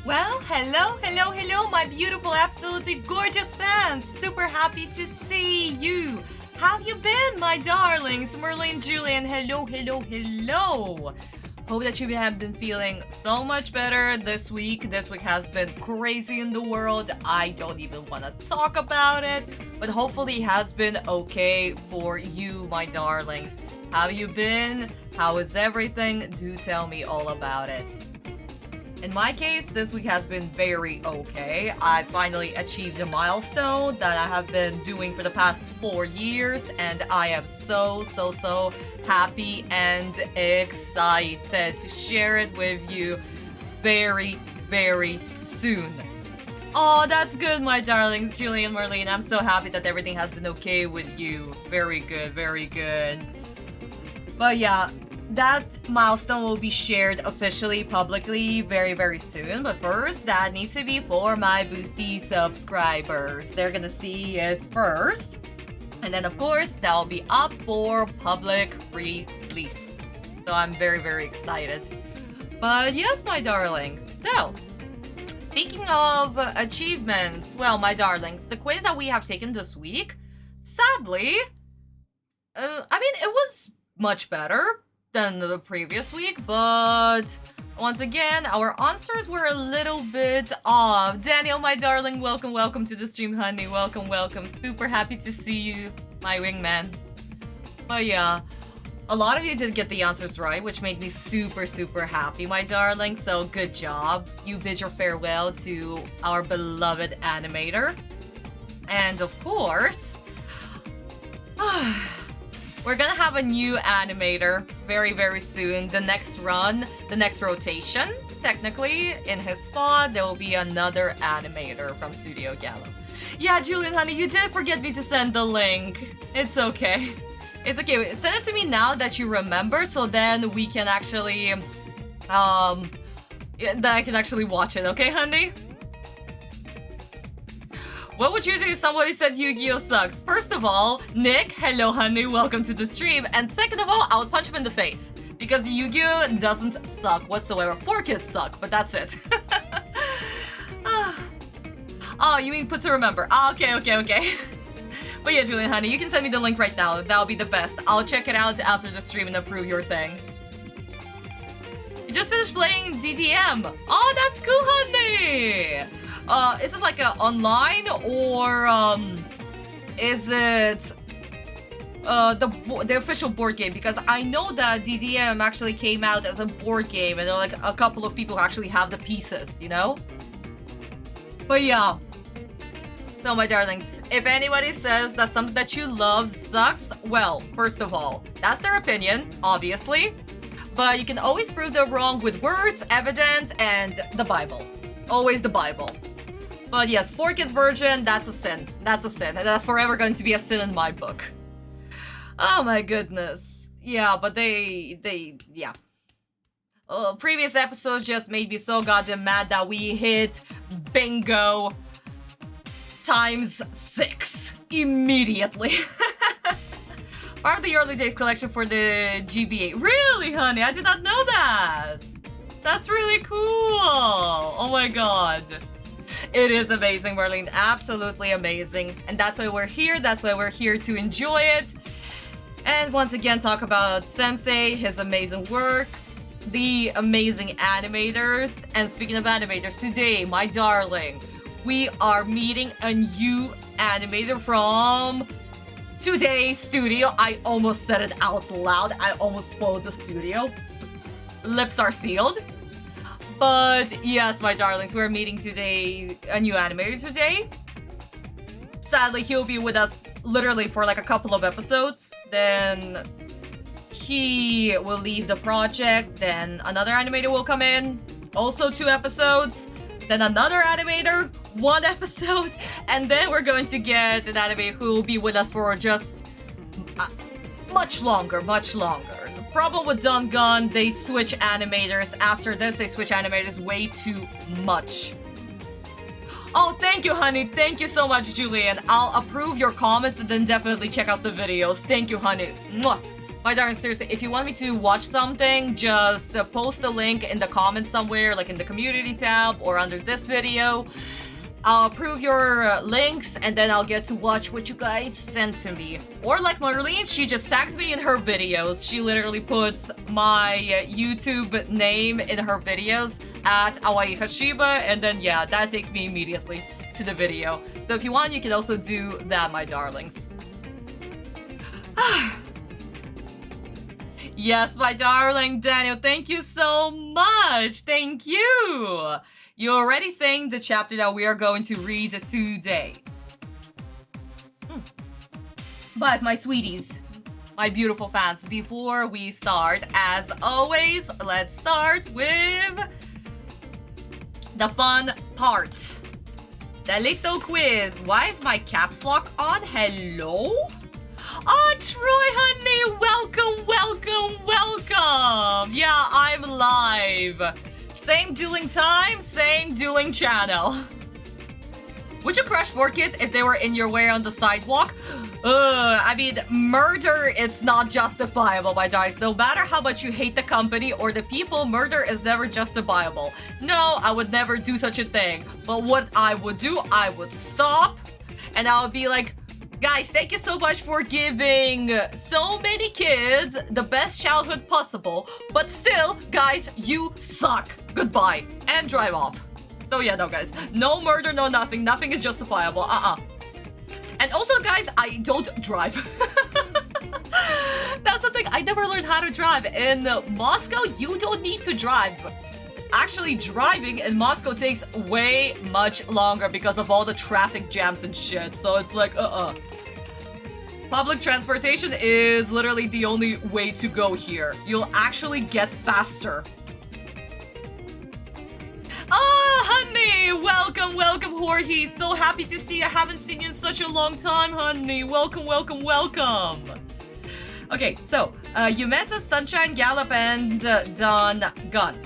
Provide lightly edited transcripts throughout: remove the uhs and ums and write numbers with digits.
Well, hello, my beautiful, absolutely gorgeous fans! Super happy to see you! How have you been, my darlings? Merlin, Julian, hello! Hope that you have been feeling so much better this week. This week has been crazy in the world. I don't even want to talk about it, but hopefully it has been okay for you, my darlings. How have you been? How is everything? Do tell me all about it. In my case, this week has been very okay. I finally achieved a milestone that I have been doing for the past 4 years, and I am so happy and excited to share it with you very soon. Oh, that's good, my darlings, Julian, Marlene. I'm so happy that everything has been okay with you. Very good. But yeah, that milestone will be shared officially, publicly, very soon. But first, that needs to be for my Boosty subscribers. They're gonna see it first. And then, of course, that'll be up for public release. So I'm very excited. But yes, my darlings. So, speaking of achievements, well, my darlings, the quiz that we have taken this week, sadly, it was much better than the previous week, but once again, our answers were a little bit off. Daniel, my darling, welcome to the stream, honey. Welcome. Super happy to see you, my wingman. But yeah, a lot of you did get the answers right, which made me super happy, my darling. So good job. You bid your farewell to our beloved animator. And of course, we're gonna have a new animator very soon. The next run, the next rotation, technically, in his spot, there will be another animator from Studio Gallo. Yeah, Julian, honey, you did forget me to send the link. It's okay. It's okay. Send it to me now that you remember, so then we can actually, that I can actually watch it, okay, honey? What would you do if somebody said Yu-Gi-Oh sucks? First of all, Nick, hello honey, welcome to the stream. And second of all, I would punch him in the face. Because Yu-Gi-Oh doesn't suck whatsoever. 4Kids suck, but that's it. Oh, you mean put to remember. Oh, okay. But yeah, Julian, honey, you can send me the link right now. That'll be the best. I'll check it out after the stream and approve your thing. You just finished playing DDM. Oh, that's cool, honey. Is it like online or is it the official board game? Because I know that DDM actually came out as a board game, and there are like a couple of people who actually have the pieces, you know? But yeah. So my darlings, if anybody says that something that you love sucks, well, first of all, that's their opinion, obviously. But you can always prove them wrong with words, evidence, and the Bible. Always the Bible. But yes, 4Kids version, that's a sin. That's a sin. And that's forever going to be a sin in my book. Oh my goodness. Yeah, but yeah. Previous episodes just made me so goddamn mad that we hit bingo times 6 immediately. Part of the early days collection for the GBA. Really, honey? I did not know that. That's really cool. Oh my god. It is amazing, Marlene. Absolutely amazing. And that's why we're here. That's why we're here to enjoy it. And once again, talk about Sensei, his amazing work, the amazing animators. And speaking of animators, today, my darling, we are meeting a new animator from today's studio. I almost said it out loud. I almost spoiled the studio. Lips are sealed. But yes, my darlings, we're meeting today a new animator today. Sadly, he'll be with us literally for like a couple of episodes. Then he will leave the project. Then another animator will come in. Also 2 episodes. Then another animator, 1 episode. And then we're going to get an animator who will be with us for just much longer. The problem with Done Gun, they switch animators. After this, they switch animators way too much. Oh, thank you, honey. Thank you so much, Julian. I'll approve your comments and then definitely check out the videos. Thank you, honey. Mwah. My darling, seriously, if you want me to watch something, just post a link in the comments somewhere, like in the community tab or under this video. I'll approve your links, and then I'll get to watch what you guys send to me. Or like Marlene, she just tags me in her videos. She literally puts my YouTube name in her videos at Awaii Hashiba, and then yeah, that takes me immediately to the video. So if you want, you can also do that, my darlings. Yes, my darling Daniel, thank you so much. Thank you. You're already saying the chapter that we are going to read today. But my sweeties, my beautiful fans, before we start, as always, let's start with the fun part. The little quiz. Why is my caps lock on? Hello? Oh, Troy, honey, welcome, welcome, welcome. Yeah, I'm live. Same dueling time, same dueling channel. Would you crush 4Kids if they were in your way on the sidewalk? I mean, murder, it's not justifiable, my guys. No matter how much you hate the company or the people, murder is never justifiable. No, I would never do such a thing. But what I would do, I would stop and I would be like, guys, thank you so much for giving so many kids the best childhood possible. But still, guys, you suck. Goodbye. And drive off. So yeah, no, guys. No murder, no nothing. Nothing is justifiable. And also, guys, I don't drive. That's the thing. I never learned how to drive. In Moscow, you don't need to drive. Actually, driving in Moscow takes way much longer because of all the traffic jams and shit. So it's like, Public transportation is literally the only way to go here. You'll actually get faster. Oh, honey! Welcome, welcome, Jorge. So happy to see you. I haven't seen you in such a long time, honey. Welcome, welcome, welcome. Okay, so, Yumeta, Sunshine, Gallop, and Don Gun.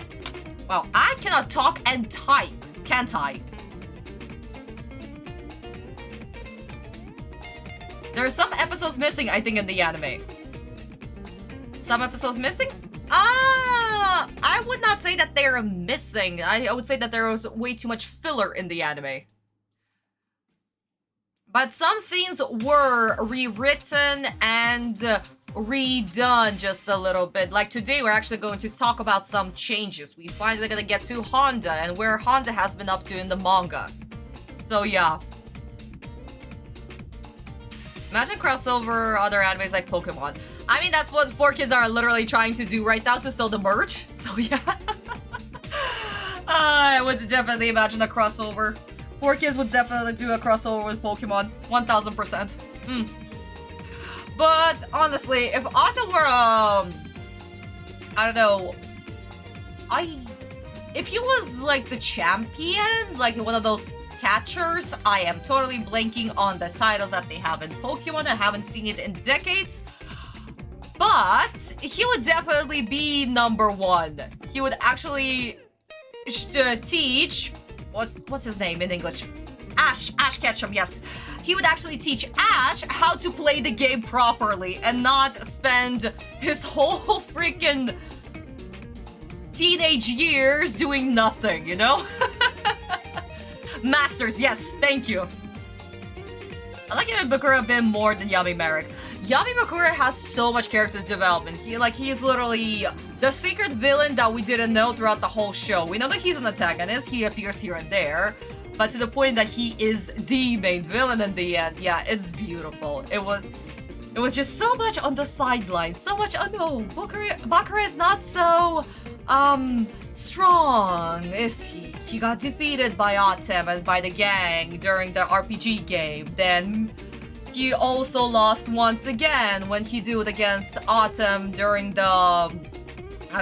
Wow, I cannot talk and type, can't I? There are some episodes missing, I think, in the anime. Some episodes missing? I would not say that they're missing. I would say that there was way too much filler in the anime. But some scenes were rewritten and redone just a little bit. Like today, we're actually going to talk about some changes. We finally gonna get to Honda and where Honda has been up to in the manga. So yeah. Imagine crossover other animes like Pokemon. I mean, that's what 4Kids are literally trying to do right now to sell the merch. So yeah. I would definitely imagine a crossover. 4Kids would definitely do a crossover with Pokemon. 1000%. But honestly, if Otto were I don't know, if he was like the champion, like one of those catchers, I am totally blanking on the titles that they have in Pokemon. I haven't seen it in decades. But he would definitely be #1. He would actually teach, what's his name in English? Ash Ketchum, yes. He would actually teach Ash how to play the game properly and not spend his whole freaking teenage years doing nothing, you know? Masters, yes, thank you. I like Yami Bakura a bit more than Yami Merrick. Yami Bakura has so much character development. He is literally the secret villain that we didn't know throughout the whole show. We know that he's an antagonist, he appears here and there, but to the point that he is the main villain in the end. Yeah, it's beautiful. It was just so much on the sidelines, so much, oh no, Bakura is not so, strong, is he? He got defeated by Autumn and by the gang during the RPG game. Then he also lost once again when he dueled against Autumn during the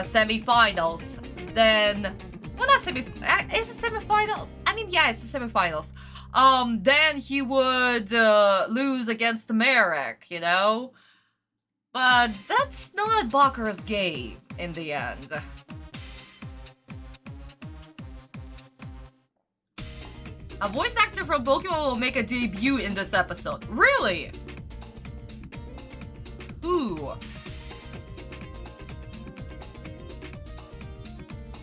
semi-finals. Then, well, not is it semi-finals? I mean, yeah, it's the semi-finals. Then he would lose against Merrick, you know? But that's not Bakura's game in the end. A voice actor from Pokemon will make a debut in this episode. Really? Who?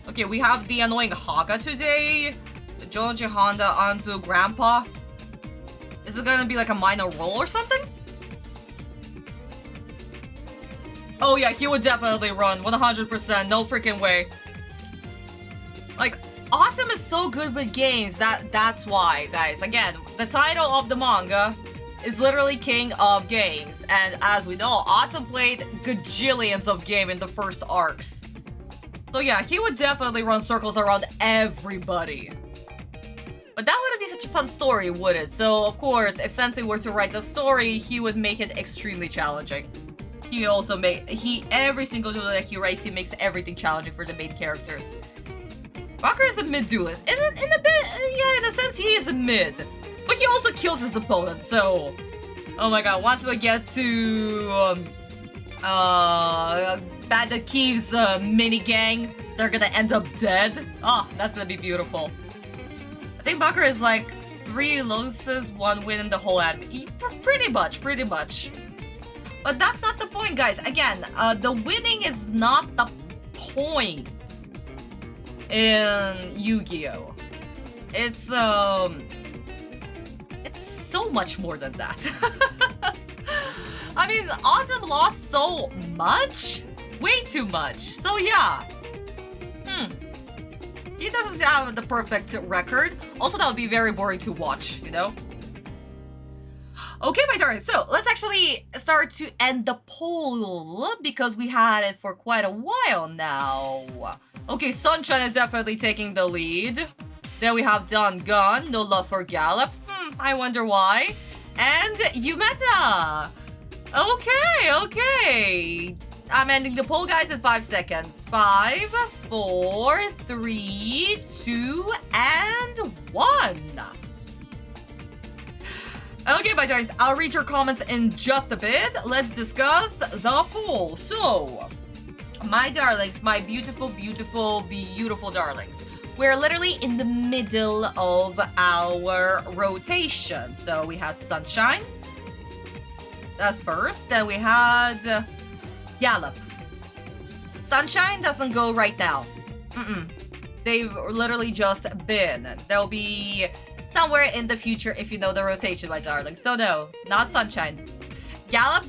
Okay, we have the annoying Haga today. The Jounouchi Honda Anzu Grandpa. Is it gonna be like a minor role or something? Oh yeah, he would definitely run, 100%, no freaking way. Like, Autumn is so good with games, that's why, guys. Again, the title of the manga is literally King of Games, and as we know, Autumn played gajillions of games in the first arcs. So yeah, he would definitely run circles around everybody. But that wouldn't be such a fun story, would it? So, of course, if Sensei were to write the story, he would make it extremely challenging. He also every single duel that he writes, he makes everything challenging for the main characters. Rocker is a mid-duelist. In a bit, yeah, in a sense, he is a mid. But he also kills his opponent, so... Oh my god, once we get to... Bad Keith's mini gang, they're gonna end up dead. Oh, that's gonna be beautiful. I think Bakura is like 3 losses, 1 win in the whole anime. Pretty much. But that's not the point, guys. Again, the winning is not the point in Yu-Gi-Oh! It's so much more than that. I mean, Autumn lost so much? Way too much. So yeah. He doesn't have the perfect record. Also, that would be very boring to watch, you know? Okay, my turn. So, let's actually start to end the poll, because we had it for quite a while now. Okay, Sunshine is definitely taking the lead. Then we have Don Gun, No Love for Gallop. I wonder why. And Yumeta. Okay. I'm ending the poll, guys, in 5 seconds. 5, 4, 3, 2, and 1. Okay, my darlings, I'll read your comments in just a bit. Let's discuss the poll. So, my darlings, my beautiful darlings, we're literally in the middle of our rotation. So we had Sunshine. That's first. Then we had Gallop. Sunshine doesn't go right now. They've literally just been. There'll be somewhere in the future if you know the rotation, my darling. So no, not Sunshine. Gallop,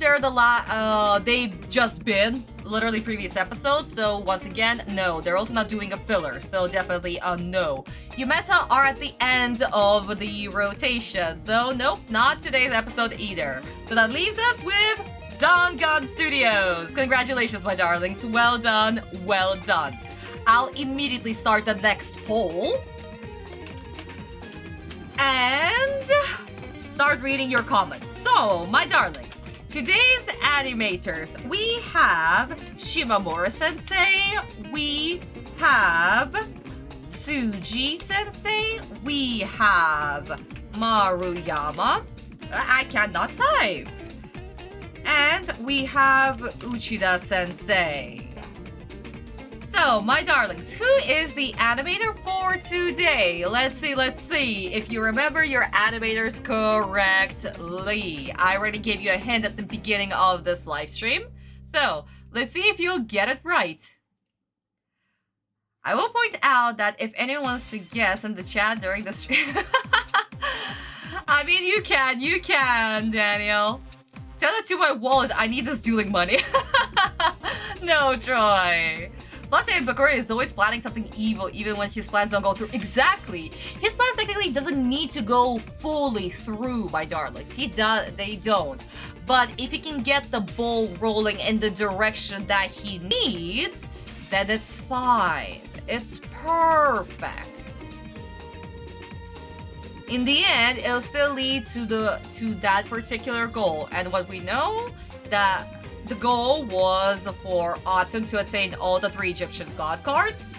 they've just been literally previous episodes. So once again, no. They're also not doing a filler. So definitely a no. Yumeta are at the end of the rotation. So nope, not today's episode either. So that leaves us with Don Gun Studios. Congratulations, my darlings. Well done. I'll immediately start the next poll. And start reading your comments. So, my darlings, today's animators, we have Shimamura Sensei, we have Tsuji Sensei, we have Maruyama, I cannot type, and we have Uchida Sensei. So, my darlings, who is the animator for today? Let's see if you remember your animators correctly. I already gave you a hint at the beginning of this live stream. So, let's see if you'll get it right. I will point out that if anyone wants to guess in the chat during the stream... I mean, you can, Daniel. Tell it to my wallet, I need this dueling money. No, Troy. Plus, Bakura is always planning something evil, even when his plans don't go through. Exactly. His plans technically doesn't need to go fully through, my darlings. They don't. But if he can get the ball rolling in the direction that he needs, then it's fine. It's perfect. In the end, it'll still lead to that particular goal. And what we know, that the goal was for Autumn to attain all the 3 Egyptian god cards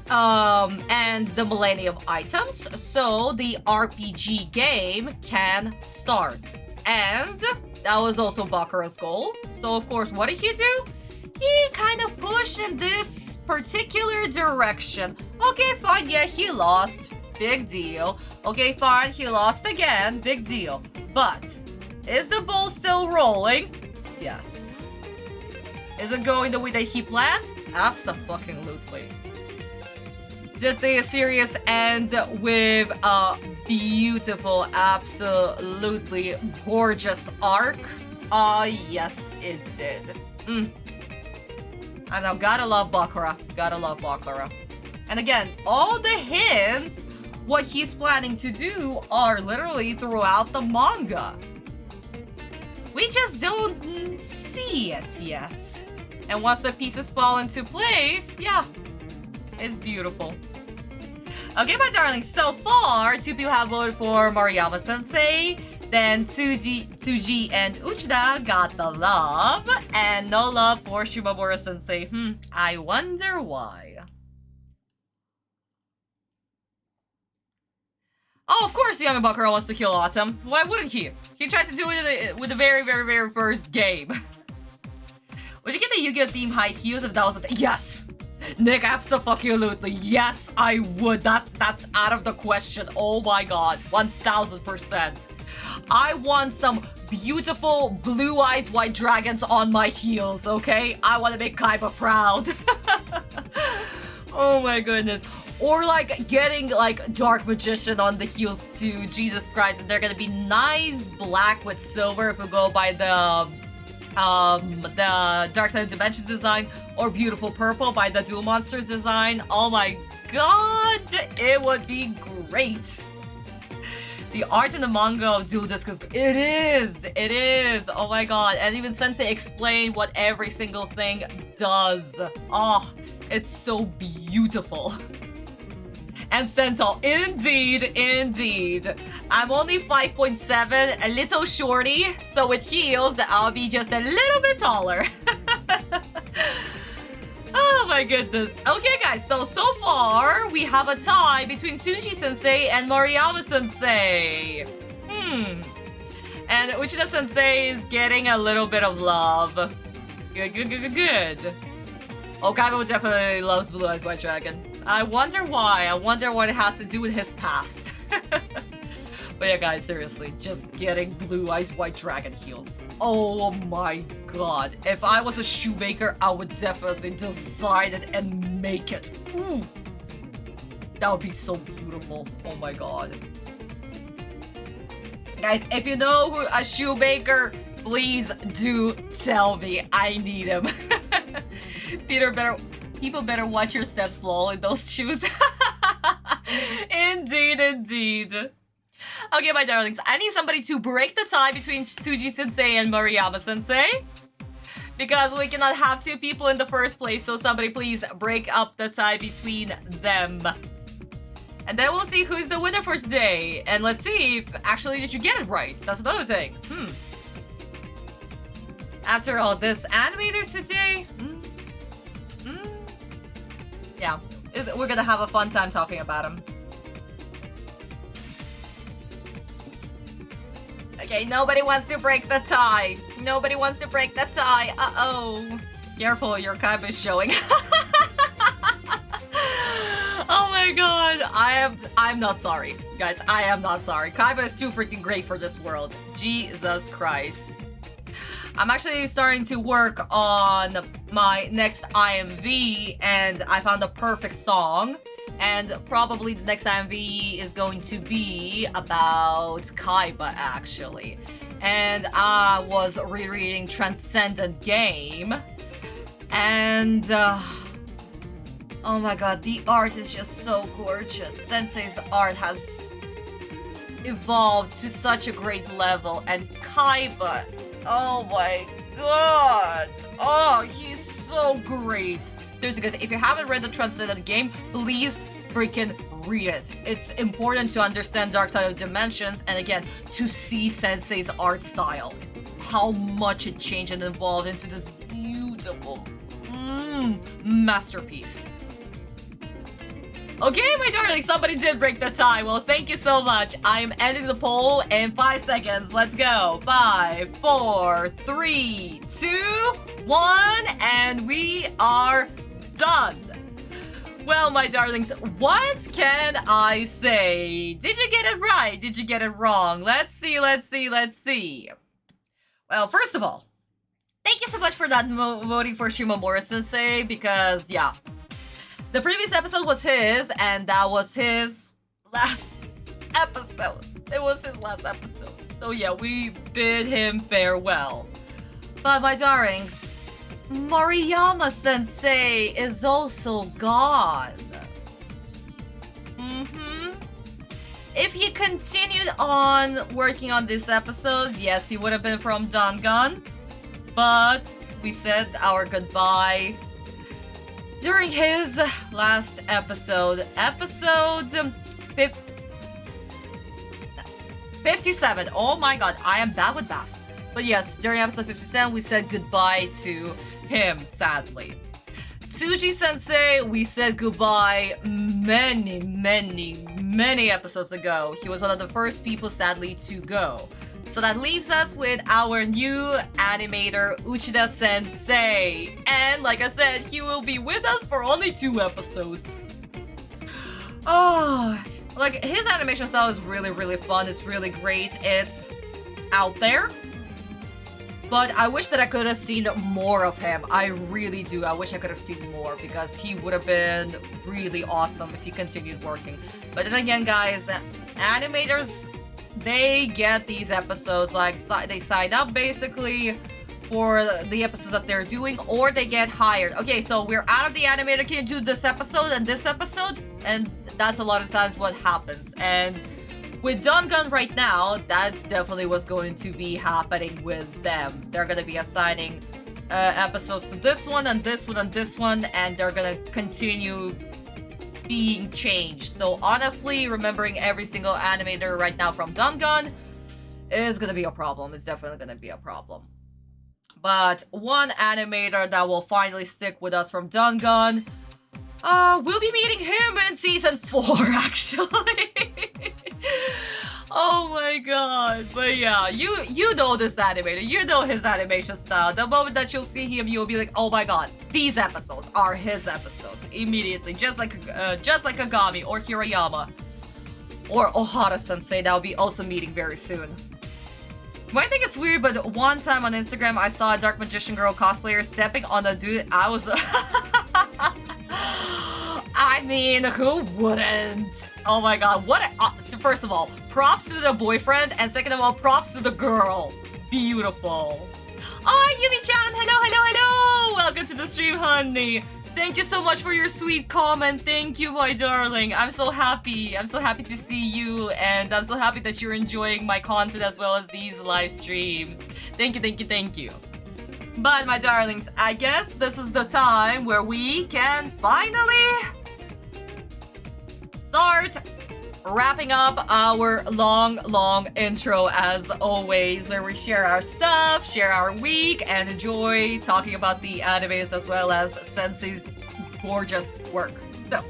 and the Millennium items, so the RPG game can start. And that was also Bakura's goal. So of course, what did he do? He kind of pushed in this particular direction. Okay, fine, yeah, he lost. Big deal. Okay, fine, he lost again. Big deal. But is the ball still rolling? Yes. Is it going the way that he planned? Abso-fucking-lutely. did the series end with a beautiful, absolutely gorgeous arc? Yes, it did. I know, gotta love Bakura. Gotta love Bakura. And again, all the hints, what he's planning to do, are literally throughout the manga. We just don't see it yet. And once the pieces fall into place, yeah, it's beautiful. Okay, my darlings, so far, 2 people have voted for Maruyama-sensei, then Tsuji and Uchida got the love, and no love for Shimamura-sensei. I wonder why. Oh, of course Yami Bakura wants to kill Autumn. Why wouldn't he? He tried to do it with the very, very, very first game. Would you get the Yu-Gi-Oh! Theme high heels if that was a thing? Yes! Nick, absolutely. Yes, I would. That's out of the question. Oh my god. 1000%. I want some beautiful blue eyes white dragons on my heels, okay? I want to make Kaiba proud. Oh my goodness. Or like getting like Dark Magician on the heels too. Jesus Christ. And they're gonna be nice black with silver if we go by the Dark Side of Dimensions design, or beautiful purple by the Duel Monsters design. Oh my god, it would be great. The art in the manga of Duel Disk is it is. Oh my god, and even Sensei explained what every single thing does. Oh, it's so beautiful. And Sentinel, indeed. I'm only 5.7, a little shorty, so with heels, I'll be just a little bit taller. Oh my goodness. Okay, guys, so far, we have a tie between Tsuji-sensei and Maruyama-sensei. And Uchida-sensei is getting a little bit of love. Good. Oh, Kaiba definitely loves Blue Eyes White Dragon. I wonder why. I wonder what it has to do with his past. But yeah, guys, seriously, just getting Blue Eyes White Dragon heels. Oh my god. If I was a shoemaker, I would definitely design it and make it. That would be so beautiful. Oh my god. Guys, if you know who a shoemaker, please do tell me. I need him. People better watch your steps, lol, in those shoes. Indeed. Okay, my darlings, I need somebody to break the tie between Tsuji-sensei and Maruyama-sensei. Because we cannot have 2 people in the first place, so somebody please break up the tie between them. And then we'll see who's the winner for today. And let's see if actually did you get it right. That's another thing. After all, this animator today... Yeah, we're gonna have a fun time talking about him. Okay, nobody wants to break the tie. Nobody wants to break the tie. Uh-oh. Careful, your Kaiba is showing. Oh my god. I'm not sorry. Guys, I am not sorry. Kaiba is too freaking great for this world. Jesus Christ. I'm actually starting to work on my next IMV, and I found a perfect song. And probably the next IMV is going to be about Kaiba, actually. And I was rereading Transcendent Game. And, oh my god, the art is just so gorgeous. Sensei's art has evolved to such a great level. And Kaiba... Oh my god! Oh, he's so great! Seriously, guys, if you haven't read the Transcendent Game, please freaking read it. It's important to understand Dark Side of Dimensions, and again, to see Sensei's art style. How much it changed and evolved into this beautiful masterpiece. Okay, my darling, somebody did break the tie. Well, thank you so much. I am ending the poll in 5 seconds. Let's go. 5, 4, 3, 2, 1, and we are done. Well, my darlings, what can I say? Did you get it right? Did you get it wrong? Let's see. Well, first of all, thank you so much for that voting for Shimamura-sensei, because, yeah. The previous episode was his, and that was his last episode. It was his last episode. So yeah, we bid him farewell. But my darlings, Moriyama-sensei is also gone. If he continued on working on this episode, yes, he would have been from Dangan. But we said our goodbye during his last episode. Episode 57. Oh my god, I am bad with math. But yes, during episode 57, we said goodbye to him, sadly. Tsuji-sensei, we said goodbye many episodes ago. He was one of the first people, sadly, to go. So that leaves us with our new animator, Uchida-sensei. And like I said, he will be with us for only 2 episodes. Oh, like, his animation style is really fun. It's really great. It's out there. But I wish that I could have seen more of him. I really do. I wish I could have seen more because he would have been really awesome if he continued working. But then again, guys, animators, they get these episodes, like, they sign up basically for the episodes that they're doing, or they get hired. Okay, so we're out of the animator, can you do this episode and this episode? And that's a lot of times what happens. And with Dangan right now, that's definitely what's going to be happening with them. They're going to be assigning episodes to this one and this one and this one, and they're going to continue being changed. So honestly, remembering every single animator right now from Dangan is going to be a problem. It's definitely going to be a problem. But one animator that will finally stick with us from Dangan, we'll be meeting him in season 4, actually. Oh my god. But yeah, you know this animator. You know his animation style. The moment that you'll see him, you'll be like, oh my god, these episodes are his episodes. Immediately. Just like Kagami or Hirayama. Or Ohara-sensei that will be also meeting very soon. I think it's weird, but one time on Instagram, I saw a Dark Magician Girl cosplayer stepping on a dude. I was... I mean, who wouldn't? Oh my god, what so first of all, props to the boyfriend, and second of all, props to the girl. Beautiful. Oh, Yumi-chan, hello! Welcome to the stream, honey. Thank you so much for your sweet comment. Thank you, my darling. I'm so happy. I'm so happy to see you, and I'm so happy that you're enjoying my content as well as these live streams. Thank you. But my darlings, I guess this is the time where we can finally start wrapping up our long intro, as always, where we share our stuff, share our week, and enjoy talking about the animes as well as Sensei's gorgeous work. So,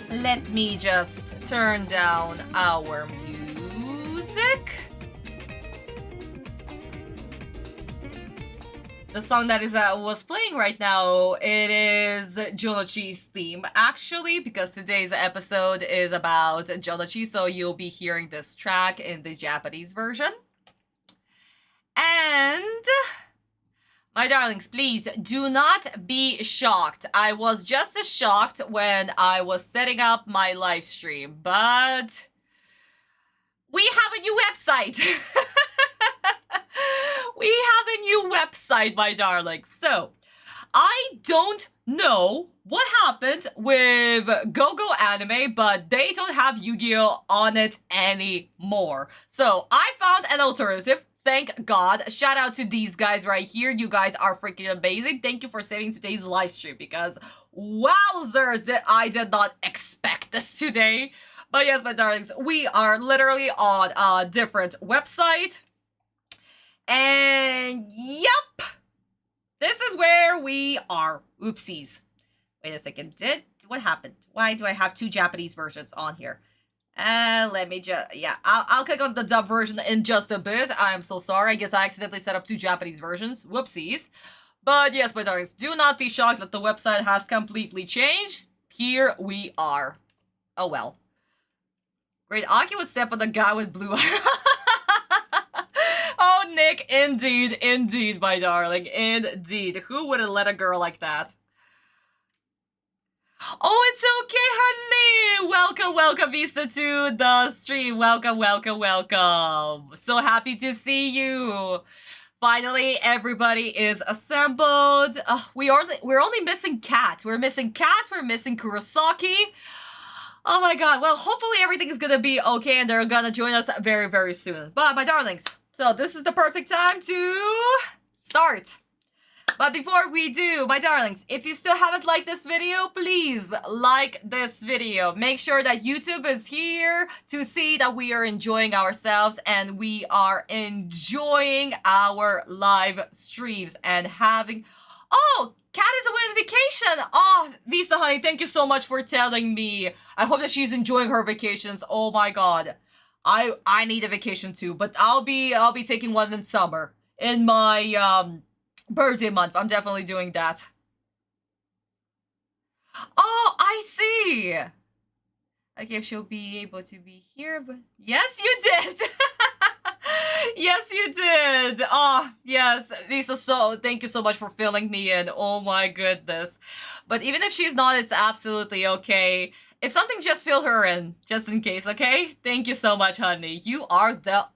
let me just turn down our music. The song that was playing right now, it is Jounouchi's theme, actually, because today's episode is about Jounouchi, so you'll be hearing this track in the Japanese version. And, my darlings, please do not be shocked. I was just as shocked when I was setting up my live stream, but we have a new website. We have a new website, my darling. So, I don't know what happened with GOOOO Anime, but they don't have Yu-Gi-Oh! On it anymore. So, I found an alternative. Thank God. Shout out to these guys right here. You guys are freaking amazing. Thank you for saving today's live stream, because wowzers, I did not expect this today. But yes, my darlings, we are literally on a different website. And yep, this is where we are. Oopsies. Wait a second. What happened? Why do I have 2 Japanese versions on here? Let me just, yeah, I'll click on the dub version in just a bit. I'm so sorry. I guess I accidentally set up 2 Japanese versions. Whoopsies. But yes, my darlings, do not be shocked that the website has completely changed. Here we are. Oh well. Great. Aki would step on the guy with blue eyes. Oh, Nick, indeed, my darling, indeed. Who would have let a girl like that? Oh, it's okay, honey. Welcome, Vista, to the stream. Welcome. So happy to see you. Finally, everybody is assembled. We're only missing Kat. We're missing Kurosaki. Oh my god. Well, hopefully everything is gonna be okay and they're gonna join us very, very soon. But my darlings, so this is the perfect time to start. But before we do, my darlings, if you still haven't liked this video, please like this video. Make sure that YouTube is here to see that we are enjoying ourselves and we are enjoying our live streams and having... Oh, Kat is away on vacation. Oh, Visa, honey, thank you so much for telling me. I hope that she's enjoying her vacations. Oh my god. I need a vacation too, but I'll be taking one in summer. In my, birthday month. I'm definitely doing that. Oh, I see. Okay, if she'll be able to be here, but yes, you did. Yes, you did. Oh, yes. Lisa, so thank you so much for filling me in. Oh my goodness. But even if she's not, it's absolutely okay. If something, just fill her in, just in case, okay? Thank you so much, honey. You are the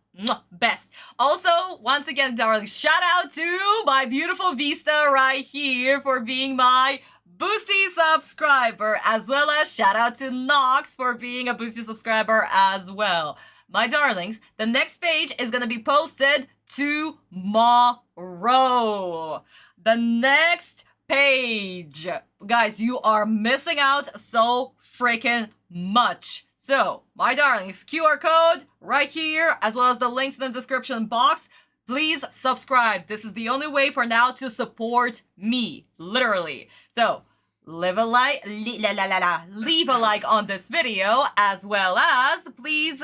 best. Also, once again, darling, shout out to my beautiful Vista right here for being my Boosty subscriber, as well as shout out to Nox for being a Boosty subscriber as well. My darlings, the next page is gonna be posted tomorrow. The next page. Guys, you are missing out so freaking much. So, my darlings, QR code right here, as well as the links in the description box. Please subscribe. This is the only way for now to support me, literally. So, leave a like on this video, as well as, please,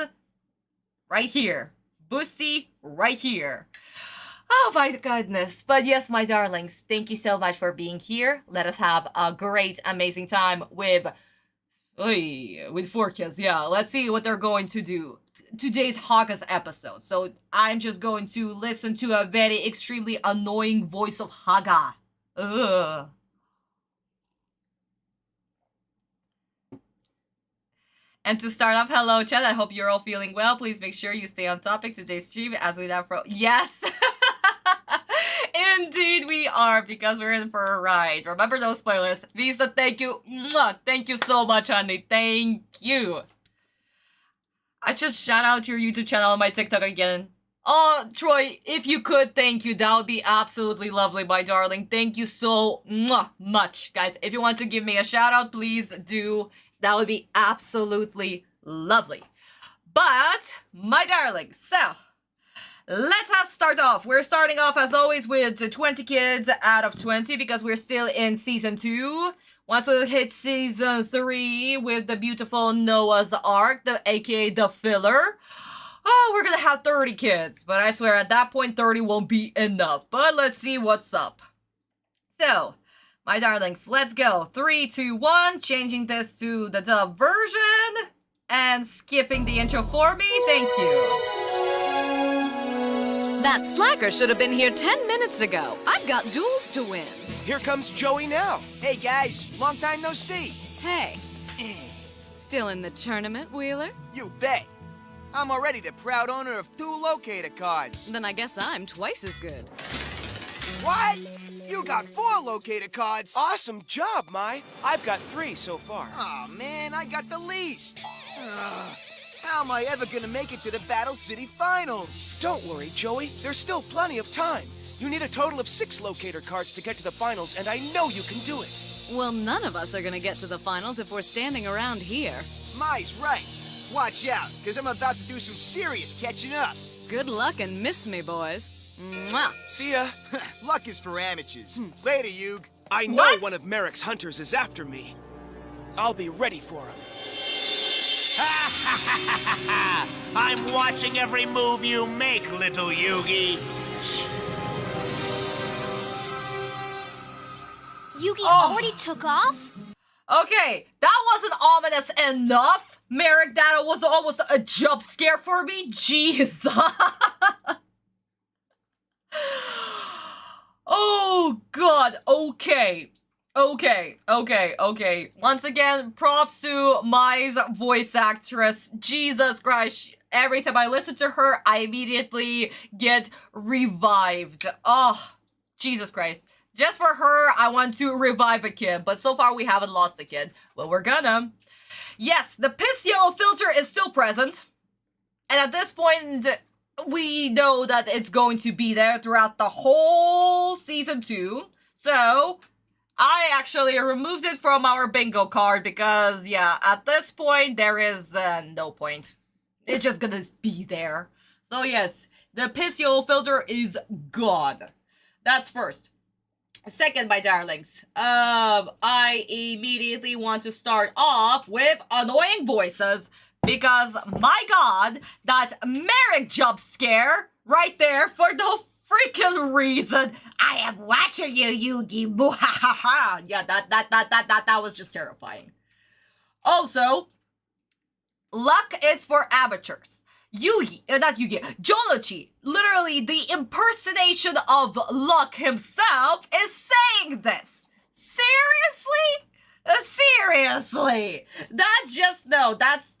right here. Boosty, right here. Oh my goodness. But yes, my darlings, thank you so much for being here. Let us have a great, amazing time with 4 kids. Yeah, let's see what they're going to do. Today's Haga's episode. So I'm just going to listen to a very extremely annoying voice of Haga. Ugh. And to start off, hello chat, I hope you're all feeling well. Please make sure you stay on topic today's stream as we have yes! Indeed we are, because we're in for a ride. Remember those spoilers. Visa, thank you. Mwah, thank you so much, honey. Thank you. I should shout out your YouTube channel and my TikTok again. Oh, Troy, if you could, thank you. That would be absolutely lovely, my darling. Thank you so much. Guys, if you want to give me a shout out, please do. That would be absolutely lovely. But, my darling, so... let us start off. We're starting off, as always, with 20 kids out of 20 because we're still in Season 2. Once we hit Season 3 with the beautiful Noah's Ark, aka the filler, oh, we're gonna have 30 kids. But I swear, at that point, 30 won't be enough. But let's see what's up. So, my darlings, let's go. 3, 2, 1. Changing this to the dub version. And skipping the intro for me. Thank you. That slacker should have been here 10 minutes ago. I've got duels to win. Here comes Joey now. Hey guys, long time no see. Hey, still in the tournament, Wheeler? You bet. I'm already the proud owner of 2 locator cards. Then I guess I'm twice as good. What? You got 4 locator cards? Awesome job, Mai. I've got 3 so far. Oh man, I got the least. How am I ever gonna make it to the Battle City Finals? Don't worry, Joey. There's still plenty of time. You need a total of 6 locator cards to get to the finals, and I know you can do it. Well, none of us are gonna get to the finals if we're standing around here. Mai's right. Watch out, because I'm about to do some serious catching up. Good luck and miss me, boys. Mwah. See ya. Luck is for amateurs. Later, Yug. I know one of Merrick's hunters is after me. I'll be ready for him. I'm watching every move you make, little Yugi. Yugi already took off? Okay, that wasn't ominous enough. Merrick, that was almost a jump scare for me. Jesus. Oh, God. Okay. Okay. Once again, props to Mai's voice actress. Jesus Christ. Every time I listen to her, I immediately get revived. Oh, Jesus Christ. Just for her, I want to revive a kid. But so far, we haven't lost a kid. Well, we're gonna. Yes, the piss yellow filter is still present. And at this point, we know that it's going to be there throughout the whole season 2. So, I actually removed it from our bingo card because, yeah, at this point, there is no point. It's just gonna be there. So, yes, the piss yellow filter is gone. That's first. Second, my darlings, I immediately want to start off with annoying voices because, my god, that Merrick jump scare right there for no freaking reason. I am watching you, Yugi. Yeah, that was just terrifying. Also, luck is for amateurs. Not Yugi, Jounouchi, literally the impersonation of Luck himself, is saying this. Seriously? Seriously? That's just, no, that's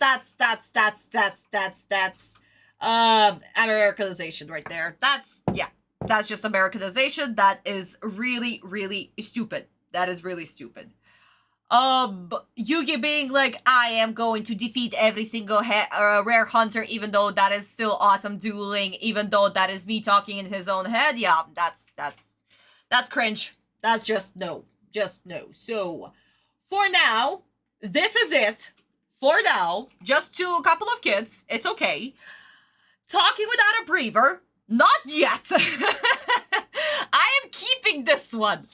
Americanization right there. That's just Americanization. That is really, really stupid. That is really stupid. Yugi being like, I am going to defeat every single rare hunter, even though that is still awesome dueling, even though that is me talking in his own head. Yeah, that's cringe. That's just no. So, for now, this is it. For now, just to a couple of kids. It's okay. Talking without a breather. Not yet. I am keeping this one.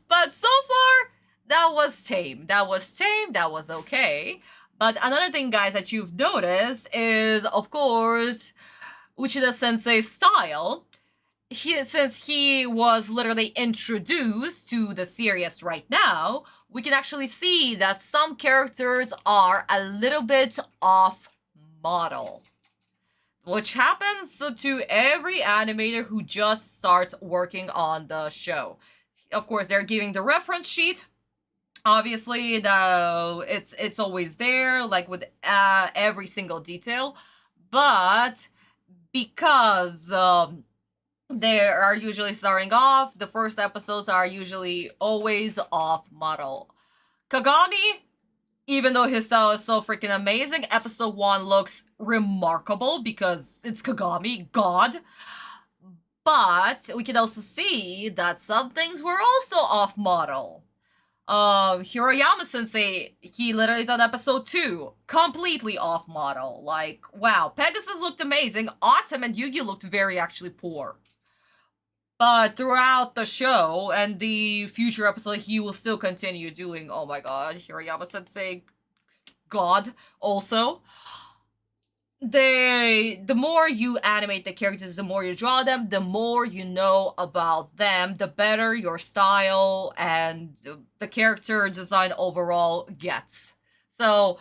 But so far, that was tame. That was okay. But another thing, guys, that you've noticed is, of course, Uchida Sensei's style. Since he was literally introduced to the series right now, we can actually see that some characters are a little bit off model. Which happens to every animator who just starts working on the show. Of course, they're giving the reference sheet. Obviously, it's always there, like with every single detail. But because they are usually starting off, the first episodes are usually always off model. Kagami, even though his style is so freaking amazing, episode 1 looks remarkable because it's Kagami, God. But we can also see that some things were also off model. Hiroyama Sensei, he literally done episode 2, completely off model. Like, wow, Pegasus looked amazing, Autumn and Yugi looked very actually poor. But throughout the show and the future episode, he will still continue doing, oh my god, Hiroyama Sensei, God, also. The more you animate the characters, the more you draw them, the more you know about them, the better your style and the character design overall gets. So,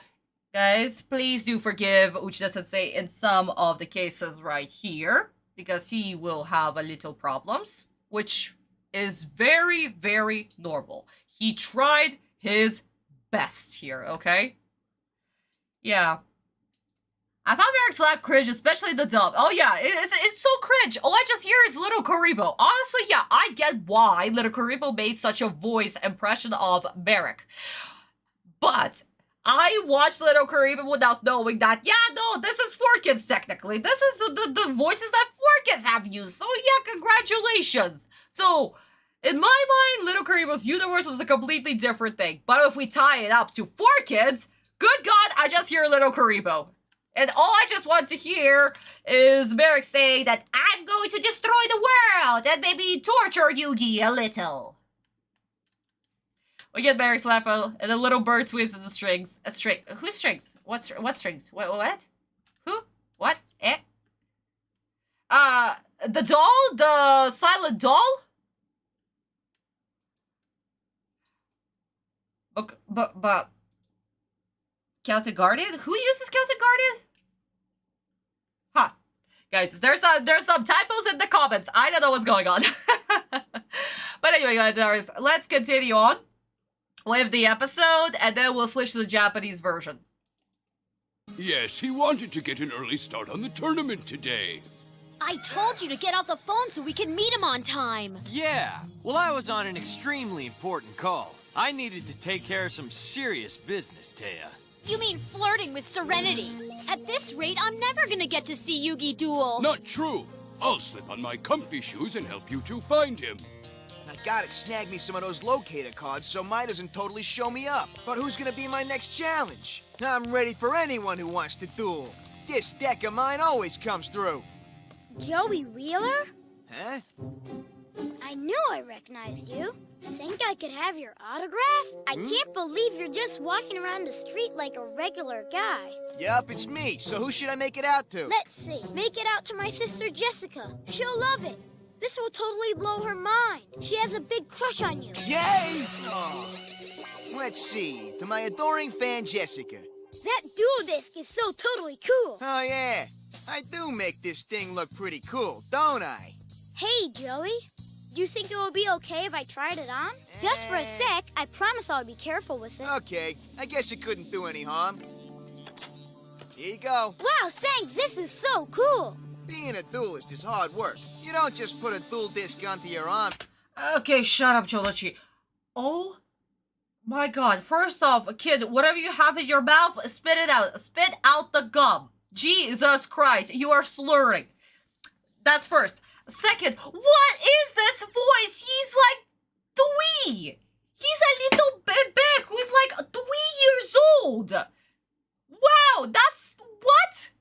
guys, please do forgive Uchida Sensei in some of the cases right here, because he will have a little problems, which is very, very normal. He tried his best here, okay? Yeah. I found Merrick's laugh cringe, especially the dub. Oh yeah, it's so cringe. All I just hear is Little Karibo. Honestly, yeah, I get why Little Karibo made such a voice impression of Merrick. But I watched Little Karibo without knowing that, yeah, no, this is 4 kids technically. This is the voices that 4 kids have used. So yeah, congratulations. So, in my mind, Little Karibo's universe was a completely different thing. But if we tie it up to 4 kids, good God, I just hear Little Karibo. And all I just want to hear is Merrick saying that I'm going to destroy the world and maybe torture Yugi a little. We get Merrick's laugh and a little bird twists in the strings. A string. Whose strings? What strings? What? Who? What? Eh? The doll? The silent doll? But Celtic Guardian? Who uses Celtic Guardian? Huh. Guys, there's some typos in the comments. I don't know what's going on. But anyway, guys, let's continue on with the episode, and then we'll switch to the Japanese version. Yes, he wanted to get an early start on the tournament today. I told you to get off the phone so we can meet him on time. Yeah, well, I was on an extremely important call. I needed to take care of some serious business, Taya. You mean flirting with Serenity? At this rate, I'm never gonna get to see Yugi duel. Not true. I'll slip on my comfy shoes and help you two find him. I gotta snag me some of those locator cards so Mai doesn't totally show me up. But who's gonna be my next challenge? I'm ready for anyone who wants to duel. This deck of mine always comes through. Joey Wheeler? Huh? I knew I recognized you. Think I could have your autograph? I can't believe you're just walking around the street like a regular guy. Yup, it's me. So who should I make it out to? Let's see. Make it out to my sister Jessica. She'll love it. This will totally blow her mind. She has a big crush on you. Yay! Oh. Let's see. To my adoring fan Jessica. That duel disc is so totally cool. Oh, yeah. I do make this thing look pretty cool, don't I? Hey, Joey. Do you think it will be okay if I tried it on? Just for a sec. I promise I'll be careful with it. Okay. I guess it couldn't do any harm. Here you go. Wow, thanks. This is so cool. Being a duelist is hard work. You don't just put a duel disc onto your arm. Okay, shut up, Jounouchi. Oh my god. First off, kid, whatever you have in your mouth, spit it out. Spit out the gum. Jesus Christ, you are slurring. That's first. Second, what is this voice? He's like 3. He's a little bebek who's like 3 years old. Wow, that's what?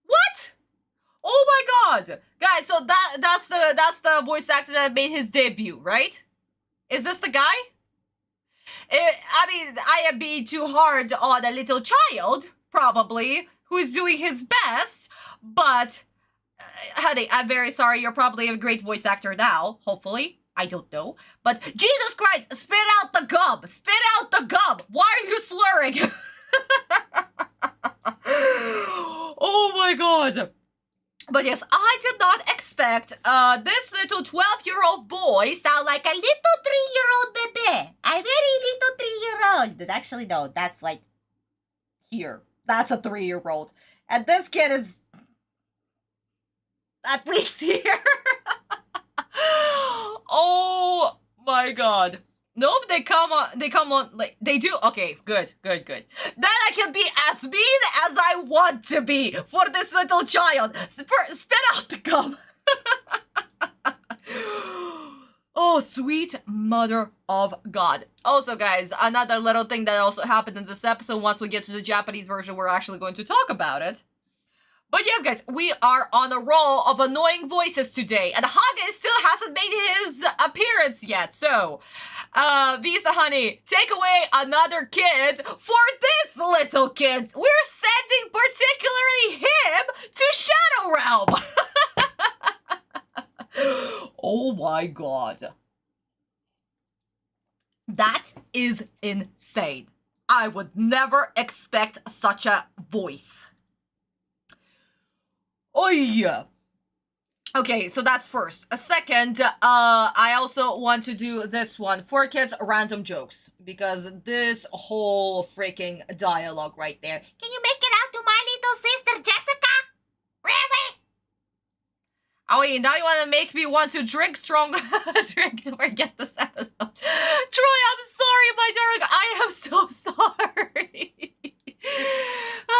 What? Oh my god. Guys, so that's the voice actor that made his debut, right? Is this the guy? I mean, I am being too hard on a little child, probably, who is doing his best, but honey, I'm very sorry. You're probably a great voice actor now, hopefully. I don't know. But Jesus Christ, spit out the gum. Spit out the gum. Why are you slurring? Oh my god. But yes, I did not expect this little 12-year-old boy sound like a little 3-year-old baby. A very little 3-year-old. Actually, no, that's like here. That's a 3-year-old. And this kid is at least here. Oh my god. Nope, they come on, like, they do, okay, good. Then I can be as mean as I want to be for this little child. Spit out the gum. Oh, sweet mother of God. Also, guys, another little thing that also happened in this episode, once we get to the Japanese version, we're actually going to talk about it. But yes, guys, we are on a roll of annoying voices today, and Haga still hasn't made his appearance yet. So, Visa honey, take away another kid for this little kid. We're sending particularly him to Shadow Realm. Oh my god. That is insane. I would never expect such a voice. Oh yeah. Okay, so that's first. A second, I also want to do this one for kids, random jokes, because this whole freaking dialogue right there. Can you make it out to my little sister Jessica? Really? Oh wait, now you want to make me want to drink strong drink to forget this episode. Troy, I'm sorry, my darling. I am so sorry. No.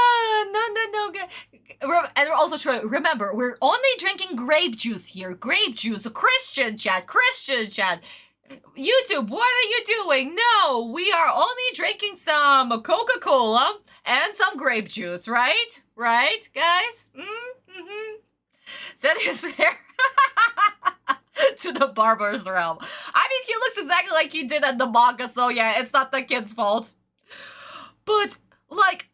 And also, Troy, remember, we're only drinking grape juice here. Grape juice. Christian chat. YouTube, what are you doing? No, we are only drinking some Coca-Cola and some grape juice, right? Right, guys? Mm-hmm. Send his hair to the barber's realm. I mean, he looks exactly like he did at the manga, so yeah, it's not the kid's fault. But, like,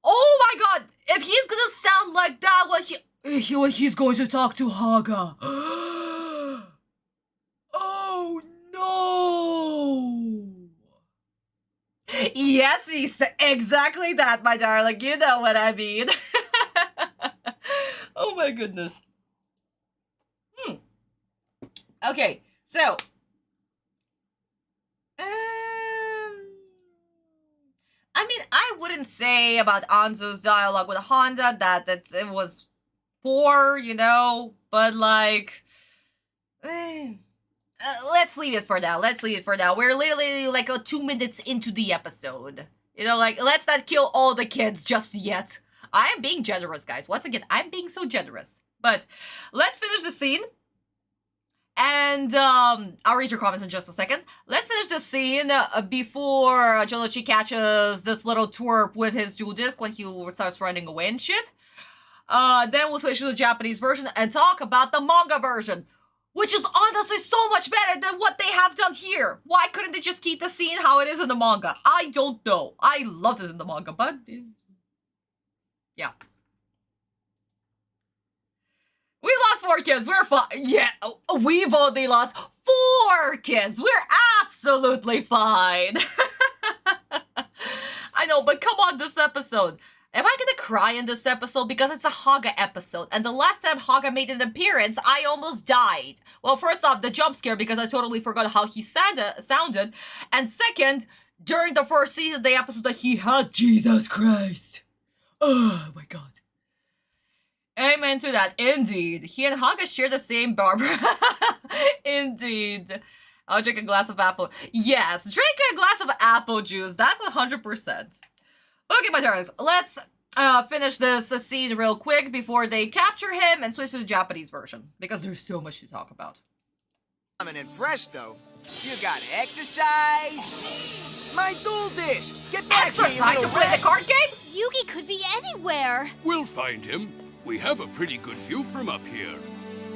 oh my god, if he's gonna sound like that when he's going to talk to Haga. Oh no. Yes, he's exactly that, my darling. You know what I mean. Oh my goodness. Okay, so I mean, I wouldn't say about Anzo's dialogue with Honda that it was poor, you know, but like, let's leave it for now. Let's leave it for now. We're literally like 2 minutes into the episode. You know, like, let's not kill all the kids just yet. I am being generous, guys. Once again, I'm being so generous. But let's finish the scene. And I'll read your comments in just a second. Let's finish the scene before Jounouchi catches this little twerp with his dual disc when he starts running away and shit. Then we'll switch to the Japanese version and talk about the manga version, which is honestly so much better than what they have done here. Why couldn't they just keep the scene how it is in the manga? I don't know. I loved it in the manga, but yeah. We lost 4 kids. We're fine. Yeah, we've only lost 4 kids. We're absolutely fine. I know, but come on, this episode. Am I gonna cry in this episode? Because it's a Haga episode. And the last time Haga made an appearance, I almost died. Well, first off, the jump scare because I totally forgot how he sounded. And second, during the first season, the episode that he had Jesus Christ. Oh my god. Amen to that. Indeed. He and Haga share the same barber. Indeed. I'll drink a glass of apple. Yes, drink a glass of apple juice. That's 100%. Okay, my darlings. Let's finish this scene real quick before they capture him and switch to the Japanese version. Because there's so much to talk about. I'm impressed, though. You gotta exercise. My duel disc. Get back here, you Exercise to little play the rat. card game? Yugi could be anywhere. We'll find him. We have a pretty good view from up here.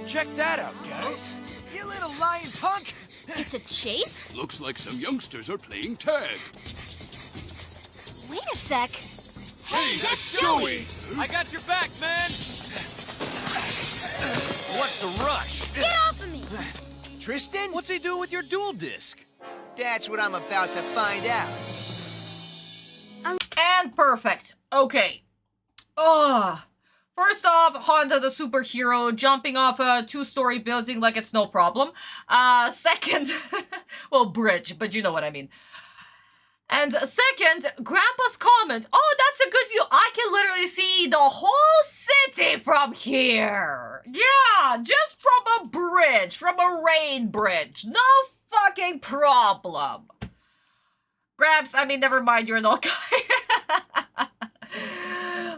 Check that out, guys. You little lying punk. It's a chase? Looks like some youngsters are playing tag. Wait a sec. Hey, that's Joey! I got your back, man! What's the rush? Get off of me! Tristan? What's he doing with your dual disc? That's what I'm about to find out. And perfect. Okay. First off, Honda the superhero jumping off a 2-story building like it's no problem. Second, well, bridge, but you know what I mean. And second, Grandpa's comment, oh, that's a good view. I can literally see the whole city from here. Yeah, just from a bridge, from a rain bridge. No fucking problem. Gramps, I mean, never mind, you're an old guy.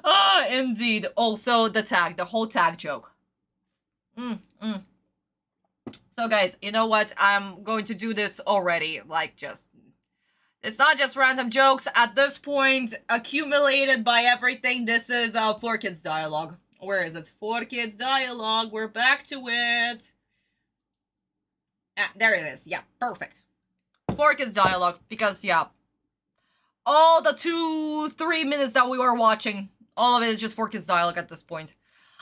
Ah, indeed. Also, the whole tag joke. So, guys, you know what? I'm going to do this already. Like, it's not just random jokes. At this point, accumulated by everything, this is 4 Kids dialogue. Where is it? 4 Kids dialogue. We're back to it. Ah, there it is. Yeah, perfect. 4 Kids dialogue. Because, yeah. All the 2-3 minutes that we were watching, all of it is just 4 Kids dialogue at this point.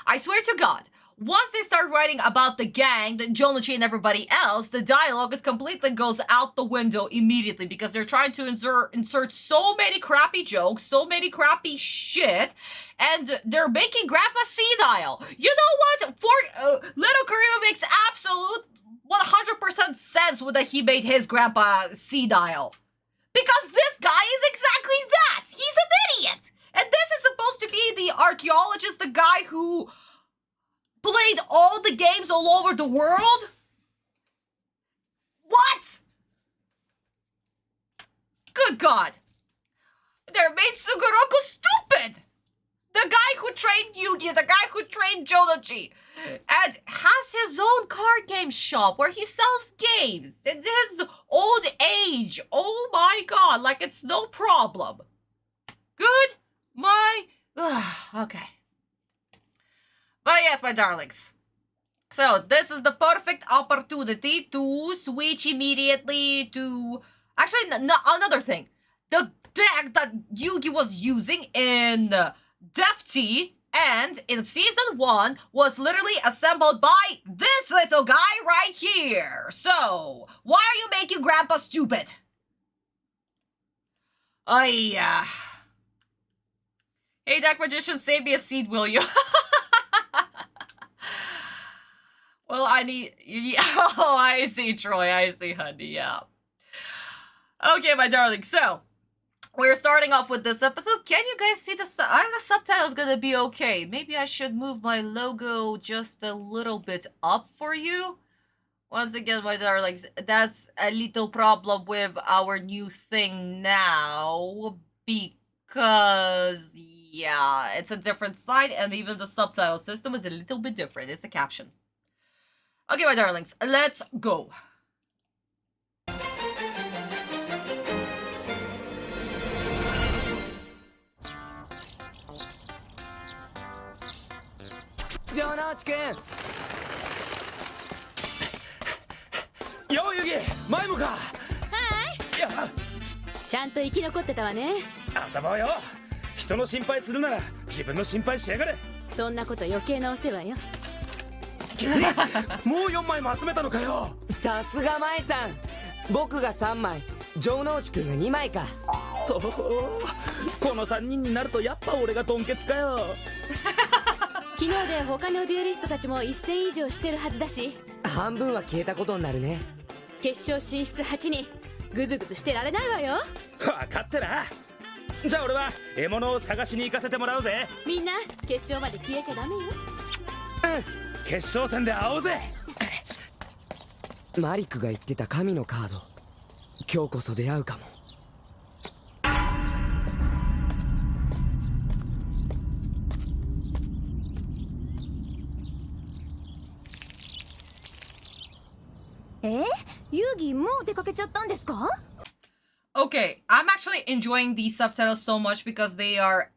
I swear to God, once they start writing about the gang, the Jounouchi and everybody else, the dialogue is completely goes out the window immediately because they're trying to insert so many crappy jokes, so many crappy shit, and they're making Grandpa senile. You know what? Little Karima makes absolute 100% sense when he made his grandpa senile. Because this guy is exactly that! He's an idiot! And this is supposed to be the archaeologist, the guy who played all the games all over the world? What? Good God. They made Sugoroku stupid! The guy who trained Yugi, the guy who trained Jounouchi, and has his own card game shop where he sells games in his old age. Oh my God, like it's no problem. Good? Okay. But yes, my darlings. So, this is the perfect opportunity to switch immediately to... Actually, another thing. The deck that Yugi was using in Def T and in Season 1 was literally assembled by this little guy right here. So, why are you making Grandpa stupid? Hey, Deck Magician, save me a seed, will you? Well, I need... Oh, I see, Troy. I see, honey. Yeah. Okay, my darling. So, we're starting off with this episode. Can you guys see the... Are the subtitles gonna be okay? Maybe I should move my logo just a little bit up for you. Once again, my darlings, that's a little problem with our new thing now. Because, yeah, it's a different site, and even the subtitle system is a little bit different. It's a caption. Okay, my darlings, let's go. Jounouchi-kun! Yo, Yugi! 前もか！はい。いや、ちゃんと生き残ってたわね。頭よ。人の心配するなら自分の心配しやがれ。そんなこと余計なお世話よ。もう4枚も集めたのかよ。さすが舞さん。僕が3枚、Jounouchi-kunが2枚か。とこの3人になるとやっぱ俺がドンケツかよ。昨日で他のデュエリストたちも一戦以上してるはずだし、半分は消えたことになるね。決勝進出8人、グズグズしてられないわよ。分かってな。じゃあ俺は獲物を探しに行かせてもらうぜ。みんな決勝まで消えちゃダメよ。うん、決勝戦で会おうぜ。マリックが言ってた神のカード、今日こそ出会うかも。ユーギもう出かけちゃったんですか? Okay, I'm actually enjoying these subtitles so much because they are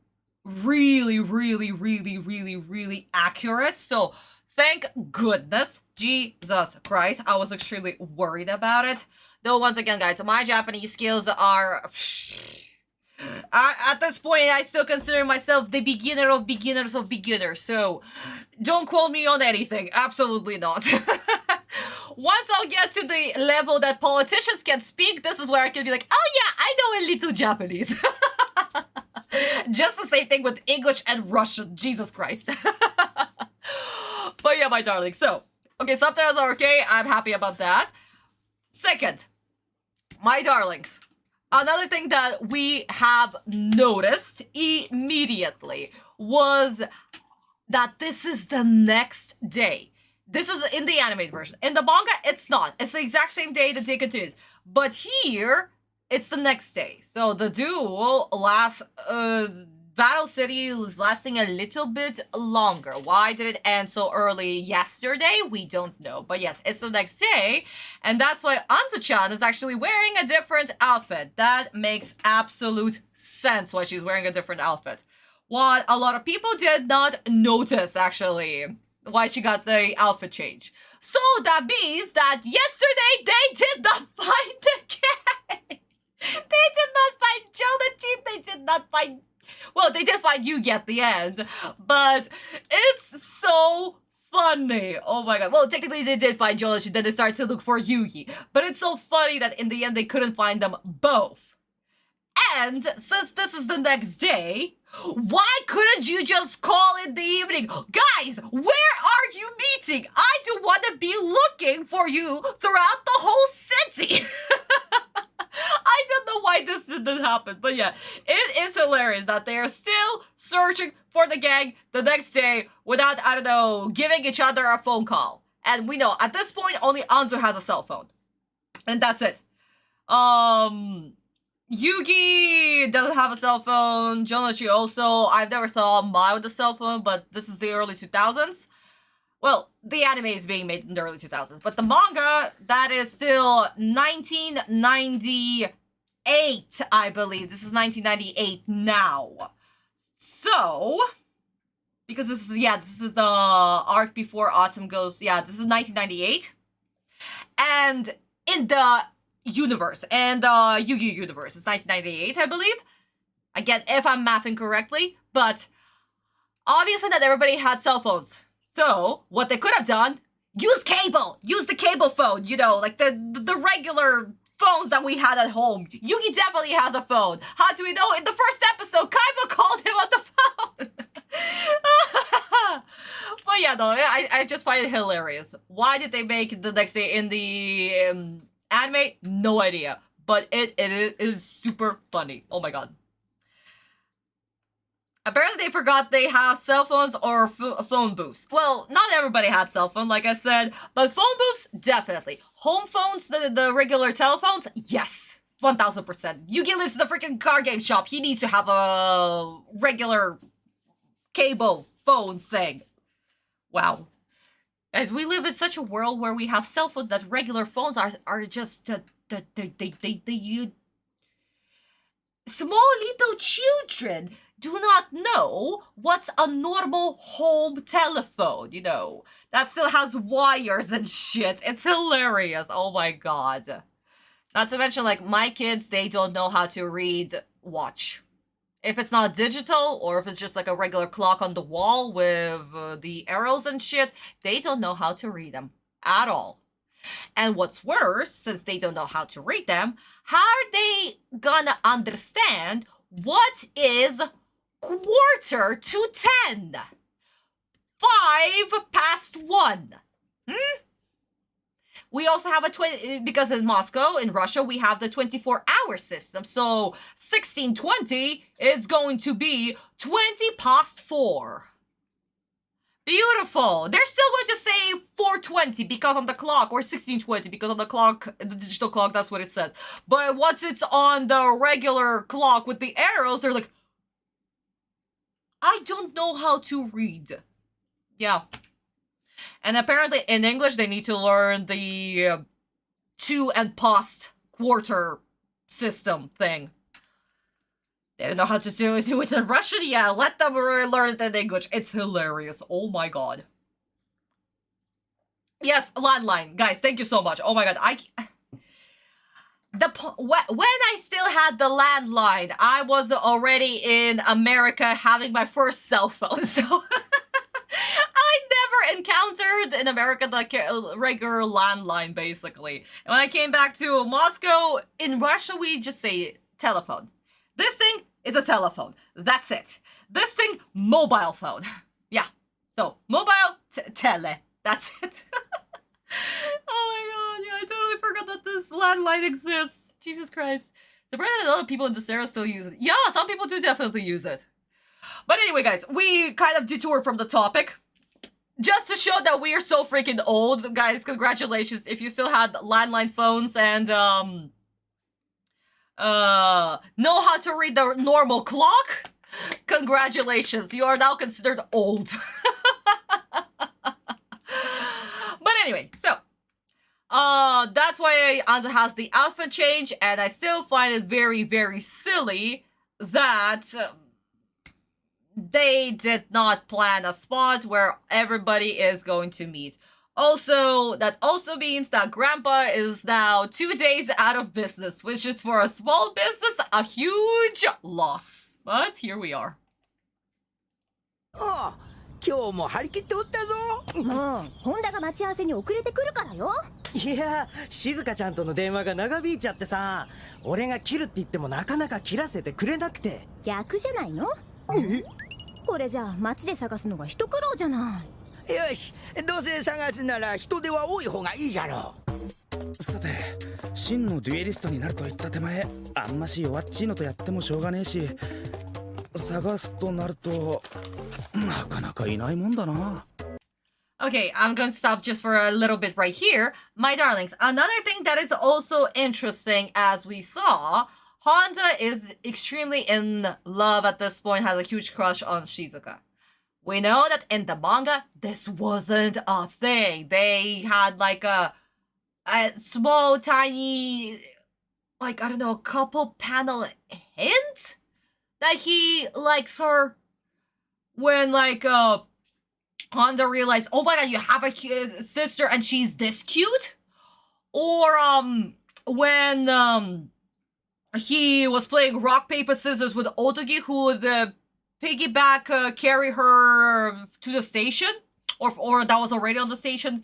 really, really, really, really, really accurate. So, thank goodness. Jesus Christ, I was extremely worried about it. Though, once again, guys, my Japanese skills are... at this point, I still consider myself the beginner of beginners of beginners. So, don't quote me on anything. Absolutely not. Once I'll get to the level that politicians can speak, this is where I can be like, oh yeah, I know a little Japanese. Just the same thing with English and Russian. Jesus Christ. But yeah, my darling. So, okay, subtitles are okay. I'm happy about that. Second, my darlings. Another thing that we have noticed immediately was that this is the next day. This is in the animated version. In the manga, it's not. It's the exact same day the day continues. But here, it's the next day. So the duel lasts, Battle City is lasting a little bit longer. Why did it end so early yesterday? We don't know. But yes, it's the next day. And that's why Anzu-chan is actually wearing a different outfit. That makes absolute sense why she's wearing a different outfit. What a lot of people did not notice, actually. Why she got the outfit change. So that means that yesterday they did not find the gang. They did not find Jounouchi. They did not find... Well, they did find Yugi at the end. But it's so funny. Oh my god. Well, technically they did find Jounouchi. Then they started to look for Yugi. But it's so funny that in the end they couldn't find them both. And since this is the next day... Why couldn't you just call in the evening? Guys, where are you meeting? I do want to be looking for you throughout the whole city. I don't know why this didn't happen. But yeah, it is hilarious that they are still searching for the gang the next day without, I don't know, giving each other a phone call. And we know at this point only Anzu has a cell phone. And that's it. Yugi doesn't have a cell phone. Jounouchi also. I've never saw Mai with a cell phone, but this is the early 2000s. Well, the anime is being made in the early 2000s, but the manga, that is still 1998, I believe. This is 1998 now. So, because this is the arc before Autumn goes, yeah, this is 1998. And in the universe, and the Yu-Gi-Oh universe, it's 1998, I believe. Again, if I'm mathing correctly, but obviously not everybody had cell phones. So, what they could have done, use cable! Use the cable phone, you know, like the regular phones that we had at home. Yugi definitely has a phone. How do we know? In the first episode, Kaiba called him on the phone! But yeah, though, I just find it hilarious. Why did they make the next day in the anime? No idea. But it is super funny. Oh my god. Apparently they forgot they have cell phones or phone booths. Well, not everybody had cell phone, like I said, but phone booths, definitely. Home phones, the regular telephones, yes, 1000%. Yugi lives in the freaking card game shop. He needs to have a regular cable phone thing. Wow. As we live in such a world where we have cell phones that regular phones are just small little children do not know what's a normal home telephone, you know, that still has wires and shit. It's hilarious. Oh my god. Not to mention, like, my kids, they don't know how to read watch. If it's not digital, or if it's just like a regular clock on the wall with the arrows and shit, they don't know how to read them at all. And what's worse, since they don't know how to read them, how are they gonna understand what is 1:45? 1:05. We also have because in Moscow, in Russia, we have the 24-hour system. So 1620 is going to be 4:20. Beautiful. They're still going to say 4:20 because on the clock, or 1620 because on the clock, the digital clock, that's what it says. But once it's on the regular clock with the arrows, they're like, I don't know how to read. Yeah. And apparently in English, they need to learn the to and post quarter system thing. They don't know how to do it in Russian? Yeah, let them learn it in English. It's hilarious. Oh my god. Yes, landline. Guys, thank you so much. Oh my god. When I still had the landline, I was already in America having my first cell phone. So I never encountered in America like a regular landline, basically. And when I came back to Moscow, in Russia, we just say telephone. This thing is a telephone. That's it. This thing, mobile phone. Yeah. So, mobile, tele. That's it. Oh my god, yeah, I totally forgot that this landline exists. Jesus Christ. Surprisingly, other people in this era still use it. Yeah, some people do definitely use it. But anyway, guys, we kind of detoured from the topic. Just to show that we are so freaking old. Guys, congratulations. If you still had landline phones and, know how to read the normal clock, congratulations. You are now considered old. But anyway, so, that's why Anza has the outfit change, and I still find it very, very silly that they did not plan a spot where everybody is going to meet. Also, that also means that Grandpa is now 2 days out of business, which is for a small business a huge loss. But here we are. Oh, 今日も張り切っておったぞ。もうホンダが待ち合わせに遅れてくるからよ。いや、静香ちゃんとの電話が長引いちゃってさ、俺が切るって言ってもなかなか切らせてくれなくて。逆じゃないの？え？これじゃあ街で探すのが一苦労じゃない。よし、どうせ探すなら人手は多い方がいいじゃろう。さて、真のデュエリストになると言った手前、あんまし弱っちいのとやってもしょうがねえし、探すとなるとなかなかいないもんだな。Okay, I'm going to stop just for a little bit right here. My darlings, another thing that is also interesting, as we saw, Honda is extremely in love at this point, has a huge crush on Shizuka. We know that in the manga, this wasn't a thing. They had like a small, tiny, like, I don't know, a couple panel hint that he likes her. When like, Honda realized, oh my god, you have a sister and she's this cute? Or, when, he was playing rock, paper, scissors with Otogi, who would piggyback carry her to the station, or that was already on the station.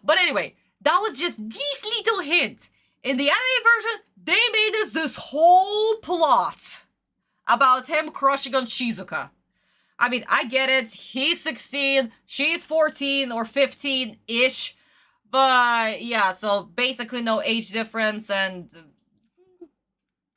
But anyway, that was just this little hint. In the anime version, they made this whole plot about him crushing on Shizuka. I mean, I get it. He's 16, she's 14 or 15-ish. But yeah, so basically no age difference, and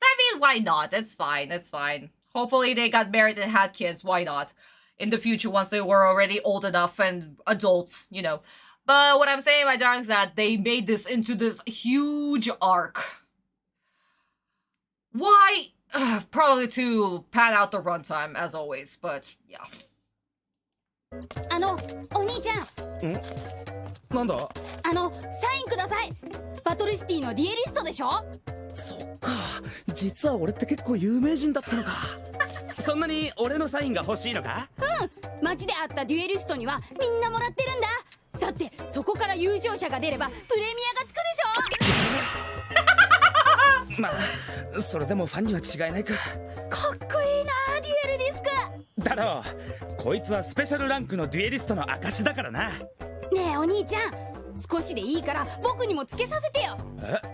I mean, why not? It's fine, it's fine. Hopefully they got married and had kids, why not? In the future, once they were already old enough and adults, you know. But what I'm saying, my darlings, that they made this into this huge arc. Why? Probably to pad out the runtime, as always, but yeah. お兄ちゃん。なんだ？サインください。バトルシティのデュエリストでしょ？そっか、実は俺って結構有名人だったのか。そんなに俺のサインが欲しいのか？うん、街で会ったデュエリストにはみんなもらってるんだ。だってそこから優勝者が出ればプレミアがつくでしょ。まあ、それでもファンには違いないか。かっこいいな、デュエルディスク。だろう、こいつはスペシャルランクのデュエリストの証だからな。ねえお兄ちゃん、少しでいいから僕にもつけさせてよ。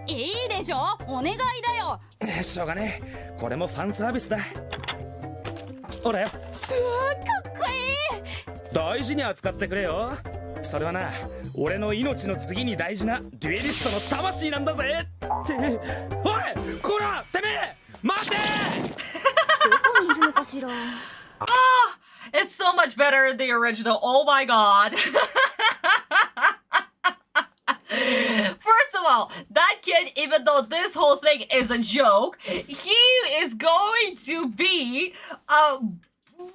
いいでしょ、お願いだよ。しょうがねえ、これもファンサービスだ。ほらよ。うわ、かっこいい。大事に扱ってくれよ。それはな、俺の命の次に大事なデュエリストの魂なんだぜって。おい、こら、てめえ、待て。どこにいるのかしら。It's so much better than the original. Oh my god. First of all, that kid, even though this whole thing is a joke, he is going to be a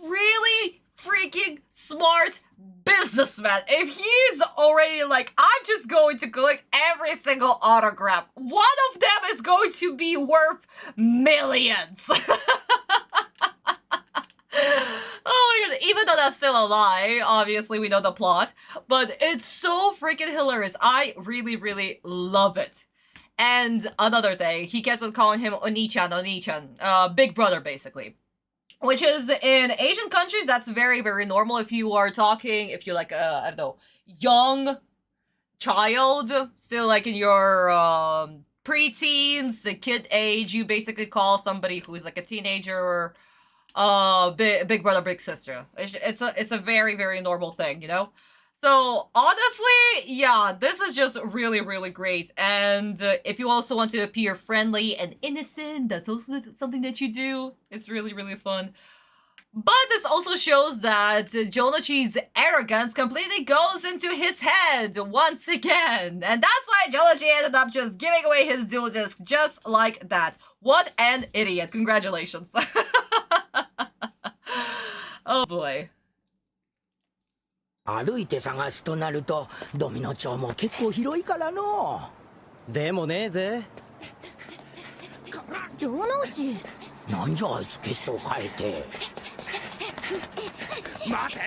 really freaking smart businessman. If he's already like, I'm just going to collect every single autograph, one of them is going to be worth millions. Oh my god, even though that's still a lie, obviously we know the plot, but it's so freaking hilarious. I really, really love it. And another thing, he kept on calling him Oni-chan, Oni-chan, big brother basically. Which is, in Asian countries, that's very, very normal. If you are talking, if you're like, I don't know, young child, still like in your pre-teens, the kid age, you basically call somebody who's like a teenager or big brother, big sister. It's a very, very normal thing, you know? So honestly, yeah, this is just really, really great. And if you also want to appear friendly and innocent, that's also something that you do. It's really, really fun. But this also shows that Jounouchi's arrogance completely goes into his head once again. And that's why Jounouchi ended up just giving away his duel disc just like that. What an idiot. Congratulations. Oh boy. 歩いて探すとなるとドミノ町も結構広いからの。でもねえぜ。城之内。なんじゃあいつ血相変えて。待て！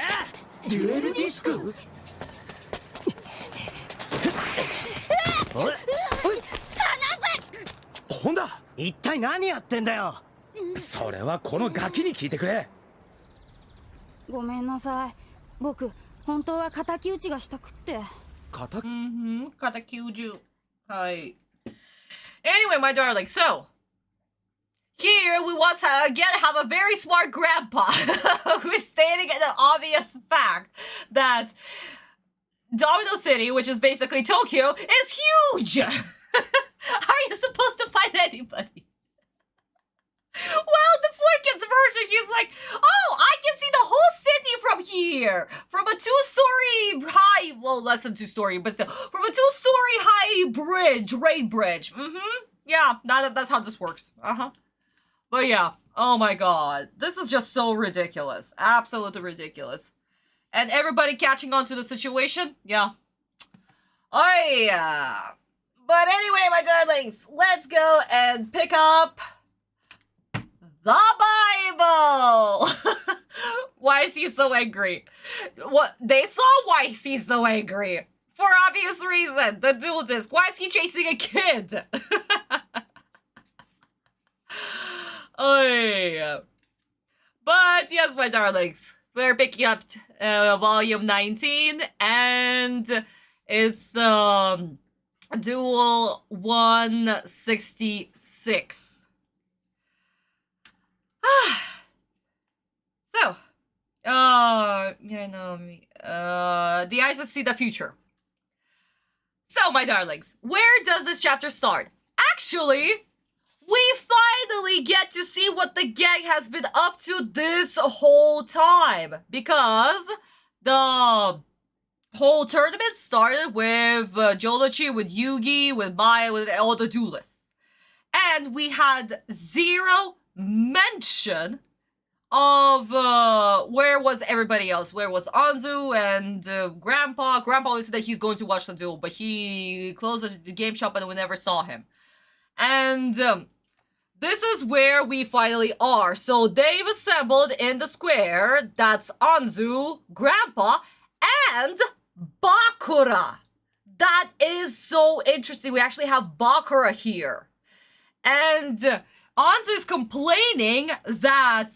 デュエルディスク？おい！離せ！ほんだ！一体何やってんだよ。それはこのガキに聞いてくれ。ごめんなさい。僕本当は敵討ちがしたくって。敵討ち。はい。Anyway, my darling, so here we once again have a very smart grandpa who is stating an obvious fact that Domino City, which is basically Tokyo, is huge. How are you supposed to find anybody? Well, the Flickens version, he's like, oh, I can see the whole city from here. From a 2-story high, well, less than 2-story, but still, from a 2-story high bridge, rail bridge. Yeah, that's how this works. But yeah, oh my god. This is just so ridiculous. Absolutely ridiculous. And everybody catching on to the situation? Yeah. Oh yeah. But anyway, my darlings, let's go and pick up the Bible! Why is he so angry? What? They saw why he's so angry. For obvious reason. The duel disc. Why is he chasing a kid? Oh, yeah. But yes, my darlings, we're picking up volume 19, and it's duel 166. So, The eyes that see the future. So, my darlings, where does this chapter start? Actually, we finally get to see what the gang has been up to this whole time. Because the whole tournament started with Jounouchi, with Yugi, with Maya, with all the duelists. And we had zero mention of where was everybody else. Where was Anzu and Grandpa? Grandpa said that he's going to watch the duel, but he closed the game shop and we never saw him. And this is where we finally are. So they've assembled in the square. That's Anzu, Grandpa, and Bakura. That is so interesting. We actually have Bakura here. And Anzu is complaining that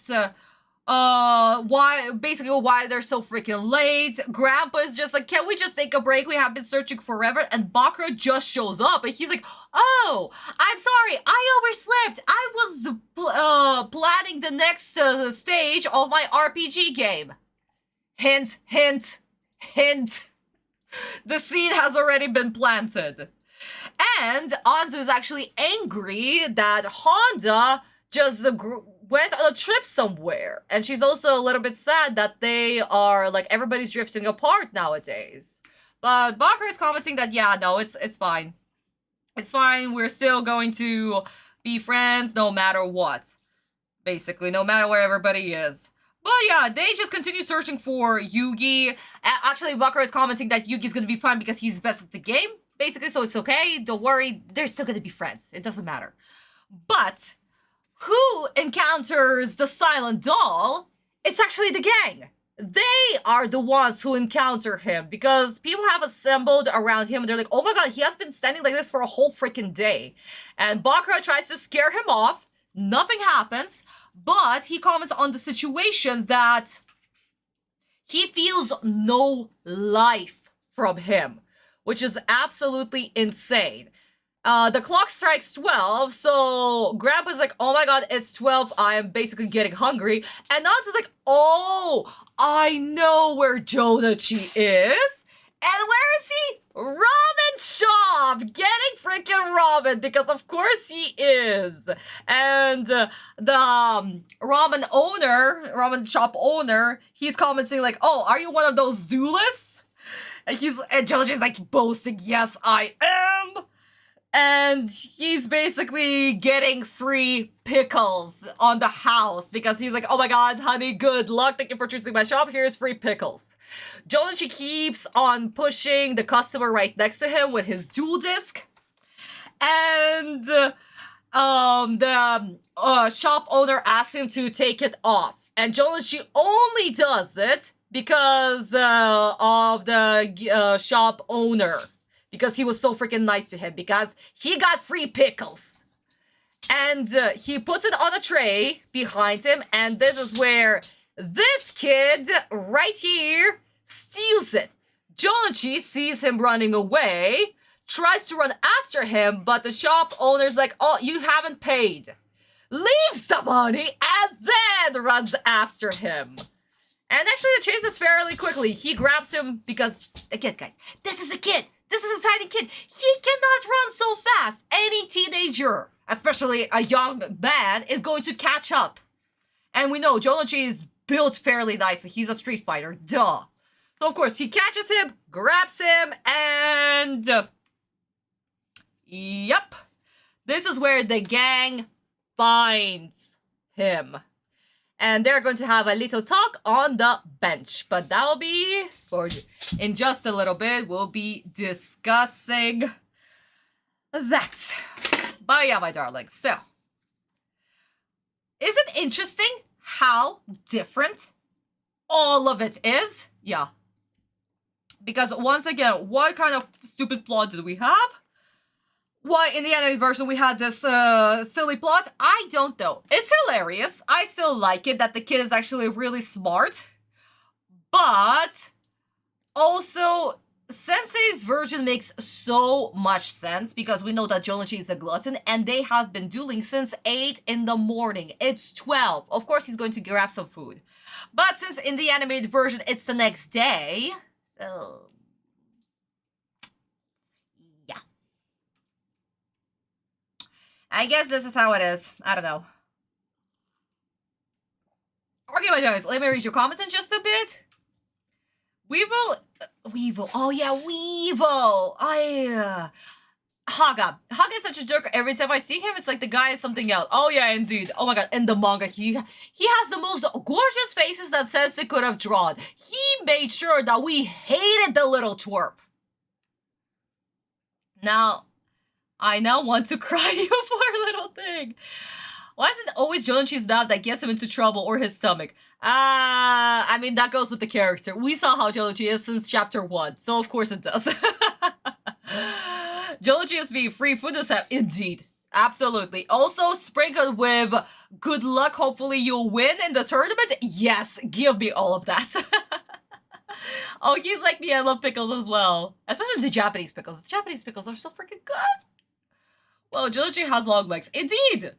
why they're so freaking late. Grandpa is just like, can we just take a break? We have been searching forever. And Bakura just shows up and he's like, oh, I'm sorry, I overslept. I was planning the next stage of my RPG game. Hint, hint, hint. The seed has already been planted. And Anzu is actually angry that Honda just went on a trip somewhere. And she's also a little bit sad that they are, like, everybody's drifting apart nowadays. But Bakura is commenting that, yeah, no, it's fine. It's fine. We're still going to be friends no matter what. Basically, no matter where everybody is. But yeah, they just continue searching for Yugi. Actually, Bakura is commenting that Yugi's gonna be fine because he's best at the game. Basically, so it's okay. Don't worry. They're still gonna be friends. It doesn't matter. But who encounters the silent doll? It's actually the gang. They are the ones who encounter him because people have assembled around him and they're like, oh my god, he has been standing like this for a whole freaking day. And Bakura tries to scare him off. Nothing happens. But he comments on the situation that he feels no life from him, which is absolutely insane. The clock strikes 12, so Grandpa's like, oh my god, it's 12, I am basically getting hungry. And Nan's like, oh, I know where Jounouchi is. And where is he? Ramen shop! Getting freaking ramen, because of course he is. And the ramen shop owner, he's commenting like, oh, are you one of those duelists? And Jounouchi's like boasting, yes, I am. And he's basically getting free pickles on the house because he's like, oh my god, honey, good luck. Thank you for choosing my shop. Here's free pickles. Jounouchi keeps on pushing the customer right next to him with his duel disc. And the shop owner asks him to take it off. And Jounouchi only does it because of the shop owner. Because he was so freaking nice to him. Because he got free pickles. And he puts it on a tray behind him. And this is where this kid right here steals it. Jounouchi sees him running away. Tries to run after him. But the shop owner's like, oh, you haven't paid. Leaves the money and then runs after him. And actually it chases fairly quickly. He grabs him because, again, guys, this is a kid. This is a tiny kid. He cannot run so fast. Any teenager, especially a young man, is going to catch up. And we know Jounouchi is built fairly nicely. He's a street fighter. Duh. So, of course, he catches him, grabs him, and... yep. This is where the gang finds him. And they're going to have a little talk on the bench. But that'll be for in just a little bit. We'll be discussing that. But yeah, my darlings. So, is it interesting how different all of it is? Yeah. Because once again, what kind of stupid plot did we have? Why, in the anime version, we had this silly plot? I don't know. It's hilarious. I still like it that the kid is actually really smart. But also, Sensei's version makes so much sense because we know that Jounouchi is a glutton and they have been dueling since 8 in the morning. It's 12. Of course, he's going to grab some food. But since in the animated version, it's the next day, so... yeah. I guess this is how it is. I don't know. Okay, my guys, let me read your comments in just a bit. Weevil. Oh yeah, Weevil. Haga. Haga is such a jerk. Every time I see him, it's like the guy is something else. Oh yeah, indeed. Oh my god. In the manga, he has the most gorgeous faces that Sensei could have drawn. He made sure that we hated the little twerp. Now, I now want to cry, you poor little thing. Why is it always Jounouchi's mouth that gets him into trouble or his stomach? I mean, that goes with the character. We saw how Jounouchi is since chapter 1, so of course it does. Jounouchi is being free food this indeed. Absolutely. Also sprinkled with good luck, hopefully you'll win in the tournament. Yes, give me all of that. Oh, he's like me, I love pickles as well. Especially the Japanese pickles. The Japanese pickles are so freaking good. Well, Jounouchi has long legs. Indeed.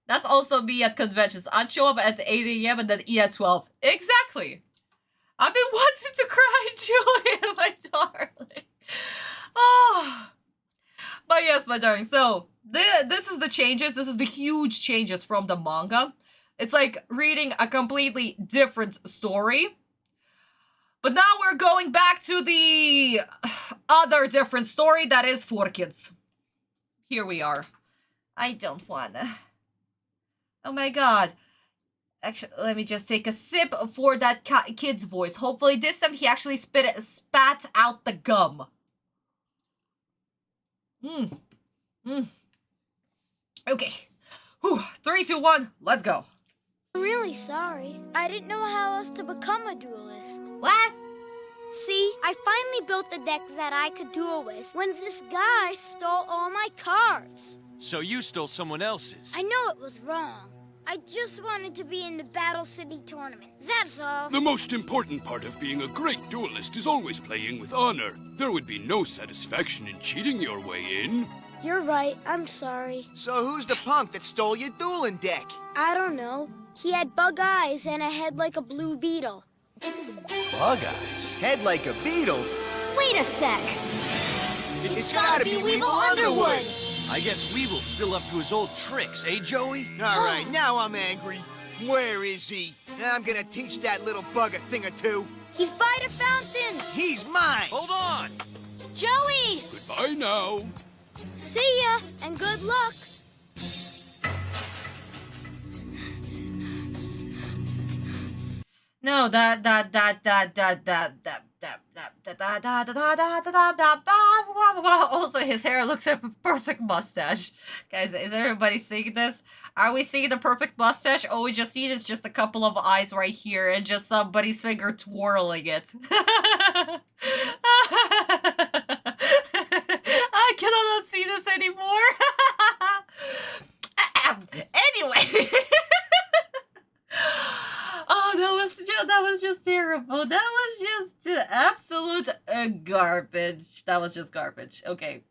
That's also me at conventions. I'd show up at 8 a.m. and then eat at 12. Exactly. I've been wanting to cry, Julia, my darling. Oh. But yes, my darling. So, this is the changes. This is the huge changes from the manga. It's like reading a completely different story. But now we're going back to the other different story that is for kids. Here we are. I don't wanna... Oh my god. Actually, let me just take a sip for that kid's voice. Hopefully this time he actually spat out the gum. Okay. Whew. 3, 2, 1, let's go. I'm really sorry. I didn't know how else to become a duelist. What? See, I finally built the deck that I could duel with when this guy stole all my cards. So you stole someone else's. I know it was wrong. I just wanted to be in the Battle City tournament. That's all. The most important part of being a great duelist is always playing with honor. There would be no satisfaction in cheating your way in. You're right. I'm sorry. So who's the punk that stole your dueling deck? I don't know. He had bug eyes and a head like a blue beetle. Bug eyes? Head like a beetle? Wait a sec. It's gotta be Weevil Underwood! I guess Weevil's still up to his old tricks, eh, Joey? All right, now I'm angry. Where is he? I'm gonna teach that little bug a thing or two. He's by the fountain. He's mine. Hold on. Joey! Goodbye now. See ya, and good luck. No, also his hair looks like a perfect mustache. Guys, is everybody seeing this? Are we seeing the perfect mustache? Or we just see it's just a couple of eyes right here and just somebody's finger twirling it. I cannot see this anymore. Anyway. Oh, that was just terrible. That was just absolute garbage. That was just garbage. Okay.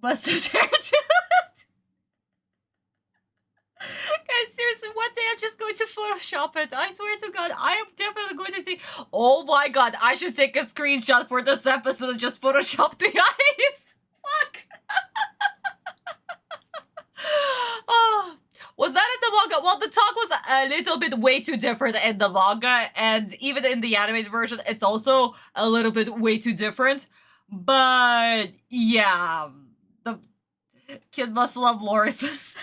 Mustache hair to it. Guys, seriously, one day I'm just going to Photoshop it. I swear to God, I am definitely going to take... Oh my God, I should take a screenshot for this episode and just Photoshop the eyes. Fuck. Oh, was that in the manga? Well, the talk was a little bit way too different in the manga, and even in the animated version, it's also a little bit way too different. But yeah, the kid must love Laura's mustache.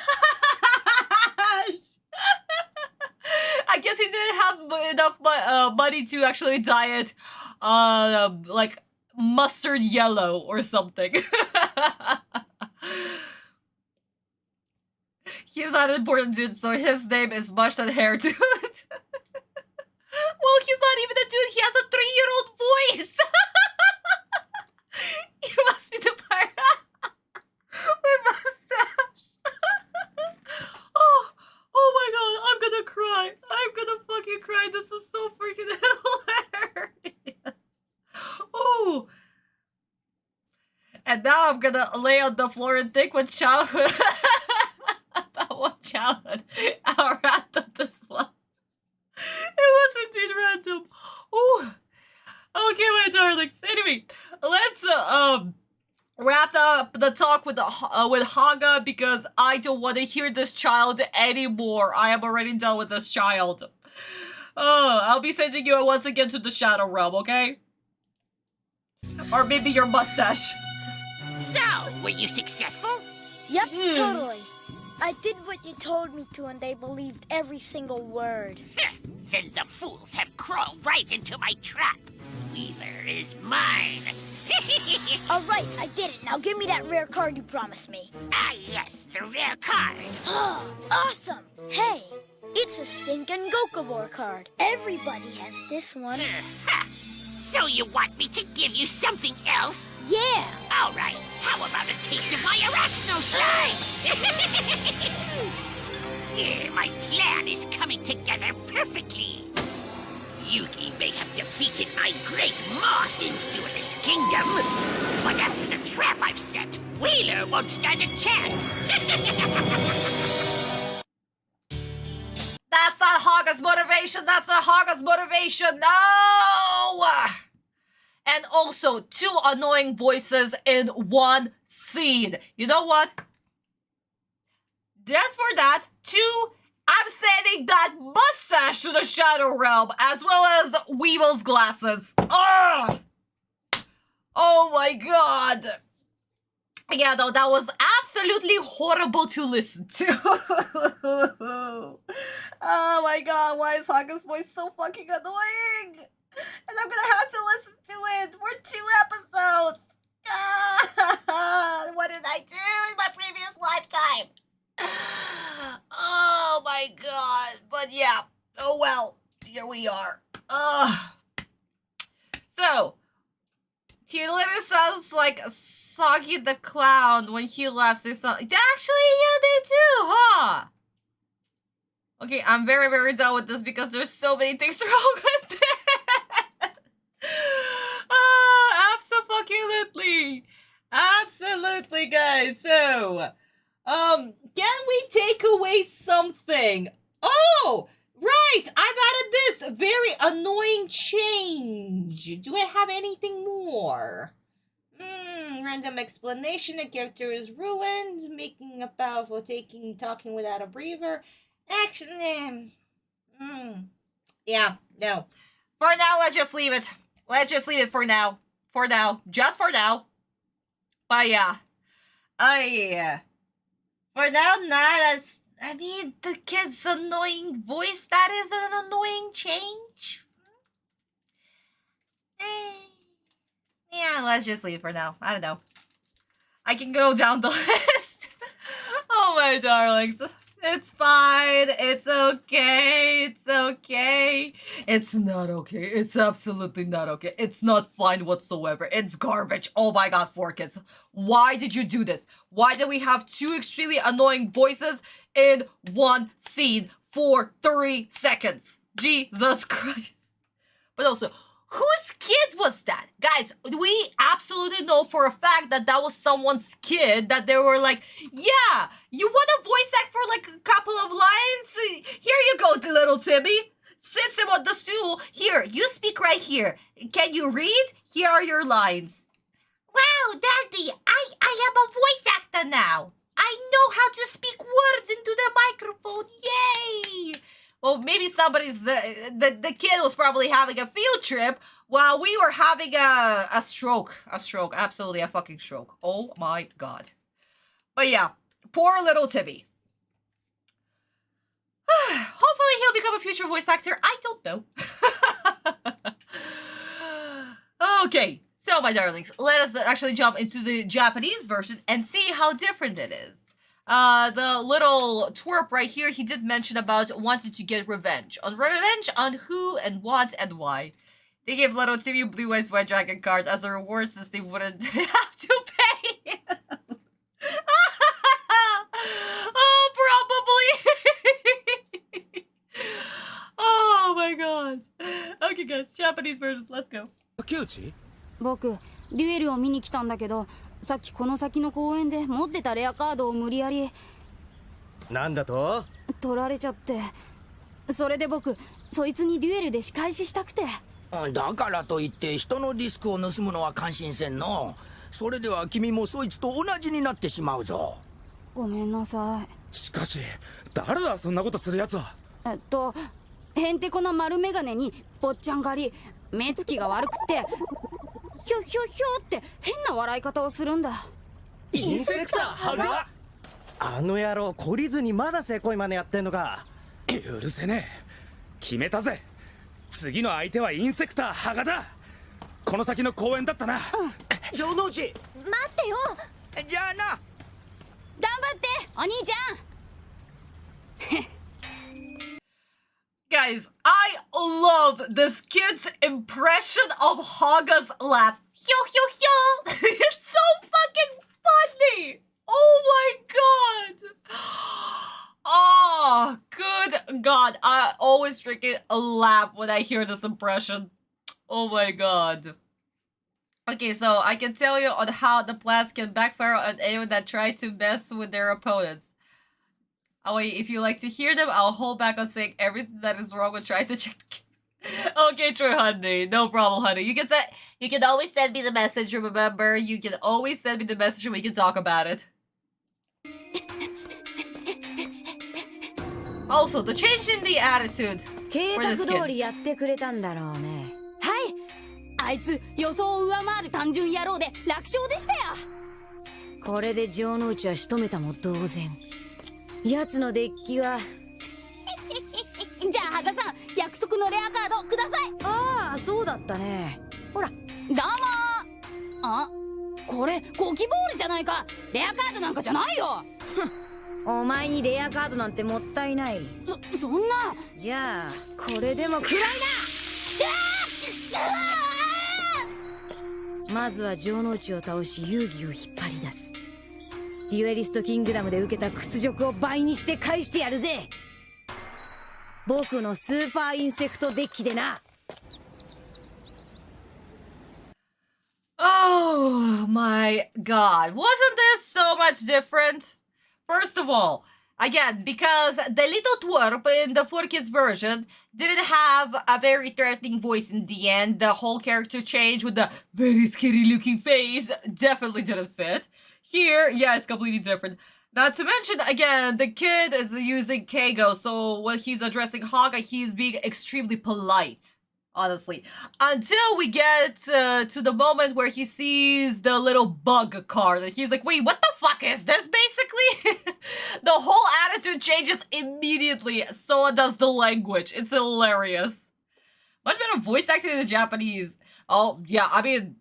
I guess he didn't have enough money to actually dye it, like mustard yellow or something. He's not an important dude, so his name is Mush That Hair Dude. Well, he's not even a dude, he has a 3-year-old voice! He must be the pirate with mustache. Oh my God, I'm gonna cry. I'm gonna fucking cry. This is so freaking... I'm gonna lay on the floor and think what childhood about what childhood our random this was. It was indeed random. Ooh. Okay, my darlings. Anyway, let's wrap up the talk with Haga because I don't want to hear this child anymore. I am already done with this child. I'll be sending you once again to the Shadow Realm, okay? Or maybe your mustache. So, were you successful? Yep, totally. I did what you told me to and they believed every single word. Then the fools have crawled right into my trap. Wheeler is mine. All right, I did it. Now give me that rare card you promised me. Ah, yes, the rare card. Awesome. Hey, it's a stinking Gokabor card. Everybody has this one. So you want me to give you something else? Yeah. All right, how about a taste of my arachno slime? My plan is coming together perfectly. Yugi may have defeated my great moth in Duelist Kingdom, but after the trap I've set, Wheeler won't stand a chance. That's not Haga's motivation. That's not Haga's motivation. No! And also, 2 annoying voices in one scene. You know what? Just for that, 2, I'm sending that mustache to the Shadow Realm, as well as Weevil's glasses. Ugh! Oh my god. Yeah, no, that was absolutely horrible to listen to. Oh my god, why is Haga's voice so fucking annoying? And I'm gonna have to listen to it. We're 2 episodes. What did I do in my previous lifetime? Oh my god. But yeah. Oh well. Here we are. So, he literally sounds like Soggy the Clown when he laughs. They sound... Actually, yeah, they do, huh? Okay, I'm very, very done with this because there's so many things wrong with it. Absolutely. Absolutely, guys. So, can we take away something? Oh, right. I've added this very annoying change. Do I have anything more? Random explanation. A character is ruined. Making a powerful talking without a breather. Action. Yeah, no. For now, let's just leave it. Let's just leave it for now. For now. Just for now. But yeah. For now, not as... I mean, the kid's annoying voice, that is an annoying change. Yeah, let's just leave it for now. I don't know. I can go down the list. Oh, my darlings. It's fine. It's okay. It's okay. It's not okay. It's absolutely not okay. It's not fine whatsoever. It's garbage. Oh my god, 4Kids. Why did you do this? Why did we have 2 extremely annoying voices in one scene for 30 seconds? Jesus Christ. But also, whose kid was that? Guys, we absolutely know for a fact that that was someone's kid, that they were like, yeah, you want a voice act for like a couple of lines? Here you go, little Timmy. Sits him on the stool. Here, you speak right here. Can you read? Here are your lines. Wow, Daddy, I am a voice actor now. I know how to speak words into the microphone. Yay! Well, maybe somebody's... the kid was probably having a field trip while we were having a stroke. A stroke. Absolutely a fucking stroke. Oh my god. But yeah. Poor little Timmy. Hopefully he'll become a future voice actor. I don't know. Okay. So, my darlings, let us actually jump into the Japanese version and see how different it is. The little twerp right here, he did mention about wanting to get revenge. Revenge on who and what and why. They gave little Timmy a Blue Eyes White Dragon card as a reward since they wouldn't have to pay him. Oh, probably. Oh my god. Okay, guys, Japanese version, let's go. 僕デュエルを見に来たんだけどさっきこの先の公園で持ってたレアカードを無理やりなんだと？取られちゃって、それで僕そいつにデュエルで仕返ししたくて。だからといって人のディスクを盗むのは感心せんの。それでは君もそいつと同じになってしまうぞ。ごめんなさい。しかし誰だそんなことするやつは。へんてこな丸眼鏡に坊ちゃん狩り、目つきが悪くてひょひょひょって変な笑い方をするんだ。インセクターハガ？あの野郎懲りずにまだせこい真似やってんのか。許せねえ。決めたぜ。次の相手はインセクターハガだ。この先の公園だったな。城之内、待ってよ。じゃあな。頑張ってお兄ちゃん。Guys, I love this kid's impression of Haga's laugh. Hyo hyo hyo! It's so fucking funny! Oh my god! Oh, good god. I always freaking laugh when I hear this impression. Oh my god. Okay, so I can tell you on how the plans can backfire on anyone that try to mess with their opponents. Oh wait, if you like to hear them, I'll hold back on saying everything that is wrong with trying to check the Okay, true, honey. No problem, honey. You can always send me the message, remember? You can always send me the message and we can talk about it. Also, the change in the attitude for this kid. やってくれたんだろうね。はい。あいつ予想を上回る単純野郎で楽勝でしたよ。これで城之内は仕留めたも同然。奴のデッキはじゃあ羽賀さん、約束のレアカードください。ああ、そうだったね。ほら。どうもー。あ、これゴキボールじゃないか。レアカードなんかじゃないよ。お前にレアカードなんてもったいない。そんな。じゃあこれでもくらいだ。まずは城之内を倒し遊戯を引っ張り出す。デュエリストキングダムで受けた屈辱を倍にして返してやるぜ。僕のスーパーインセクトデッキでな。Oh my god. Wasn't this so much different? First of all, again, because the little twerp in the 4Kids version didn't have a very threatening voice in the end, the whole character change with the very scary looking face definitely didn't fit. Here, yeah, it's completely different. Not to mention, again, the kid is using Keigo, so when he's addressing Haga, he's being extremely polite, honestly. Until we get to the moment where he sees the little bug card, and he's like, wait, what the fuck is this, basically? The whole attitude changes immediately, so does the language. It's hilarious. Much better voice acting in the Japanese. Oh, yeah, I mean...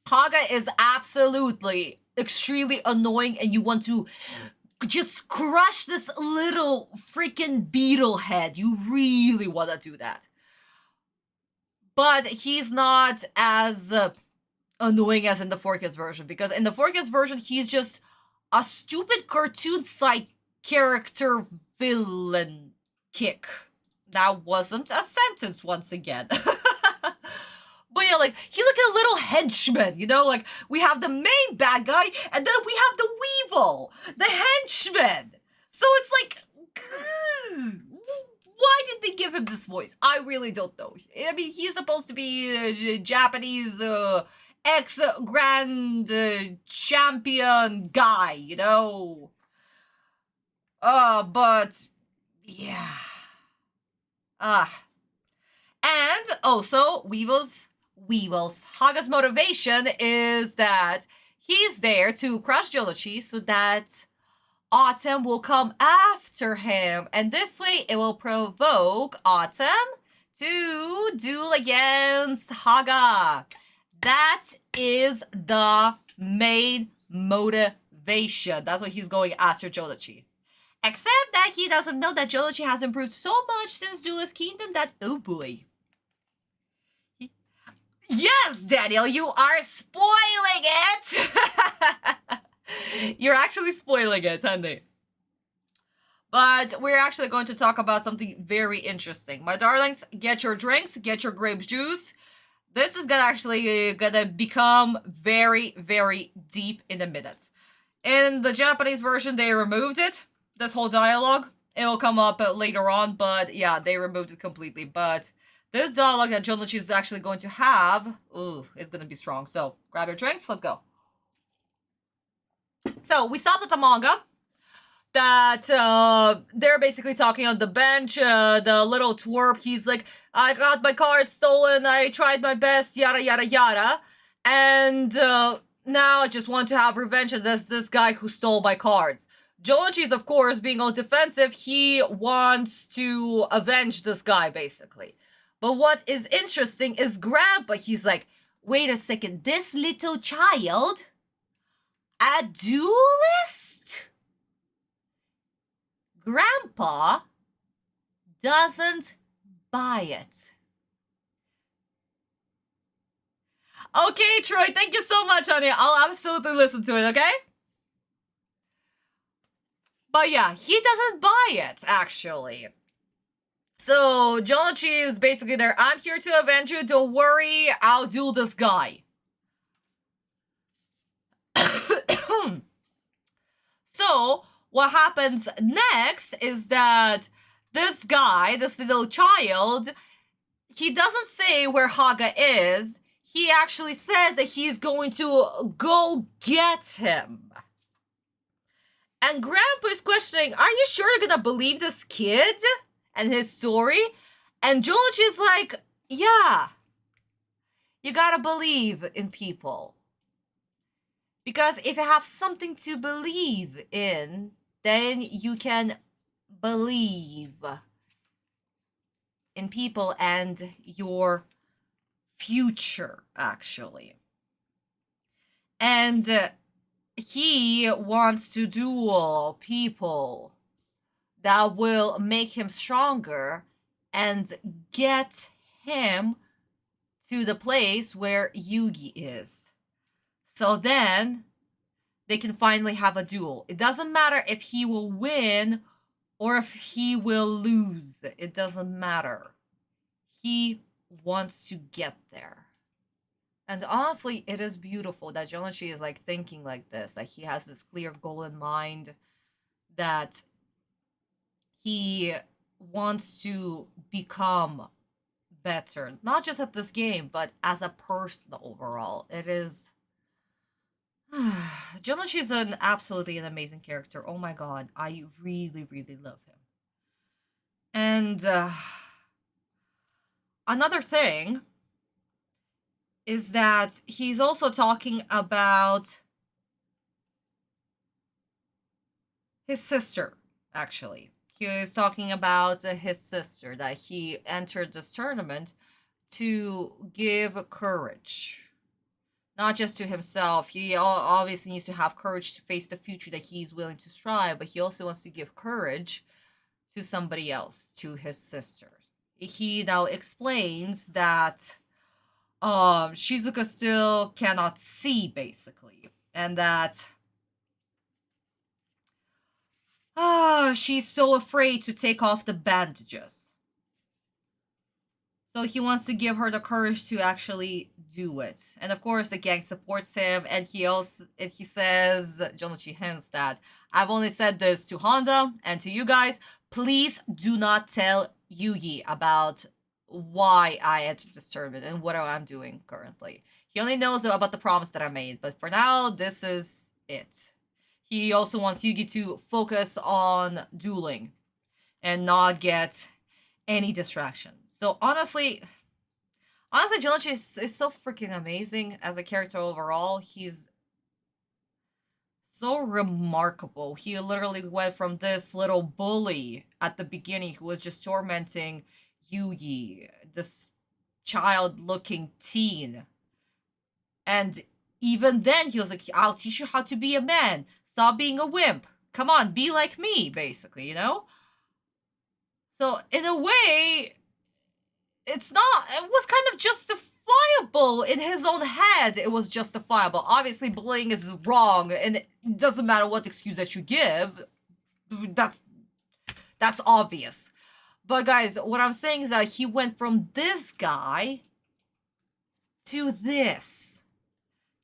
Haga is absolutely extremely annoying and you want to just crush this little freaking beetle head. You really want to do that. But he's not as annoying as in the 4Kids version, because in the 4Kids version, he's just a stupid cartoon side character villain kick. That wasn't a sentence once again. But yeah, like, he's like a little henchman, you know? Like, we have the main bad guy, and then we have the Weevil, the henchman. So it's like, why did they give him this voice? I really don't know. I mean, he's supposed to be a Japanese ex-grand champion guy, you know? But, yeah. And also, Weevils. Haga's motivation is that he's there to crush Jounouchi so that Autumn will come after him. And this way, it will provoke Autumn to duel against Haga. That is the main motivation. That's why he's going after Jounouchi. Except that he doesn't know that Jounouchi has improved so much since Duelist Kingdom that, oh boy. Yes, Daniel, you are spoiling it! You're actually spoiling it, honey. But we're actually going to talk about something very interesting. My darlings, get your drinks, get your grape juice. This is gonna become very, very deep in a minute. In the Japanese version, they removed it. This whole dialogue. It will come up later on, but yeah, they removed it completely. But this dialogue that Jounouchi is actually going to have, ooh, is gonna be strong. So grab your drinks, let's go. So we stopped at the manga that they're basically talking on the bench. The little twerp, he's like, I got my card stolen, I tried my best, yada yada yada, and now I just want to have revenge against this guy who stole my cards. Jounouchi's, of course, being all defensive, he wants to avenge this guy, basically. But what is interesting is Grandpa, he's like, wait a second, this little child? A duelist? Grandpa doesn't buy it. Okay, Troy, thank you so much, honey. I'll absolutely listen to it, okay? But yeah, he doesn't buy it, actually. So, Jounouchi is basically there. I'm here to avenge you. Don't worry, I'll duel this guy. So, what happens next is that this guy, this little child, he doesn't say where Haga is. He actually says that he's going to go get him. And Grandpa is questioning, are you sure you're gonna believe this kid and his story? And Jounouchi is like, yeah. You gotta believe in people. Because if you have something to believe in, then you can believe in people and your future, actually. And he wants to duel people that will make him stronger and get him to the place where Yugi is. So then they can finally have a duel. It doesn't matter if he will win or if he will lose. It doesn't matter. He wants to get there. And honestly, it is beautiful that Jounouchi is like thinking like this. Like he has this clear goal in mind that he wants to become better. Not just at this game, but as a person overall. It is... Jounouchi is absolutely an amazing character. Oh my god, I really, really love him. And another thing is that he's also talking about his sister, actually. He is talking about his sister, that he entered this tournament to give courage. Not just to himself. He obviously needs to have courage to face the future that he's willing to strive, but he also wants to give courage to somebody else, to his sister. He now explains that Shizuka still cannot see, basically. And that she's so afraid to take off the bandages. So he wants to give her the courage to actually do it. And of course, the gang supports him, and he says, Jounouchi hints that, I've only said this to Honda and to you guys, please do not tell Yugi about why I entered this tournament and what I'm doing currently. He only knows about the promise that I made, but for now, this is it. He also wants Yugi to focus on dueling and not get any distractions. So honestly, Jounouchi is so freaking amazing as a character overall. He's so remarkable. He literally went from this little bully at the beginning who was just tormenting Yugi, this child-looking teen. And even then, he was like, I'll teach you how to be a man. Stop being a wimp. Come on, be like me, basically, you know? So, in a way, it was kind of justifiable in his own head. It was justifiable. Obviously, bullying is wrong, and it doesn't matter what excuse that you give. That's obvious. But guys, what I'm saying is that he went from this guy to this,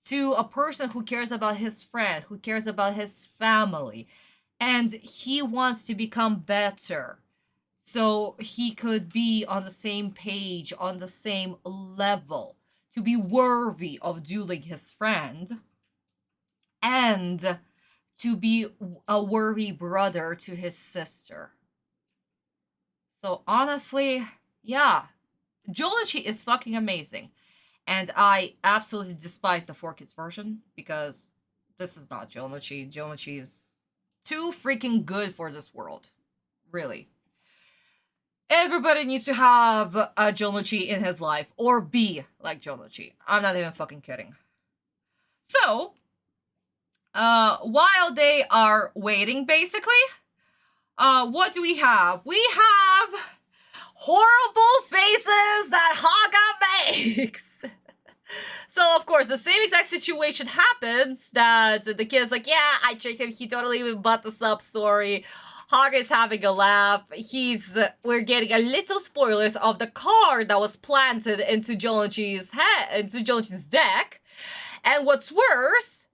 to a person who cares about his friend, who cares about his family, and he wants to become better so he could be on the same page, on the same level, to be worthy of dueling his friend, and to be a worthy brother to his sister. So honestly, yeah, Jounouchi is fucking amazing. And I absolutely despise the 4Kids version, because this is not Jounouchi. Jounouchi is too freaking good for this world. Really. Everybody needs to have a Jounouchi in his life, or be like Jounouchi. I'm not even fucking kidding. So, while they are waiting, basically, what do we have? We have horrible faces that Haga makes. So, of course, the same exact situation happens, that the kid's like, yeah, I tricked him, he totally even bought the sub story. Haga is having a laugh. We're getting a little spoilers of the card that was planted into Jounouchi's deck. And what's worse,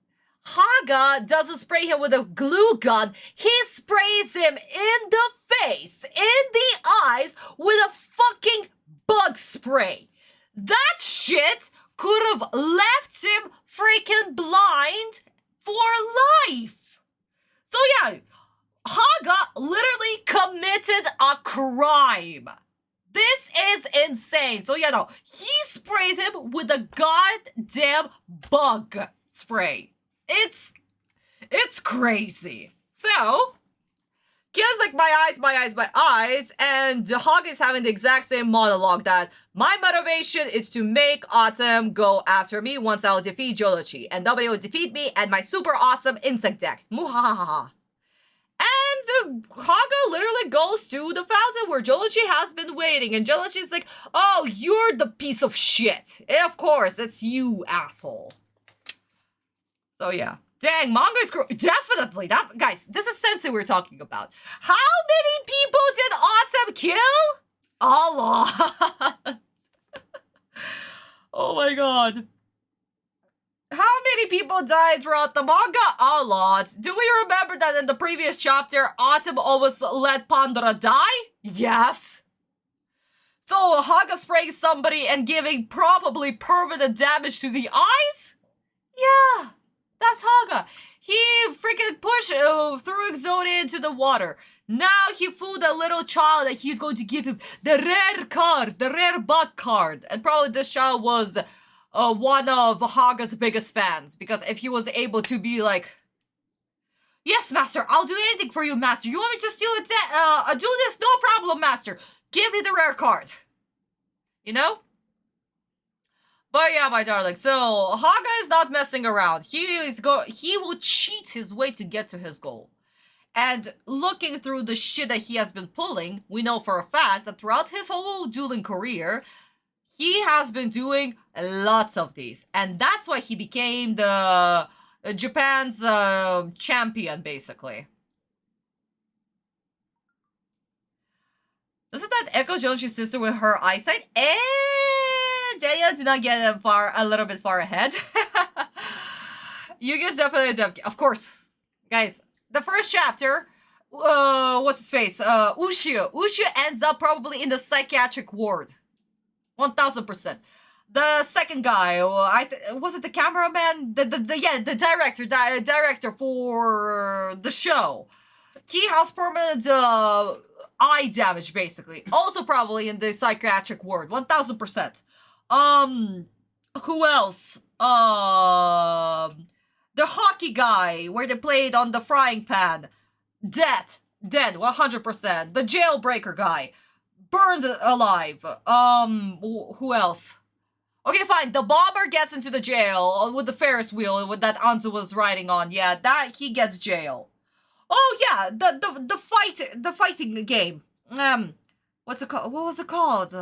Haga doesn't spray him with a glue gun. He sprays him in the face, in the eyes, with a fucking bug spray. That shit could have left him freaking blind for life. So yeah, Haga literally committed a crime. This is insane. So yeah, no, he sprayed him with a goddamn bug spray. It's crazy. So, Kia's like, my eyes, and Haga is having the exact same monologue that my motivation is to make Autumn go after me once I'll defeat Jounouchi, and nobody will defeat me and my super awesome insect deck. Muhahaha. And Haga literally goes to the fountain where Jounouchi has been waiting, and Jounouchi's like, oh, you're the piece of shit. Of course, it's you, asshole. So yeah. Dang, manga is definitely that, guys. This is Sensei we're talking about. How many people did Autumn kill? A lot. Oh my god. How many people died throughout the manga? A lot. Do we remember that in the previous chapter, Autumn almost let Pandora die? Yes. So Haga spraying somebody and giving probably permanent damage to the eyes? Yeah. That's Haga. He freaking pushed threw Exodia into the water. Now he fooled a little child that he's going to give him the rare card, the rare bug card. And probably this child was one of Haga's biggest fans. Because if he was able to be like, yes, master, I'll do anything for you, master. You want me to steal a Duelist? No problem, master. Give me the rare card. You know? But yeah, my darling, so Haga is not messing around. He will cheat his way to get to his goal. And looking through the shit that he has been pulling, we know for a fact that throughout his whole dueling career, he has been doing lots of these. And that's why he became the Japan's champion, basically. Doesn't that echo Jounouchi's sister with her eyesight? Daniel did not get a little bit far ahead. You guys definitely, of course, guys. The first chapter, what's his face? Ushio ends up probably in the psychiatric ward, 1000%. The second guy, was it the cameraman? The director for the show. He has permanent eye damage, basically. Also probably in the psychiatric ward, 1000%. Who else? The hockey guy, where they played on the frying pan. Dead, 100%. The jailbreaker guy, burned alive. Who else? Okay, fine. The bomber gets into the jail with the Ferris wheel that Anzu was riding on. Yeah, that he gets jail. Oh yeah, the fighting game. What's it called? What was it called?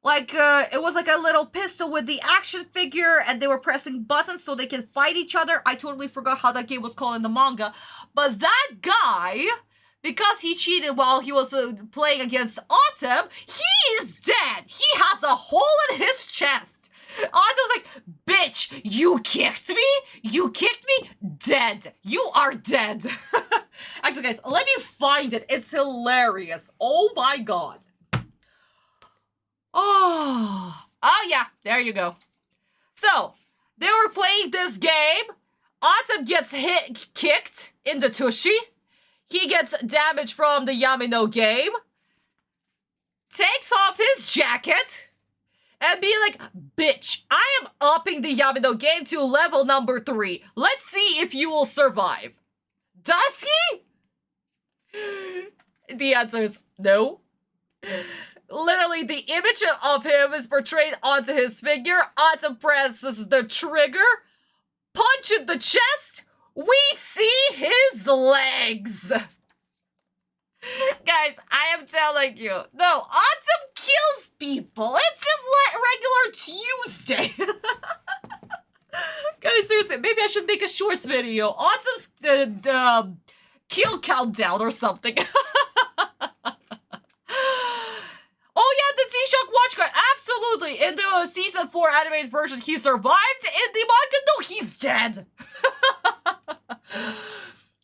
It was like a little pistol with the action figure, and they were pressing buttons so they can fight each other. I totally forgot how that game was called in the manga. But that guy because he cheated while he was playing against Autumn, he is dead. He has a hole in his chest. Autumn's like, bitch, you kicked me? You kicked me? Dead. You are dead. Actually, guys, let me find it. It's hilarious. Oh my god. Oh yeah, there you go. So, they were playing this game. Autumn gets kicked in the tushy. He gets damage from the Yamino game. Takes off his jacket. And be like, bitch, I am upping the Yamino game to level number 3. Let's see if you will survive. Does he? The answer is no. Literally, the image of him is portrayed onto his figure. Autumn presses the trigger. Punch in the chest. We see his legs. Guys, I am telling you. No, Autumn kills people. It's just like regular Tuesday. Guys, seriously, maybe I should make a shorts video. Autumn's kill countdown or something. Oh yeah, the T-Shock watch guard. Absolutely. In the season 4 animated version, he survived. In the manga, no, he's dead.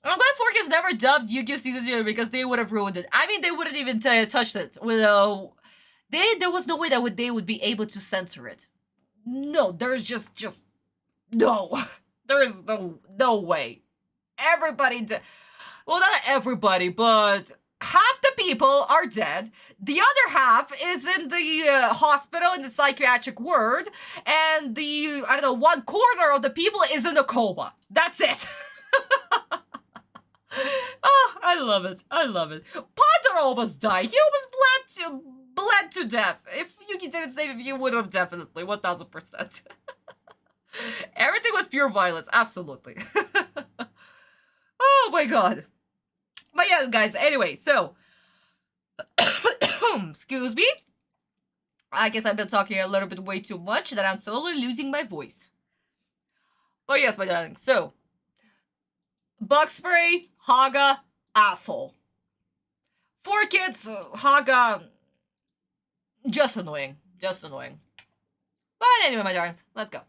I'm glad Fork has never dubbed Yu-Gi-Oh! Season 0 because they would have ruined it. I mean, they wouldn't even touched it. There was no way that they would be able to censor it. No, there's just no. There is no way. Everybody well, not everybody, but half the people are dead. The other half is in the hospital in the psychiatric ward, and the, I don't know, 1/4 of the people is in a coma. That's it. Oh, I love it. I love it. Ponder almost died. He almost bled to death. If Yuki didn't save him, you would have definitely 1000%. Everything was pure violence. Absolutely. Oh my god. But yeah, guys, anyway, so excuse me. I guess I've been talking a little bit way too much that I'm slowly losing my voice. But yes, my darling, so bug spray, Haga, asshole. 4 kids, Haga, just annoying. Just annoying. But anyway, my darlings, let's go.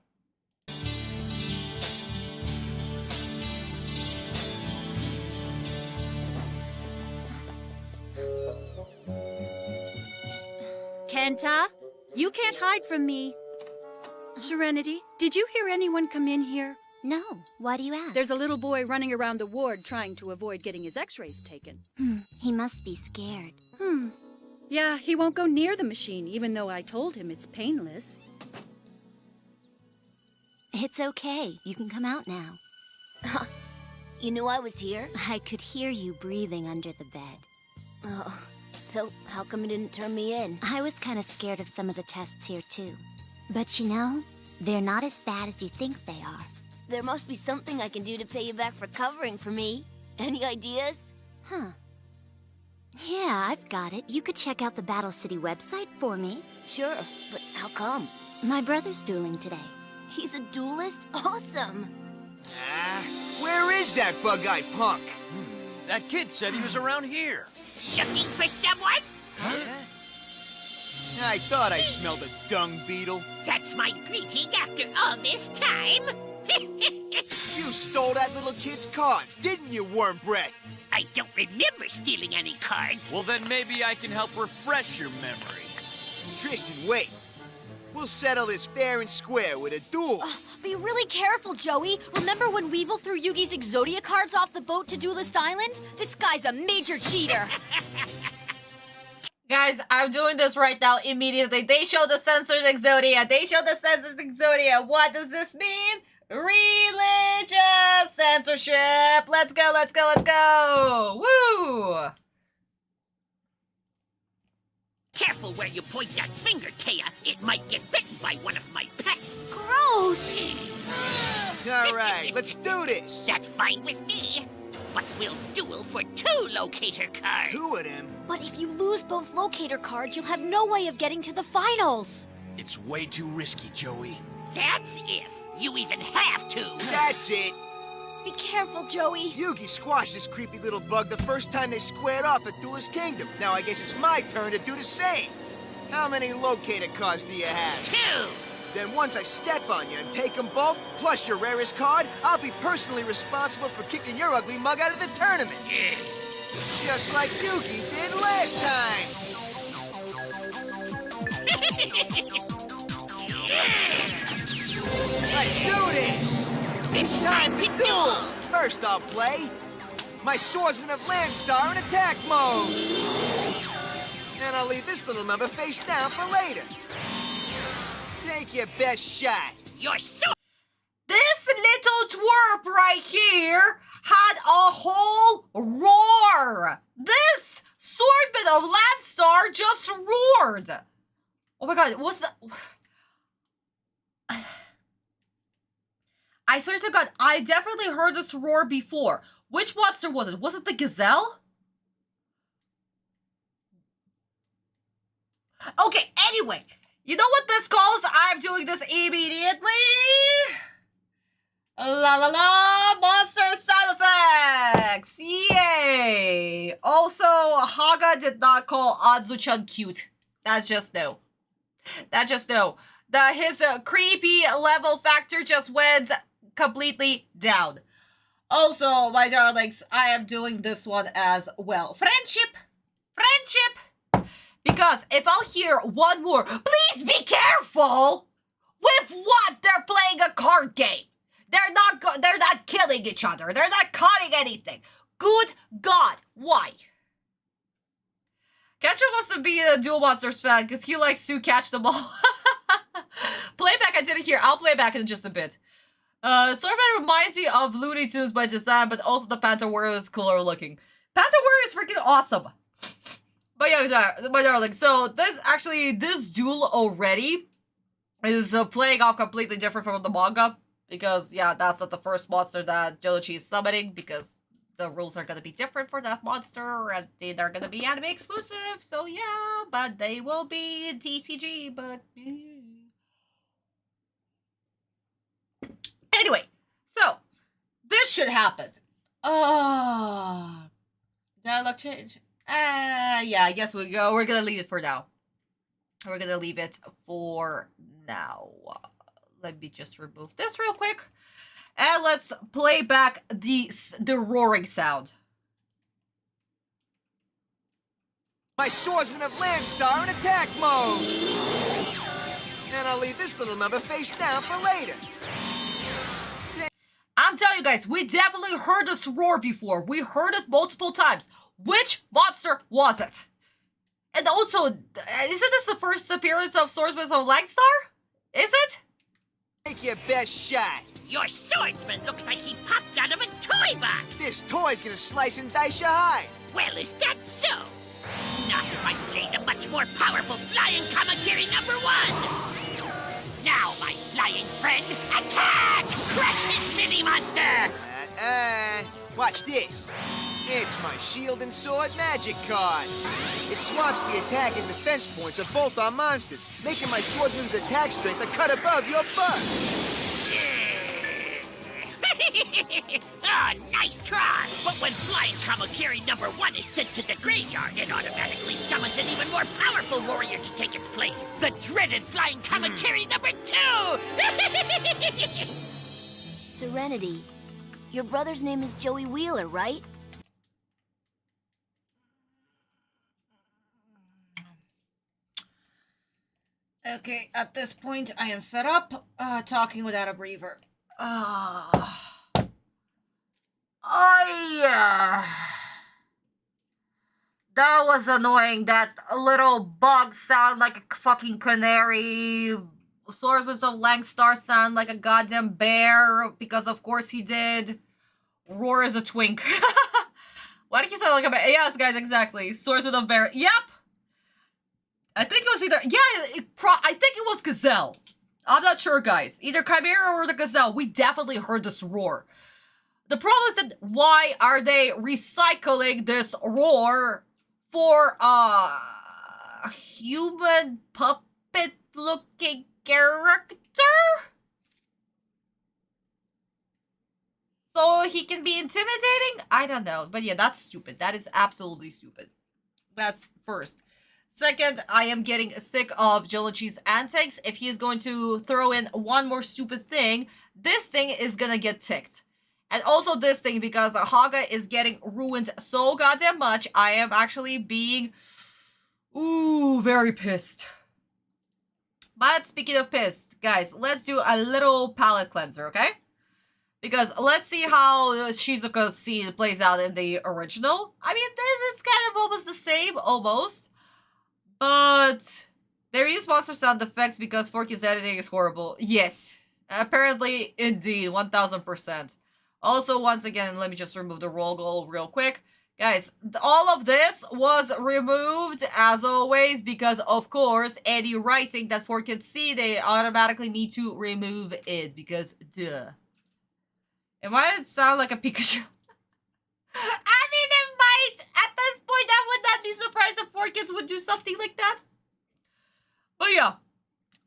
Kenta, you can't hide from me. Serenity, did you hear anyone come in here? No. Why do you ask? There's a little boy running around the ward trying to avoid getting his x-rays taken. He must be scared. Yeah, he won't go near the machine, even though I told him it's painless. It's okay. You can come out now. You knew I was here? I could hear you breathing under the bed. Oh, so how come you didn't turn me in? I was kind of scared of some of the tests here, too. But you know, they're not as bad as you think they are. There must be something I can do to pay you back for covering for me. Any ideas? Huh. Yeah, I've got it. You could check out the Battle City website for me. Sure, but how come? My brother's dueling today. He's a duelist? Awesome! Where is that bug-eyed punk? That kid said he was around here. Looking for someone? Huh? I thought I smelled a dung beetle. That's my greeting after all this time. You stole that little kid's cards, didn't you, worm breath? I don't remember stealing any cards. Well, then maybe I can help refresh your memory. Tristan, wait. We'll settle this fair and square with a duel. Be really careful, Joey. Remember when Weevil threw Yugi's Exodia cards off the boat to Duelist Island? This guy's a major cheater. Guys, I'm doing this right now immediately. They show the censored Exodia. They show the censored Exodia. What does this mean? Religious censorship. Let's go, let's go, let's go. Woo! Careful where you point that finger, Taya. It might get bitten by one of my pets. Gross! All right, let's do this. That's fine with me. But we'll duel for 2 locator cards. 2 of them? But if you lose both locator cards, you'll have no way of getting to the finals. It's way too risky, Joey. That's if you even have to. That's it. Be careful, Joey. Yugi squashed this creepy little bug the first time they squared off at Duelist Kingdom. Now I guess it's my turn to do the same. How many locator cards do you have? 2. Then once I step on you and take them both, plus your rarest card, I'll be personally responsible for kicking your ugly mug out of the tournament. Just like Yugi did last time. Let's do this! It's time to duel! First I'll play my Swordsman of Landstar in attack mode. And I'll leave this little number face down for later. Take your best shot. You're so... This little twerp right here had a whole roar. This Swordsman of Landstar just roared. Oh my god, what's the... I swear to god, I definitely heard this roar before. Which monster was it? Was it the gazelle? Okay, anyway. You know what this calls? I'm doing this immediately. La la la, monster sound effects! Yay! Also, Haga did not call Anzu-chan cute. That's just no. That's just no. His creepy level factor just went completely down. Also, my darlings, I am doing this one as well. Friendship! Friendship! Because if I'll hear one more, please be careful! With what? They're playing a card game. They're not killing each other. They're not cutting anything. Good God, why? Ketchup wants to be a Duel Monsters fan because he likes to catch them all. Playback I didn't hear. I'll play back in just a bit. Starman reminds me of Looney Tunes by design, but also the Panther Warrior is cooler looking. Panther Warrior is freaking awesome. But yeah, my darling, so this duel already is playing off completely different from the manga. Because, yeah, that's not the first monster that Jounouchi is summoning, because the rules are going to be different for that monster, and they're going to be anime exclusive, so yeah, but they will be in TCG, but... Anyway, so, this should happen. Did I look change? Yeah, I guess we're going to leave it for now. We're going to leave it for now. Let me just remove this real quick. And let's play back the roaring sound. My Swordsman of Landstar in attack mode. And I'll leave this little number face down for later. I'm telling you guys, we definitely heard this roar before. We heard it multiple times. Which monster was it? And also, isn't this the first appearance of Swordsman of Landstar? Is it? Take your best shot. Your swordsman looks like he popped out of a toy box. This toy's gonna slice and dice your hide. Well, is that so? Not if I play the much more powerful flying Kamakiri #1. Now, my flying friend, attack! Crush his mini monster! Watch this. It's my shield and sword magic card. It swaps the attack and defense points of both our monsters, making my swordsman's attack strength a cut above your butt. Oh, nice try! But when flying Kamakiri #1 is sent to the graveyard, it automatically summons an even more powerful warrior to take its place. The dreaded flying Kamakiri #2! Serenity, your brother's name is Joey Wheeler, right? Okay, at this point, I am fed up talking without a breather. That was annoying. That little bug sound like a fucking canary. Swordsman of Landstar sound like a goddamn bear, because of course he did. Roar is a twink. Why did he sound like a bear? Yes, guys, exactly. Swordsman of Bear. Yep! I think it was either... Yeah, I think it was Gazelle. I'm not sure, guys. Either Chimera or the Gazelle. We definitely heard this roar. The problem is that why are they recycling this roar for a human puppet-looking character? so he can be intimidating? I don't know. But yeah, that's stupid. That is absolutely stupid. That's first. Second, I am getting sick of Jounouchi's antics. If he is going to throw in one more stupid thing, this thing is gonna get ticked. And also this thing, because Haga is getting ruined so goddamn much, I am actually being, very pissed. But speaking of pissed, guys, let's do a little palette cleanser, okay? Because let's see how Shizuka's scene plays out in the original. I mean, this is kind of almost the same, almost. But they use monster sound effects because Forky's editing is horrible. Yes, apparently, indeed, 1000%. Also, once again, let me just remove the roll goal real quick. Guys, all of this was removed, as always, because, of course, any writing that 4Kids see, they automatically need to remove it, because, duh. And why did it sound like a Pikachu? I mean, it might. At this point, I would not be surprised if 4Kids would do something like that. But yeah.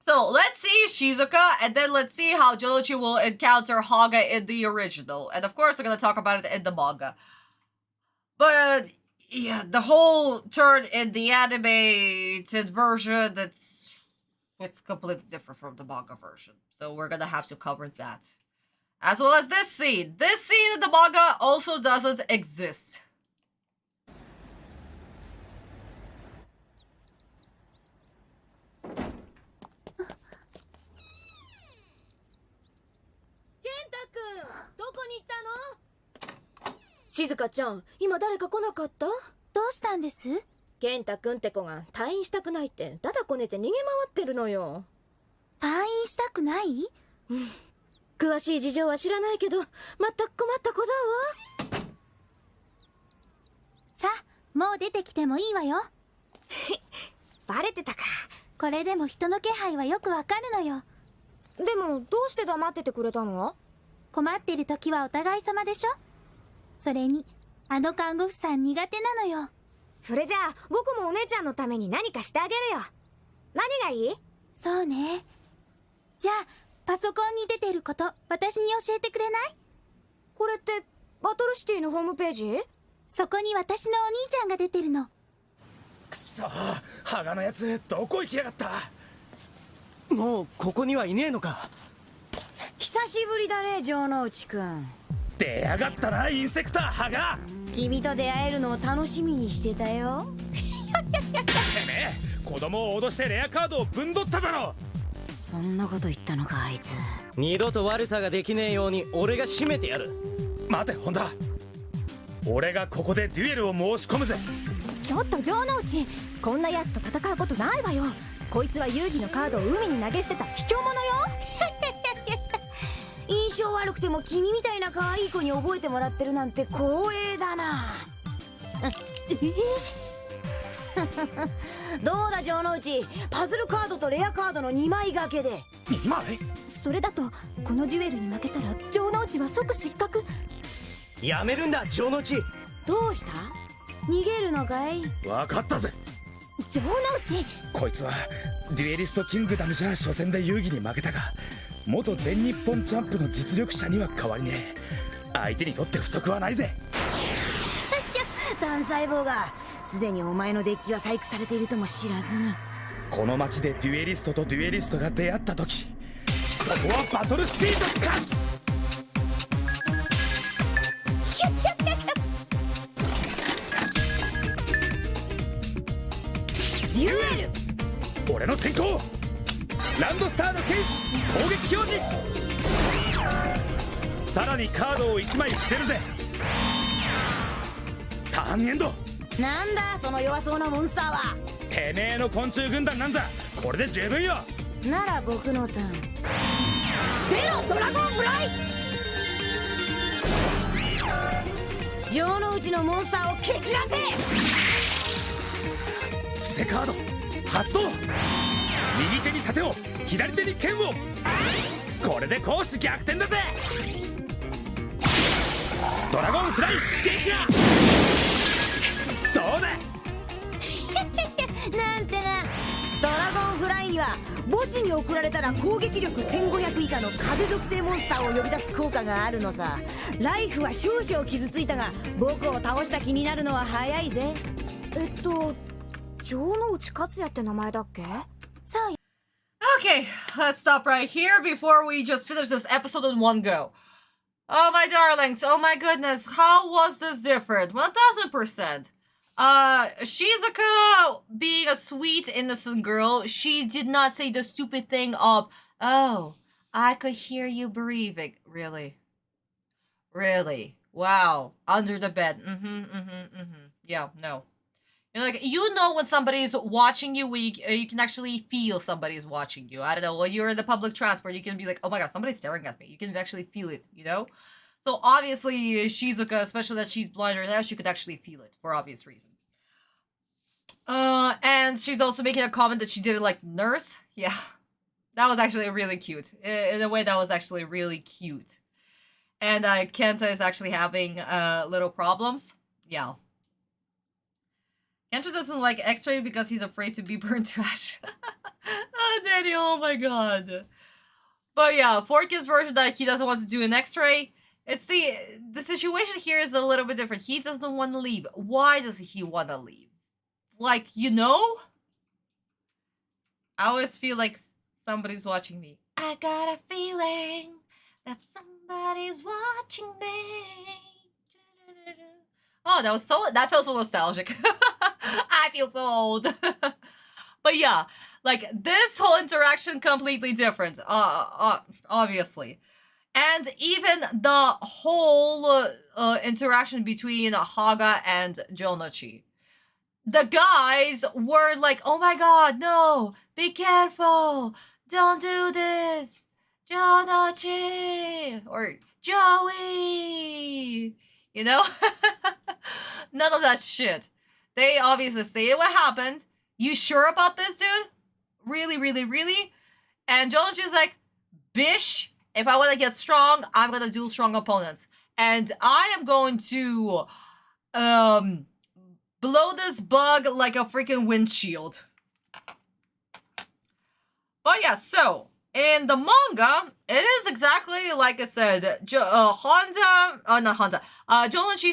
So, let's see Shizuka, and then let's see how Jounouchi will encounter Haga in the original. And of course, we're going to talk about it in the manga. But, yeah, the whole turn in the animated version, it's completely different from the manga version. So, we're going to have to cover that. As well as this scene. This scene in the manga also doesn't exist. Shizuka ちゃん、今誰か来なかった？どうしたんです？健太くんって子が退院したくないってだだこねて逃げ回ってるのよ。退院したくない？うん。詳しい事情は知らないけど、まったく困った子だわ。さあ、もう出てきてもいいわよ。バレてたか。これでも人の気配はよくわかるのよ。でも、どうして黙っててくれたの？困ってる時はお互い様でしょ。それに、あの看護婦さん苦手なのよ。それじゃあ、僕もお姉ちゃんのために何かしてあげるよ。何がいい？そうね。じゃあ、パソコンに出てること、私に教えてくれない？これって、バトルシティのホームページ？そこに私のお兄ちゃんが出てるの。くそー、ハガのやつ、どこ行きやがった？もう、ここにはいねえのか。久しぶりだね、城之内くん。出やがったな、インセクターハガ。君と出会えるのを楽しみにしてたよ。てめえ、子供を脅してレアカードをぶんどっただろ。そんなこと言ったのか、あいつ。二度と悪さができねえように俺が締めてやる。待て、ホンダ。俺がここでデュエルを申し込むぜ。ちょっと城之内、こんな奴と戦うことないわよ。こいつは遊戯のカードを海に投げ捨てた卑怯者よ。印象悪くても君みたいな可愛い子に覚えてもらってるなんて光栄だな。どうだ城之内、パズルカードとレアカードの2枚掛けで。2枚？それだとこのデュエルに負けたら城之内は即失格。やめるんだ城之内。どうした？逃げるのかい？分かったぜ。城之内、こいつはデュエリストキングダムじゃ初戦で遊戯に負けたが、元全日本チャンプの実力者には変わりねえ。相手にとって不足はないぜ。単細胞がすでにお前のデッキは細工されているとも知らずに。この街でデュエリストとデュエリストが出会った時、そこはバトルスピードか。デュエル。俺の先行。ランドスターのケース攻撃表示。さらにカードを1枚伏せるぜ。ターンエンド。なんだその弱そうなモンスターは。てめえの昆虫軍団なんざこれで十分よ。なら僕のターン。出ろドラゴンフライ。城之内のモンスターを蹴散らせ。伏せカード発動。右手に盾を左手に剣を。これで攻守逆転だぜ。ドラゴンフライ撃破。どうだ。なんてな。ドラゴンフライには墓地に送られたら攻撃力1500以下の風属性モンスターを呼び出す効果があるのさ。ライフは少々傷ついたが、僕を倒した気になるのは早いぜ。城之内克也って名前だっけ？さあ。 Okay, let's stop right here before we just finish this episode in one go. Oh my darlings, oh my goodness, how was this different? 1000%. Shizuka, being a sweet, innocent girl, she did not say the stupid thing of, oh, I could hear you breathing. Really? Really? Wow. Under the bed. Yeah, no. You're like, you know when somebody's watching you, when you can actually feel somebody's watching you. I don't know, when you're in the public transport, you can be like, oh my god, somebody's staring at me. You can actually feel it, you know? So obviously, Shizuka, especially that she's blind right now, she could actually feel it, for obvious reason. And she's also making a comment that she didn't like nurse. Yeah, that was actually really cute. In a way, that was actually really cute. And Kenta is actually having little problems. Yeah. Kenta doesn't like X-ray because he's afraid to be burned to ash. Oh, Daniel, oh my god. But yeah, Forky's version that he doesn't want to do an X-ray. It's the situation here is a little bit different. He doesn't want to leave. Why does he want to leave? Like, you know? I always feel like somebody's watching me. I got a feeling that somebody's watching me. Oh, that felt so nostalgic. I feel so old. But yeah, like this whole interaction completely different. Obviously. And even the whole interaction between Haga and Jounouchi. The guys were like, oh my god, no, be careful, don't do this, Jounouchi, or Joey, you know? None of that shit. They obviously say what happened. You sure about this, dude? Really, really, really? And Jounouchi's like, bish, if I want to get strong, I'm gonna duel strong opponents. And I am going to, blow this bug like a freaking windshield. But yeah, so in the manga, it is exactly like I said. Jounouchi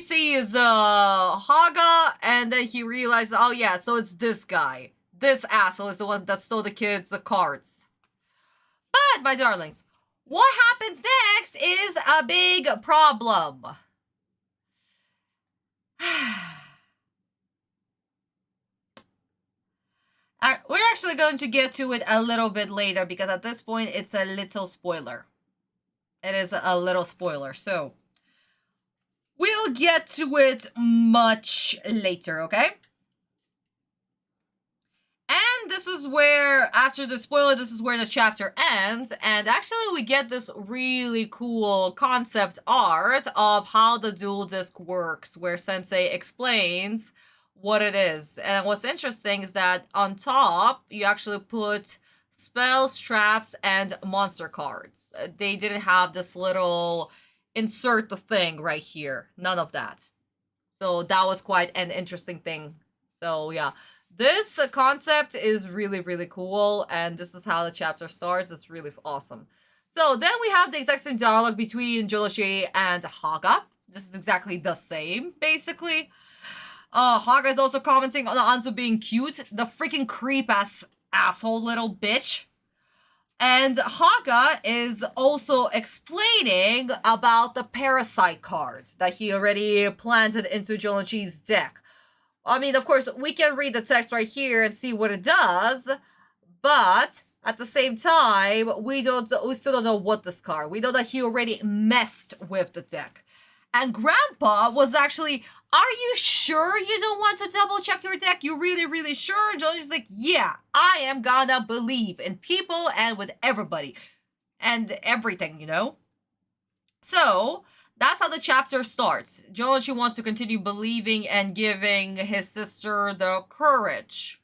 sees Haga, and then he realizes, oh yeah, so it's this guy. This asshole is the one that stole the kids the cards. But, my darlings, what happens next is a big problem. We're actually going to get to it a little bit later because at this point it's a little spoiler. It is a little spoiler, so we'll get to it much later, okay? And this is where, after the spoiler, this is where the chapter ends. And actually we get this really cool concept art of how the duel disc works, where Sensei explains what it is. And what's interesting is that on top, you actually put spells, traps, and monster cards. They didn't have this little insert the thing right here. None of that. So that was quite an interesting thing. So yeah, this concept is really, really cool. And this is how the chapter starts. It's really awesome. So then we have the exact same dialogue between Jounouchi and Haga. This is exactly the same, basically. Haga is also commenting on Anzu being cute. The freaking creep-ass asshole little bitch. And Haga is also explaining about the parasite cards that he already planted into Jounouchi's deck. I mean, of course, we can read the text right here and see what it does, but at the same time, we still don't know what this card. We know that he already messed with the deck. And Grandpa was actually, are you sure you don't want to double check your deck? You really, really sure? And Johnny's like, yeah, I am gonna believe in people and with everybody. And everything, you know? So, that's how the chapter starts. Jounouchi wants to continue believing and giving his sister the courage.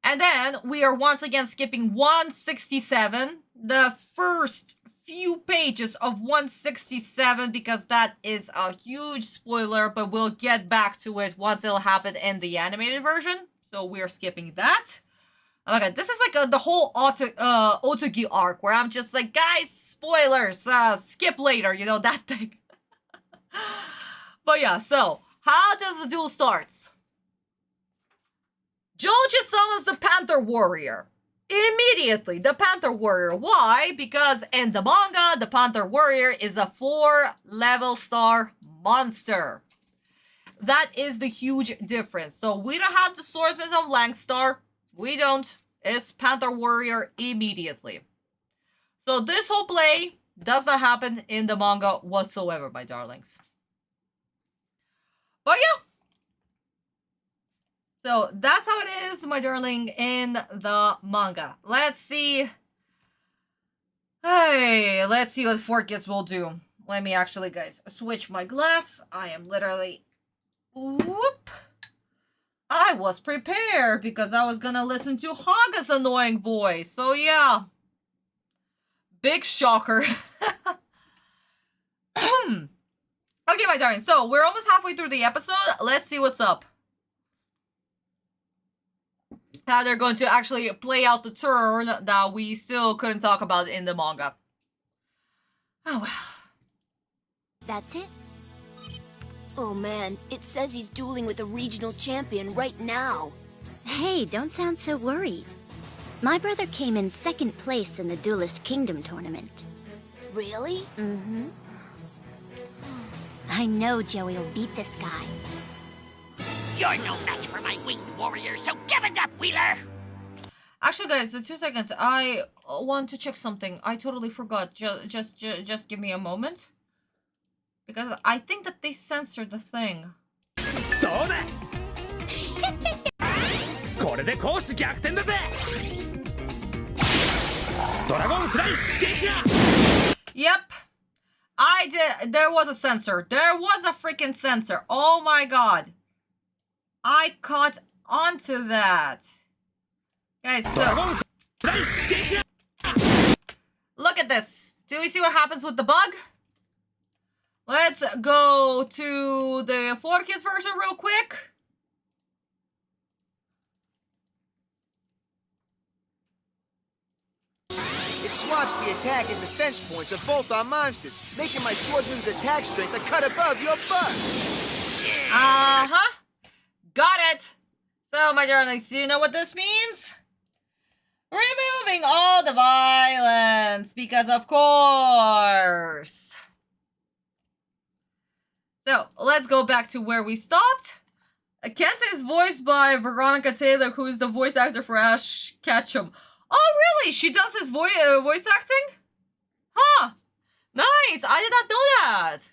And then, we are once again skipping 167. The first few pages of 167 because that is a huge spoiler, but we'll get back to it once it'll happen in the animated version. So we're skipping that. Oh my god, this is like the whole Otogi arc where I'm just like, guys, spoilers, skip later, you know, that thing. But yeah, so, how does the duel start? Jounouchi summons the Panther Warrior. Immediately, the Panther Warrior. Why? Because in the manga, the Panther Warrior is a 4-level star monster. That is the huge difference. So we don't have the Swordsman of Langstar. We don't. It's Panther Warrior immediately. So this whole play doesn't happen in the manga whatsoever, my darlings. But yeah. So that's how it is, my darling, in the manga. Let's see. Hey, let's see what 4Kids will do. Let me actually, guys, switch my glass. I am literally... Whoop. I was prepared because I was gonna listen to Haga's annoying voice. So yeah. Big shocker. Okay, my darling. So we're almost halfway through the episode. Let's see what's up. How they're going to actually play out the turn that we still couldn't talk about in the manga. Oh well. That's it? Oh man, it says he's dueling with a regional champion right now. Hey, don't sound so worried. My brother came in 2nd place in the Duelist Kingdom tournament. Really? Mm-hmm. I know Joey will beat this guy. You're no match for my winged warrior, so give it up, Wheeler! Actually, guys, 2 seconds. I want to check something. I totally forgot. Just give me a moment. Because I think that they censored the thing. Yep. I did. There was a censor. There was a freaking censor. Oh my god. I caught onto that. Guys, so... Look at this. Do we see what happens with the bug? Let's go to the 4Kids version real quick. It swaps the attack and defense points of both our monsters, making my swordsman's attack strength a cut above your butt. Uh-huh. Got it. So, my darlings, do you know what this means? Removing all the violence, because of course. So, let's go back to where we stopped. Kenta is voiced by Veronica Taylor, who is the voice actor for Ash Ketchum. Oh, really? She does his voice acting? Huh. Nice. I did not know that.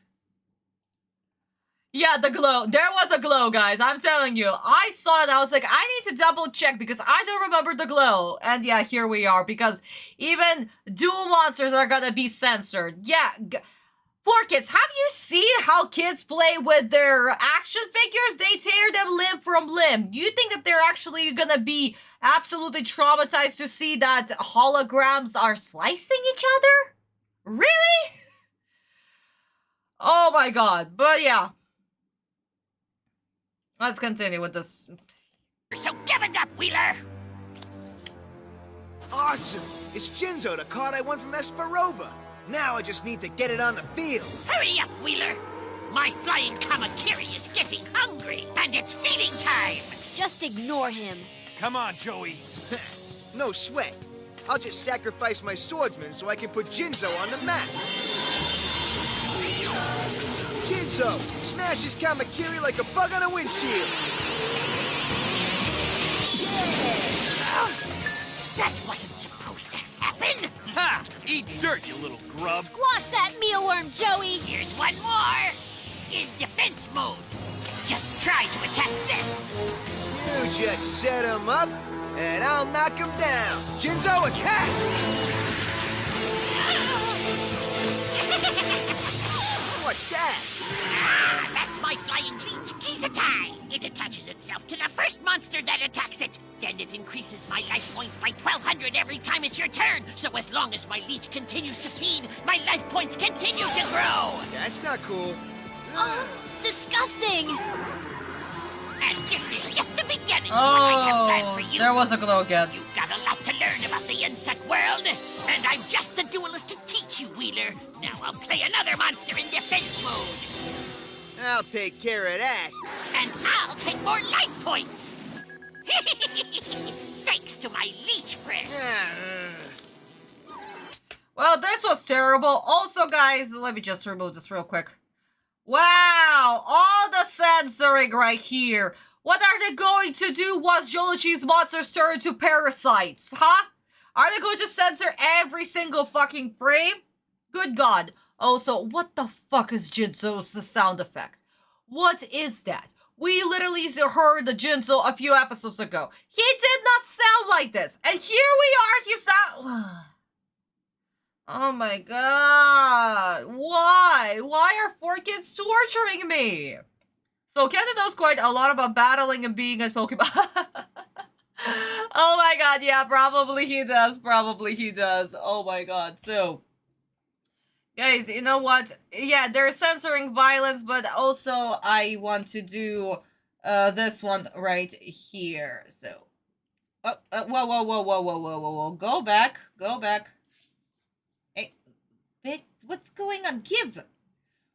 Yeah, the glow. There was a glow, guys. I'm telling you. I saw it. I was like, I need to double check because I don't remember the glow. And yeah, here we are. Because even dual monsters are gonna be censored. Yeah. 4Kids, have you seen how kids play with their action figures? They tear them limb from limb. Do you think that they're actually gonna be absolutely traumatized to see that holograms are slicing each other? Really? Oh my god. But yeah. Let's continue with this. So give it up, Wheeler! Awesome! It's Jinzo, the card I won from Esperoba. Now I just need to get it on the field. Hurry up, Wheeler! My flying Kamakiri is getting hungry, and it's feeding time! Just ignore him. Come on, Joey. No sweat. I'll just sacrifice my swordsman so I can put Jinzo on the map. Jinzo, smash his Kamakiri like a bug on a windshield. Yeah! That wasn't supposed to happen! Ha! Eat dirt, you little grub. Squash that mealworm, Joey! Here's one more! In defense mode. Just try to attack this! You just set him up, and I'll knock him down. Jinzo, attack! What's that? Ah, that's my flying leech, Kizatai! It attaches itself to the first monster that attacks it. Then it increases my life points by 1,200 every time it's your turn. So as long as my leech continues to feed, my life points continue to grow. That's not cool. Oh, disgusting! And this is just the beginning of what I have planned for you. There was a glow again. You gotta got a lot to learn about the insect world, and I'm just the duelist to teach you, Wheeler. Now I'll play another monster in defense mode. I'll take care of that. And I'll take more life points. Thanks to my leech friend. Well, this was terrible. Also, guys, let me just remove this real quick. Wow, all the censoring right here. What are they going to do once Jounouchi's monsters turn into parasites, huh? Are they going to censor every single fucking frame? Good God. Also, what the fuck is Jinzo's sound effect? What is that? We literally heard the Jinzo a few episodes ago. He did not sound like this. And here we are, he sound... Oh my god. Why? Why are 4 kids torturing me? So Kenta knows quite a lot about battling and being a Pokemon. Oh my god, yeah, probably he does. Probably he does. Oh my god. So, guys, you know what? Yeah, they're censoring violence, but also I want to do this one right here. So, whoa. Go back. Hey, what's going on? Give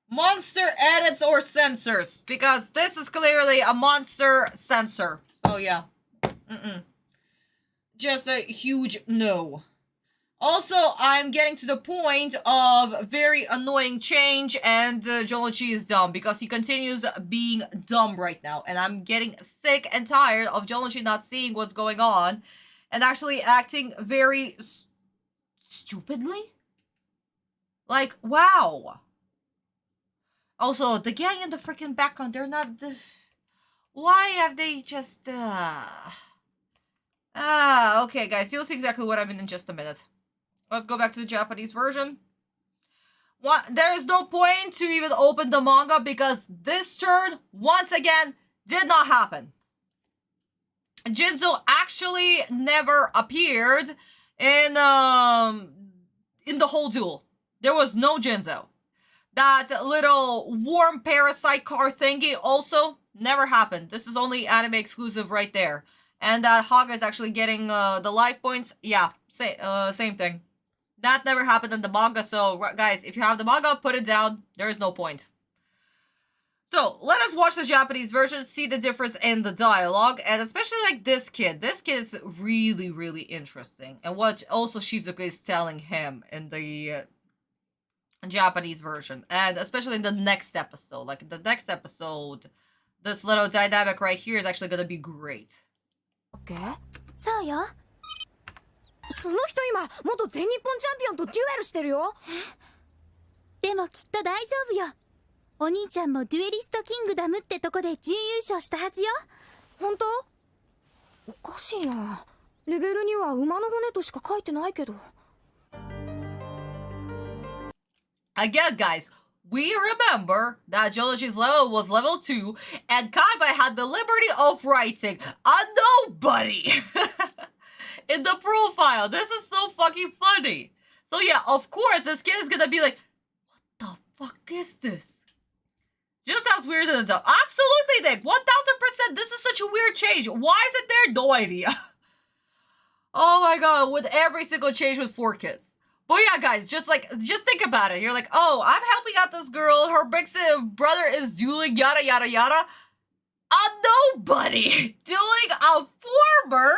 monster edits or censors, because this is clearly a monster censor. So yeah, just a huge no. Also, I'm getting to the point of very annoying change, and Jounouchi is dumb because he continues being dumb right now, and I'm getting sick and tired of Jounouchi not seeing what's going on and actually acting very stupidly. Like, wow. Also, the gang in the freaking background, they're not... Why are they just... okay, guys. You'll see exactly what I mean in just a minute. Let's go back to the Japanese version. There is no point to even open the manga because this turn, once again, did not happen. Jinzo actually never appeared in the whole duel. There was no Jinzo. That little warm parasite car thingy also never happened. This is only anime exclusive right there. And that Haga is actually getting the life points. Yeah, same thing. That never happened in the manga. So, guys, if you have the manga, put it down. There is no point. So, let us watch the Japanese version, see the difference in the dialogue, and especially like this kid. This kid is really, really interesting. And what also Shizuka is telling him in the Japanese version, and especially in the next episode. Like in the next episode, this little dynamic right here is actually gonna be great. Okay. そうよ。その人今元全日本チャンピオンとデュエルしてるよ。でもきっと大丈夫よ。お兄ちゃんもデュエリストキングダムってとこで準優勝したはずよ。本当？おかしいな。レベルには馬の骨としか書いてないけど。Again, guys, we remember that Jounouchi's level was level 2, and Kaiba had the liberty of writing a nobody in the profile. This is so fucking funny. So yeah, of course, this kid is gonna be like, what the fuck is this? Just sounds weird in the dub. Absolutely, Nick. 1000%. This is such a weird change. Why is it there? No idea. Oh my god, with every single change with 4 kids. But yeah, guys, just think about it. You're like, oh, I'm helping out this girl. Her big brother is dueling, yada, yada, yada. A nobody dueling a former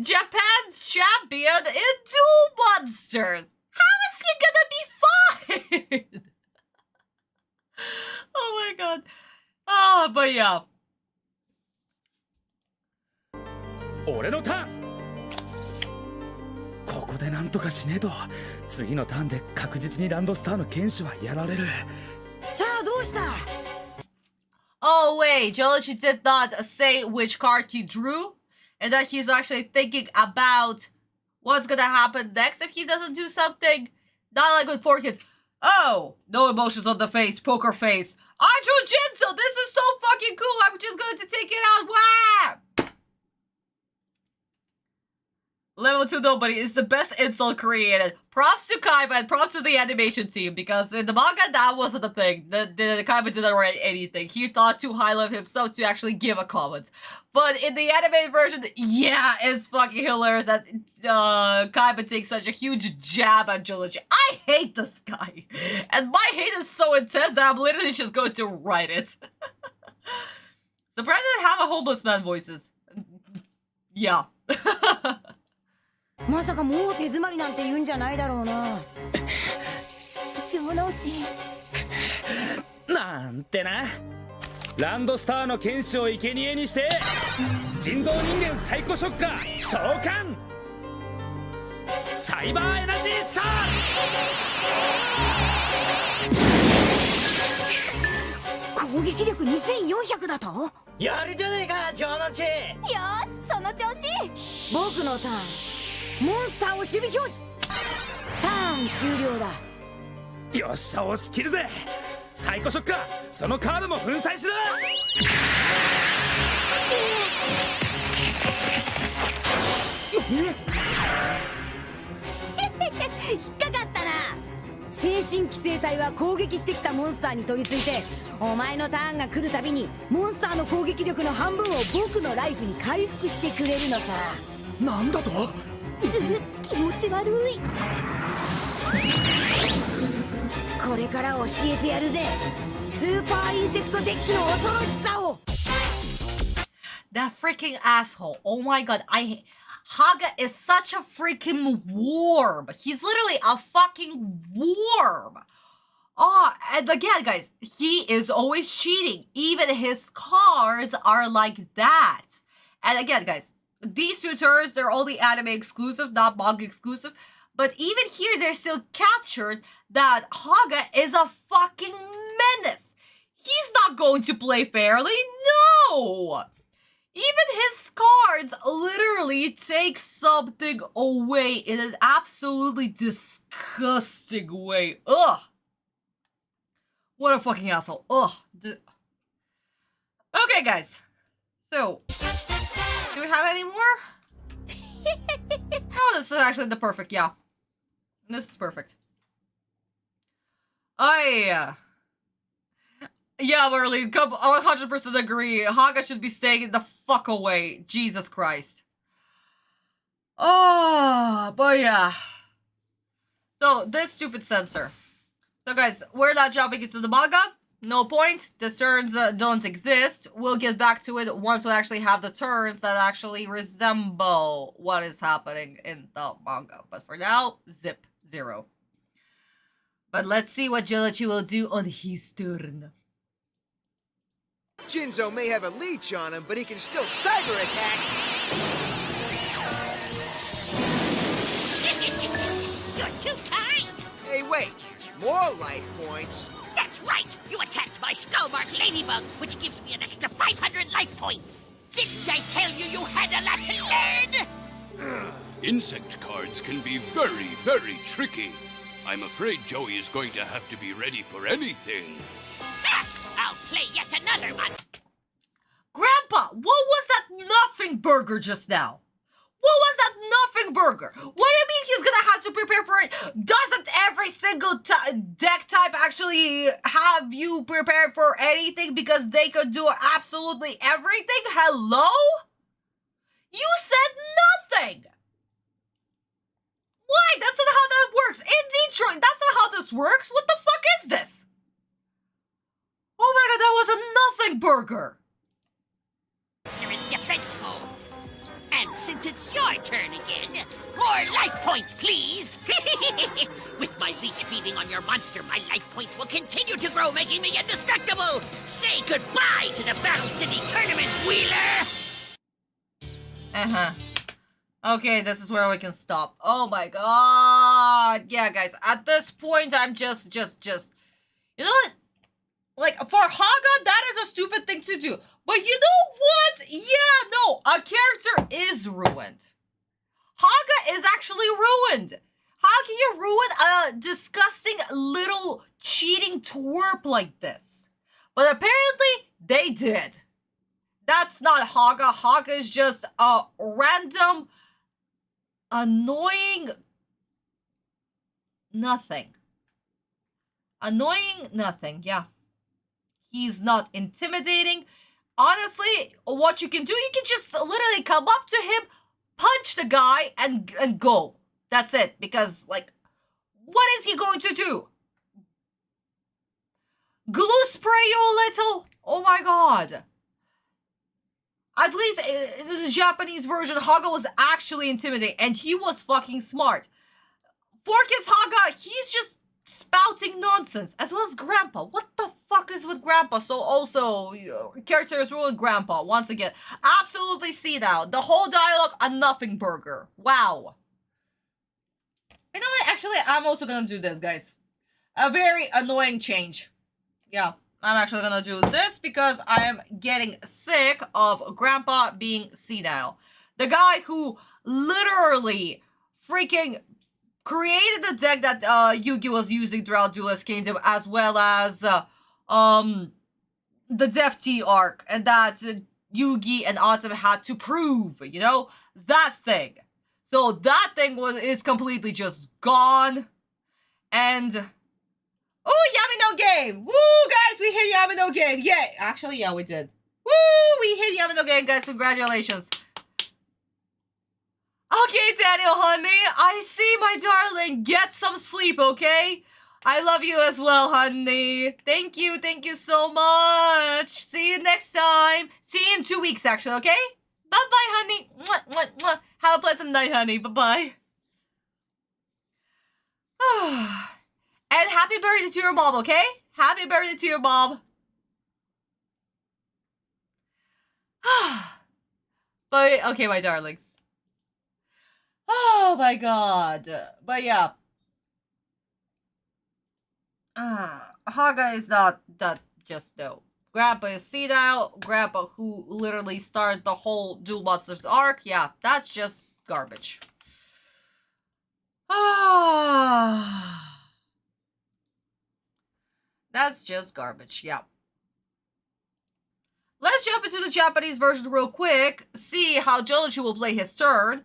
Japan's champion in Duel Monsters. How is he gonna be fine? Oh my god. Oh, but yeah. 俺のターン。ここでなんとかしねえと次のターンで確実にランドスターの剣士はやられる。さあどうした？ Oh wait, Jounouchi did not say which card he drew, and that he's actually thinking about what's gonna happen next if he doesn't do something. Not like with 4 kids. Oh, no emotions on the face, poker face. I drew Jinzo. This is so fucking cool. I'm just going to take it out. Wow. Level 2 nobody is the best insult created. Props to Kaiba and props to the animation team, because in the manga that wasn't the thing. The Kaiba didn't write anything. He thought too highly of himself to actually give a comment. But in the animated version, yeah, it's fucking hilarious that Kaiba takes such a huge jab at Jounouchi. I hate this guy. And my hate is so intense that I'm literally just going to write it. Surprised they have a homeless man voices. Yeah. まさかもう手詰まりなんて言うんじゃないだろうな。城之内。なんてな。ランドスターの剣士を生贄にして人造人間サイコショッカー召喚サイバーエナジーシャー。攻撃力2400だと？やるじゃねえか、城之内。よし、その調子。僕のターン。モンスターを守備表示。ターン終了だ。よっしゃ、押し切るぜ。サイコショッカー、そのカードも粉砕しろ。引っかかったな。精神寄生体は攻撃してきたモンスターに取り付いて、お前のターンが来るたびにモンスターの攻撃力の半分を僕のライフに回復してくれるのさ。なんだと？気持ち悪い。これから教えてやるぜ。スーパーインセクトデッキの恐ろしさを。That freaking asshole. Oh my god, I hate... Haga is such a freaking worm. He's literally a fucking worm. Oh, and again, guys, he is always cheating. Even his cards are like that. And again, guys, these two turns, they're only anime exclusive, not manga exclusive. But even here, they're still captured that Haga is a fucking menace. He's not going to play fairly. No! Even his cards literally take something away in an absolutely disgusting way. Ugh. What a fucking asshole. Ugh. Okay, guys. So, do we have any more? Oh, this is actually the perfect, yeah. This is perfect. Yeah, Merlin, 100% agree. Haga should be staying the fuck away. Jesus Christ. Oh, but yeah. So, this stupid censor. So, guys, we're not jumping into the manga. No point. The turns don't exist. We'll get back to it once we actually have the turns that actually resemble what is happening in the manga. But for now, zip. 0. But let's see what Jounouchi will do on his turn. Jinzo may have a leech on him, but he can still cyber attack. You're too kind. Hey, wait. More life points. That's right. You attacked my Skullmark Ladybug, which gives me an extra 500 life points. Didn't I tell you you had a lot to learn? Insect cards can be very, very tricky. I'm afraid Joey is going to have to be ready for anything. I'll play yet another one. Grandpa, what was that nothing burger just now? What was that nothing burger? What do you mean he's gonna have to prepare for it? Doesn't every single deck type actually have you prepared for anything because they could do absolutely everything? Hello? You said nothing! Why? That's not how that works. In Detroit, that's not how this works. What the fuck is this? Oh my god, that was a nothing burger. Monster in defense mode. And since it's your turn again, more life points, please. With my leech feeding on your monster, my life points will continue to grow, making me indestructible. Say goodbye to the Battle City Tournament, Wheeler. Okay, this is where we can stop. Oh my god. Yeah, guys, at this point, I'm just... You know what? Like, for Haga, that is a stupid thing to do. But you know what? Yeah, no, a character is ruined. Haga is actually ruined. How can you ruin a disgusting little cheating twerp like this? But apparently, they did. That's not Haga. Haga is just a random... annoying nothing. Annoying nothing, yeah. He's not intimidating. Honestly, what you can do, you can just literally come up to him, punch the guy, and go. That's it. Because, like, what is he going to do? Glue spray you a little? Oh my god. At least in the Japanese version, Haga was actually intimidating, and he was fucking smart. Forkis Haga, he's just spouting nonsense, as well as Grandpa. What the fuck is with Grandpa? So also, characters ruined Grandpa, once again. Absolutely see now. The whole dialogue, a nothing burger. Wow. You know what? Actually, I'm also gonna do this, guys. A very annoying change. Yeah, I'm actually gonna do this because I am getting sick of Grandpa being senile. The guy who literally freaking created the deck that Yugi was using throughout Duelist Kingdom, as well as the Def T arc, and that Yugi and Autumn had to prove, you know, that thing. So that thing is completely just gone, and oh, Yamino game! Woo, guys, we hit Yamino game! Yeah, actually, yeah, we did. Woo, we hit Yamino game, guys. Congratulations. Okay, Daniel, honey, I see, my darling. Get some sleep, okay? I love you as well, honey. Thank you so much. See you next time. See you in 2 weeks, actually, okay? Bye-bye, honey. Mwah, mwah, mwah. Have a pleasant night, honey. Bye-bye. And happy birthday to your mom, okay? Happy birthday to your mom. But, okay, my darlings. Oh my god. But yeah. Haga is not that just no. Grandpa is senile. Grandpa who literally started the whole Duel Monsters arc. Yeah, that's just garbage. That's just garbage, yeah. Let's jump into the Japanese version real quick. See how Jounouchi will play his turn.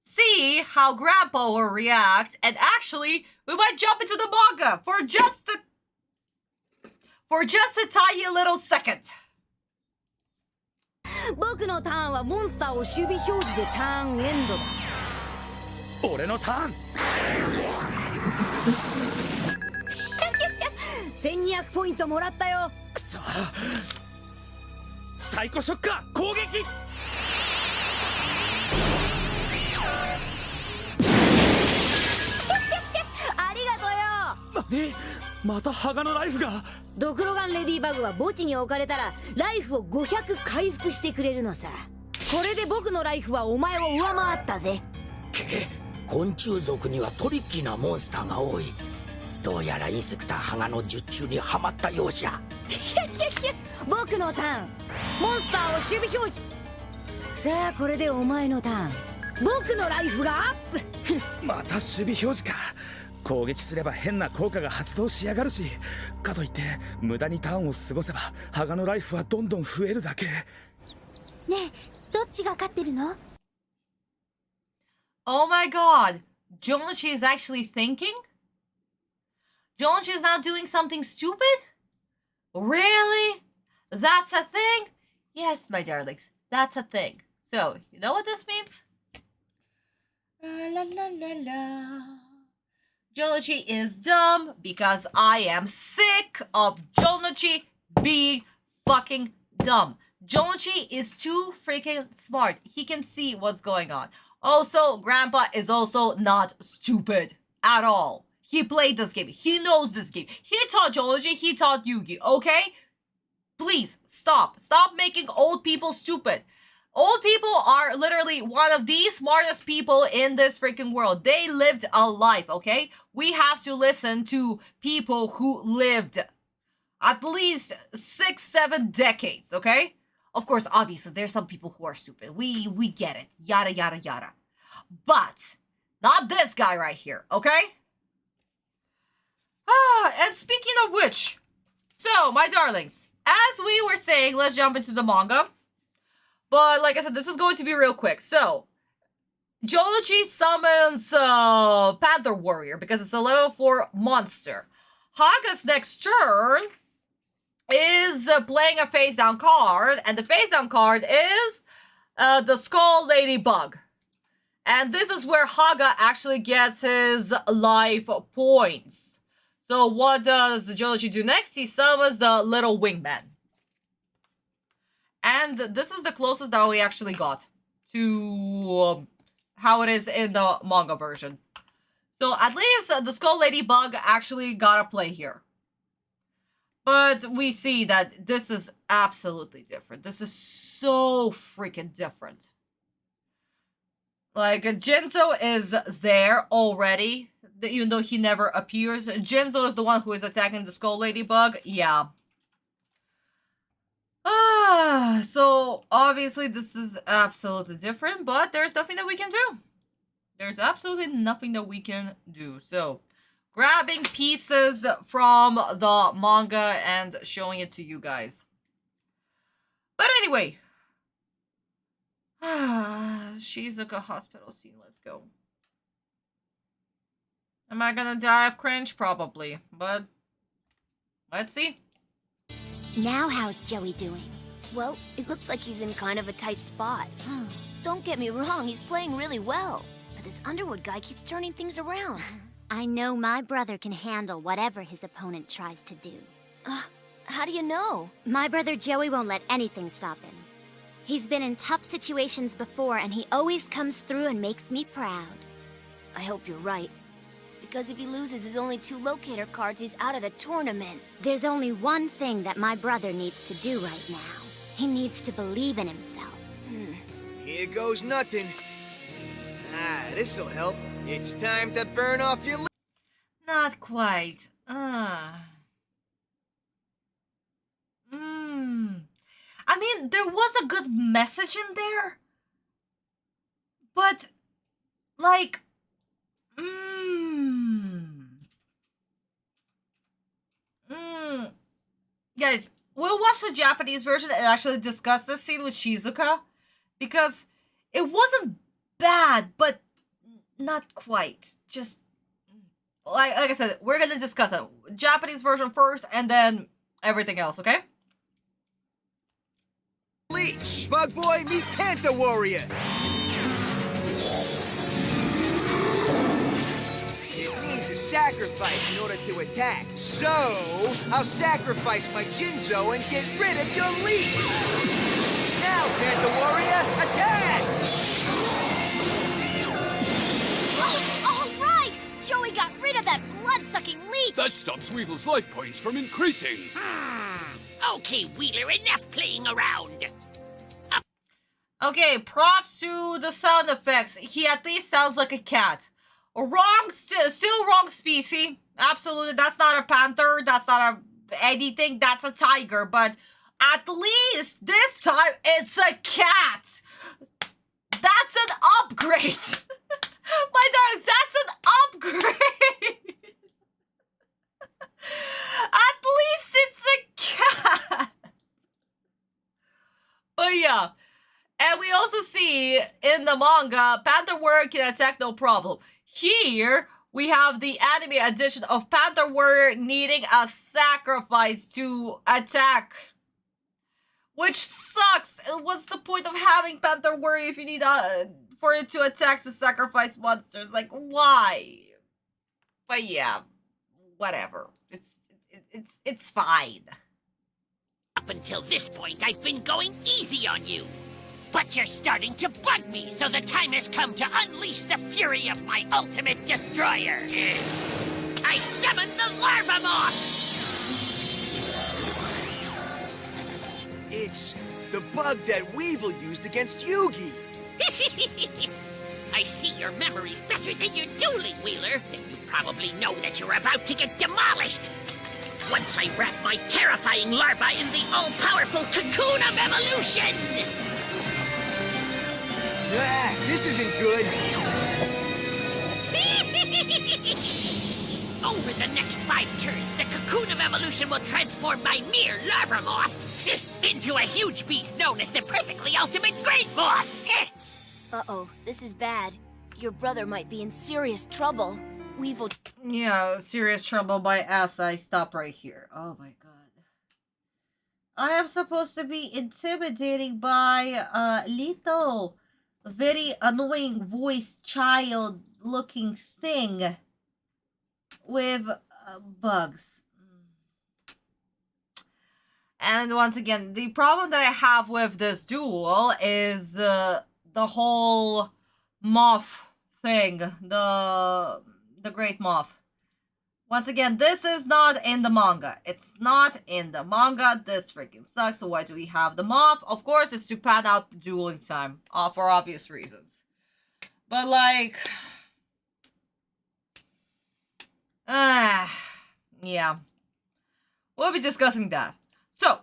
See how Grandpa will react. And actually, we might jump into the manga for just a tiny little second. 僕のターンはモンスターを守備表示でターンエンドだ。俺のターン。1200ポイントもらったよ。くそ。サイコショッカー攻撃。ありがとうよ。またハガのライフが。ドクロガンレディバグは墓地に置かれたらライフを500回復してくれるのさ。これで僕のライフはお前を上回ったぜ。昆虫族にはトリッキーなモンスターが多い。どうやらインセクターハガの術中にはまったようじゃ。僕のターンモンスターを守備表示。さあこれでお前のターン僕のライフがアップ。また守備表示か。攻撃すれば変な効果が発動しやがるし、かといって無駄にターンを過ごせばハガのライフはどんどん増えるだけ。ねえ、どっちが勝ってるの？ Oh my god, Jounouchi is actually thinking? Jounouchi is not doing something stupid? Really? That's a thing? Yes, my darlings, that's a thing. So, you know what this means? La la la la. Jounouchi is dumb because I am sick of Jounouchi being fucking dumb. Jounouchi is too freaking smart. He can see what's going on. Also, Grandpa is also not stupid at all. He played this game. He knows this game. He taught Jounouchi. He taught Yugi, okay? Please, stop. Stop making old people stupid. Old people are literally one of the smartest people in this freaking world. They lived a life, okay? We have to listen to people who lived at least 6-7 decades, okay? Of course, obviously, there's some people who are stupid. We get it. Yada, yada, yada. But not this guy right here, okay? And speaking of which, so, my darlings, as we were saying, let's jump into the manga. But like I said, this is going to be real quick. So, Jounouchi summons Panther Warrior because it's a level 4 monster. Haga's next turn is playing a face-down card, and the face-down card is the Skull Ladybug. And this is where Haga actually gets his life points. So what does Jounouchi do next? He summons the Little Wingman. And this is the closest that we actually got to how it is in the manga version. So at least the Skull Ladybug actually got a play here. But we see that this is absolutely different. This is so freaking different. Like, Jinzo is there already, even though he never appears. Jinzo is the one who is attacking the Skull Ladybug. Yeah. So obviously this is absolutely different, but there's nothing that we can do. There's absolutely nothing that we can do. So, grabbing pieces from the manga and showing it to you guys. But anyway. Shizuka hospital scene, let's go. Am I gonna die of cringe? Probably, but let's see. Now how's Joey doing? Well, it looks like he's in kind of a tight spot. Don't get me wrong, he's playing really well. But this Underwood guy keeps turning things around. I know my brother can handle whatever his opponent tries to do. How do you know? My brother Joey won't let anything stop him. He's been in tough situations before, and he always comes through and makes me proud. I hope you're right. Because if he loses his only 2 locator cards, he's out of the tournament. There's only one thing that my brother needs to do right now. He needs to believe in himself. Here goes nothing. This'll help. It's time to burn off your... Not quite. I mean, there was a good message in there. But, like... Guys, we'll watch the Japanese version and actually discuss this scene with Shizuka. Because it wasn't bad, but not quite. Just, like I said, we're gonna discuss it. Japanese version first, and then everything else, okay? Leech! Bug Boy, meet Panther Warrior! It needs a sacrifice in order to attack. So, I'll sacrifice my Jinzo and get rid of your leech! Now, Panther Warrior, attack! All right! Joey got rid of that blood-sucking leech! That stops Weasel's life points from increasing. Okay, Wheeler, enough playing around. Okay, props to the sound effects. He at least sounds like a cat. Wrong, still wrong species. Absolutely, that's not a panther. That's not anything. That's a tiger. But at least this time, it's a cat. That's an upgrade. My darlings, that's an upgrade. At least it's a cat. But yeah. And we also see in the manga, Panther Warrior can attack no problem. Here, we have the anime edition of Panther Warrior needing a sacrifice to attack. Which sucks. What's the point of having Panther Warrior if you need for it to attack to sacrifice monsters? Like, why? But yeah, whatever. It's fine. Up until this point, I've been going easy on you. But you're starting to bug me, so the time has come to unleash the fury of my ultimate destroyer. I summon the Larva Moth! It's the bug that Weevil used against Yugi. I see your memory's better than your dueling, Wheeler. Then you probably know that you're about to get demolished. Once I wrap my terrifying larva in the all-powerful cocoon of evolution! This isn't good. Over the next 5 turns, the cocoon of evolution will transform my mere larva moth into a huge beast known as the perfectly ultimate great moth. Uh-oh, this is bad. Your brother might be in serious trouble. Weevil... Yeah, serious trouble by S. I stop right here. Oh my god. I am supposed to be intimidating by a little, very annoying voice child looking thing with bugs. And once again, the problem that I have with this duel is the whole moth thing, the great moth. Once again, this is not in the manga. It's not in the manga. This freaking sucks. So why do we have the moth? Of course, it's to pad out the dueling time, for obvious reasons. But like, yeah, we'll be discussing that. So,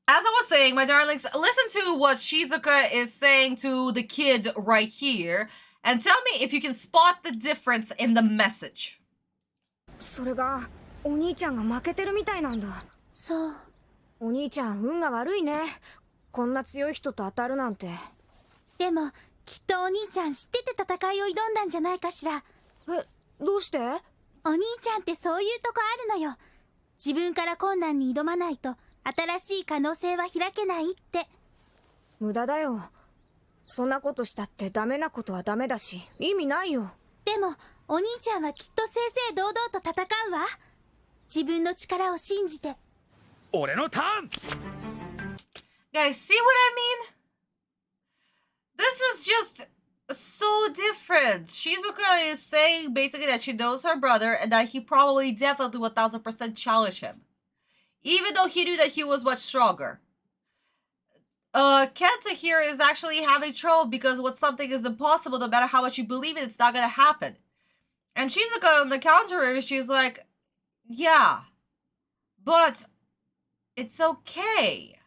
as I was saying, my darlings, listen to what Shizuka is saying to the kid right here, and tell me if you can spot the difference in the message. それがお兄ちゃんが負けてるみたいなんだ。そう。お兄ちゃん運が悪いね。こんな強い人と当たるなんて。でもきっとお兄ちゃん知ってて戦いを挑んだんじゃないかしら。え、どうして？お兄ちゃんってそういうとこあるのよ。自分から困難に挑まないと新しい可能性は開けないって。無駄だよ。そんなことしたってダメなことはダメだし、意味ないよ。でもお兄ちゃんはきっと正々堂々と戦うわ。自分の力を信じて。俺のターン Guys, see what I mean? This is just so different. Shizuka is saying basically that she knows her brother and that he probably definitely 1000% challenged him. Even though he knew that he was much stronger. Kenta here is actually having trouble because when something is impossible, no matter how much you believe it, it's not gonna happen. And Shizuka on the counter, she's like, yeah, but it's okay.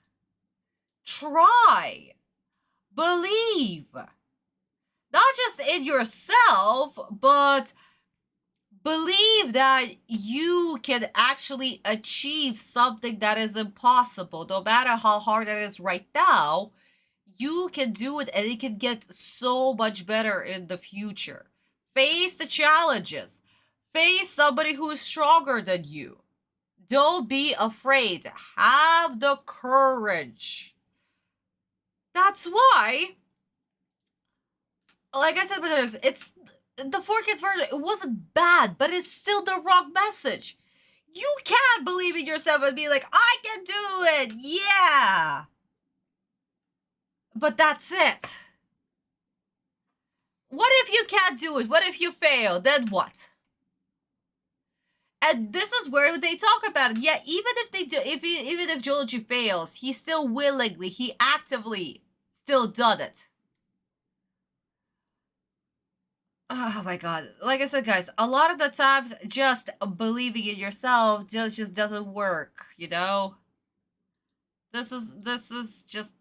Try. Believe. Not just in yourself, but believe that you can actually achieve something that is impossible. No matter how hard it is right now, you can do it and it can get so much better in the future. Face the challenges. Face somebody who is stronger than you. Don't be afraid. Have the courage. That's why, like I said, it's the 4Kids version. It wasn't bad, but it's still the wrong message. You can't believe in yourself and be like, I can do it. Yeah. But that's it. What if you can't do it? What if you fail? Then what? And this is where they talk about it. Yeah, even if they do, even if Jounouchi fails, he still willingly, he actively still done it. Oh my god. Like I said, guys, a lot of the times just believing in yourself just doesn't work, you know? This is just,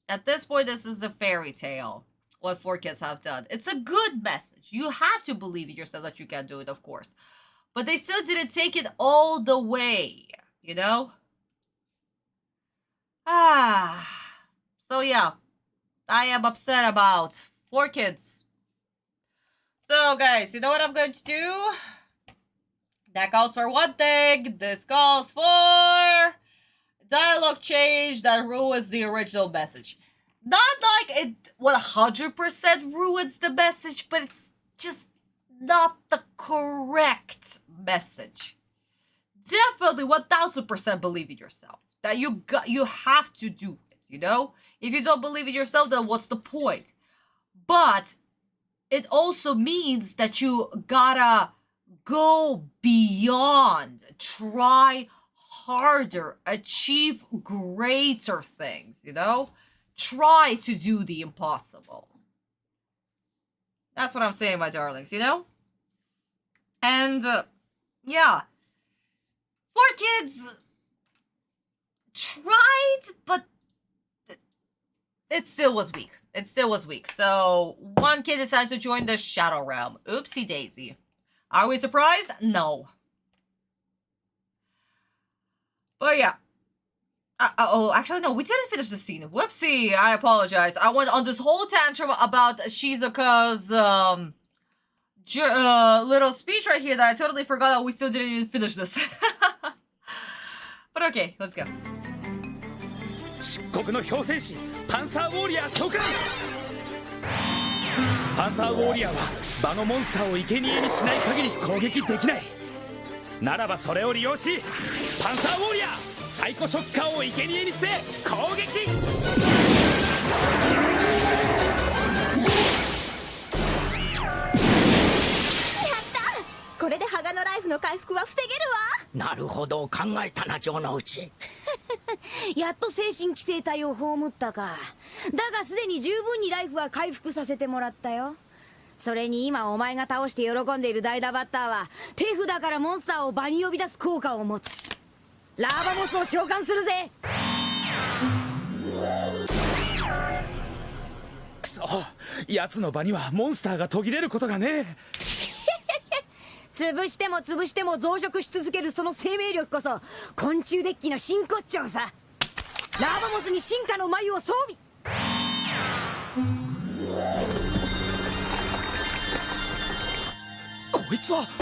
at this point, this is a fairy tale. What 4Kids have done. It's a good message. You have to believe in yourself that you can do it, of course. But they still didn't take it all the way, you know? So yeah. I am upset about 4Kids. So guys, you know what I'm going to do? That calls for one thing. This calls for dialogue change that ruins the original message. Not like it 100% ruins the message, but it's just not the correct message. Definitely 1000% believe in yourself. That you have to do it, you know? If you don't believe in yourself, then what's the point? But it also means that you gotta go beyond, try harder, achieve greater things, you know? Try to do the impossible. That's what I'm saying, my darlings, you know? And, yeah. 4Kids tried, but it still was weak. It still was weak. So, one kid decided to join the Shadow Realm. Oopsie daisy. Are we surprised? No. But yeah. Oh, actually, no, we didn't finish the scene. Whoopsie, I apologize. I went on this whole tantrum about Shizuka's, little speech right here that I totally forgot that we still didn't even finish this. But okay, let's go. 漆黒の氷戦士パンサーウォーリアー召喚。パンサーウォーリアーは場のモンスターを生贄にしない限り攻撃できない。ならばそれを利用し、パンサーウォーリアーサイコショッカーを生贄にして攻撃。これでハガのライフの回復は防げるわ。なるほど、考えたな、城之内。やっと精神寄生体を葬ったか。だがすでに十分にライフは回復させてもらったよ。それに今お前が倒して喜んでいる代打バッターは手札からモンスターを場に呼び出す効果を持つ。ラーバボスを召喚するぜ。くそ、奴の場にはモンスターが途切れることがねえ。潰しても潰しても増殖し続けるその生命力こそ昆虫デッキの真骨頂さ。ラーバモスに進化の眉を装備。こいつはそ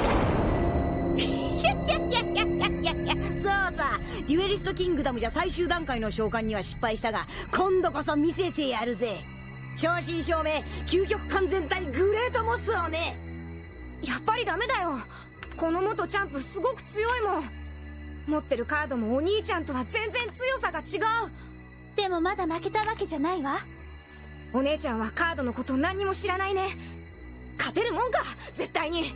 うさ、デュエリストキングダムじゃ最終段階の召喚には失敗したが、今度こそ見せてやるぜ。正真正銘究極完全体グレートモスをね。やっぱりダメだよ。この元チャンプすごく強いもん。持ってるカードもお兄ちゃんとは全然強さが違う。でもまだ負けたわけじゃないわ。お姉ちゃんはカードのこと何にも知らないね。勝てるもんか、絶対に。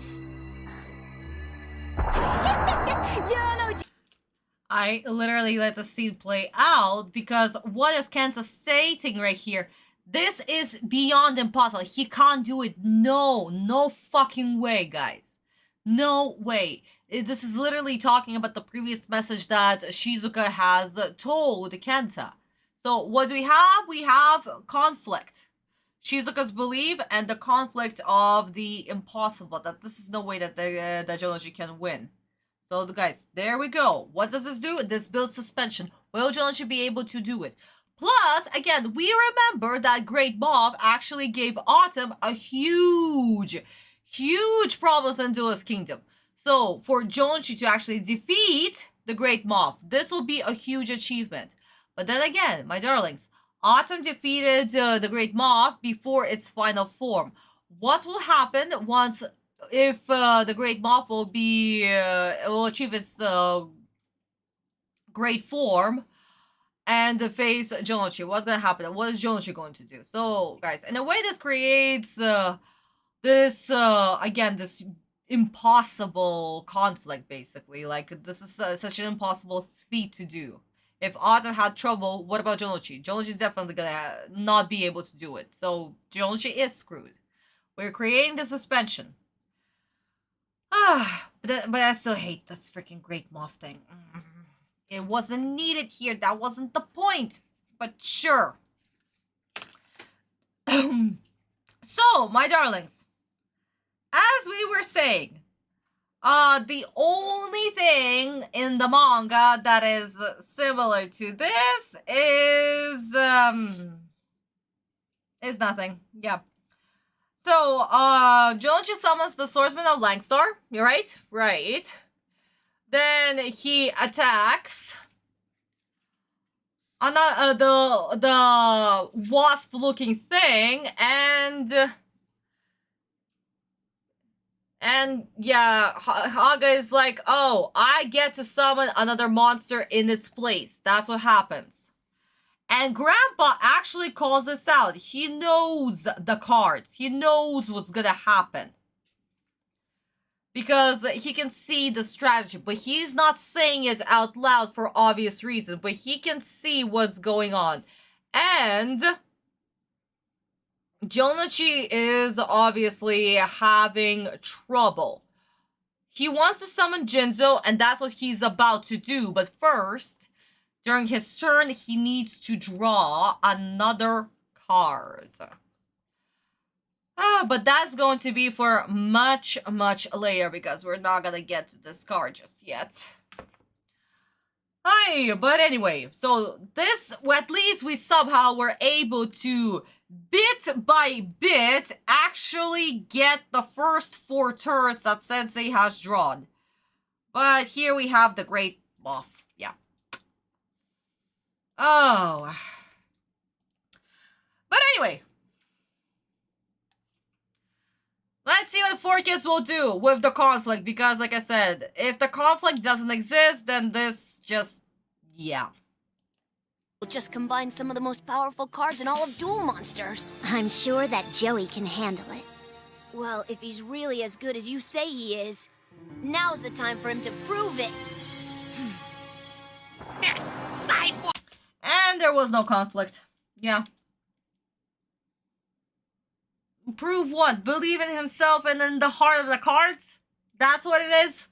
I literally let the scene play out because what is Kenta stating right here? This is beyond impossible. He can't do it. No fucking way, guys. No way. This is literally talking about the previous message that Shizuka has told Kenta. So what do we have? We have conflict. Shizuka's belief and the conflict of the impossible. That this is no way that that Jounouchi can win. So guys, there we go. What does this do? This builds suspension. Will Jounouchi be able to do it? Plus, again, we remember that Great Moth actually gave Autumn a huge problems in Duelist Kingdom. So for Jounouchi to actually defeat the Great Moth, this will be a huge achievement. But then again, my darlings, Autumn defeated the Great Moth before its final form. What will happen once, if the Great Moth will achieve its great form and face Jounouchi? What's gonna happen? What is Jounouchi going to do? So, guys, in a way, this creates this impossible conflict, basically. Like, this is such an impossible feat to do. If Autumn had trouble, what about Jounouchi? Jounouchi is definitely gonna not be able to do it. So, Jounouchi is screwed. We're creating the suspension. But I still hate this freaking Great Moth thing. It wasn't needed here. That wasn't the point. But sure. So, my darlings, as we were saying, the only thing in the manga that is similar to this is nothing. Yeah. So, Jounouchi summons the Swordsman of Langstar. You're right? Right. Then he attacks the wasp-looking thing, and yeah, Haga is like, oh, I get to summon another monster in its place. That's what happens. And Grandpa actually calls this out. He knows the cards. He knows what's gonna happen. Because he can see the strategy, but he's not saying it out loud for obvious reasons, but he can see what's going on. And Jounouchi is obviously having trouble. He wants to summon Jinzo, and that's what he's about to do, but first, during his turn, he needs to draw another card. But that's going to be for much later, because we're not gonna get to this card just yet. Hi, but anyway, so this, at least we somehow were able to, bit by bit, actually get the first 4 turrets that Sensei has drawn. But here we have the Great Moth. Yeah. Oh. But anyway. Let's see what the 4 kids will do with the conflict. Because, like I said, if the conflict doesn't exist, then this just... yeah. We'll just combine some of the most powerful cards in all of Duel Monsters. I'm sure that Joey can handle it. Well, if he's really as good as you say he is, now's the time for him to prove it. And there was no conflict. Yeah. Prove what? Believe in himself and in the heart of the cards? That's what it is?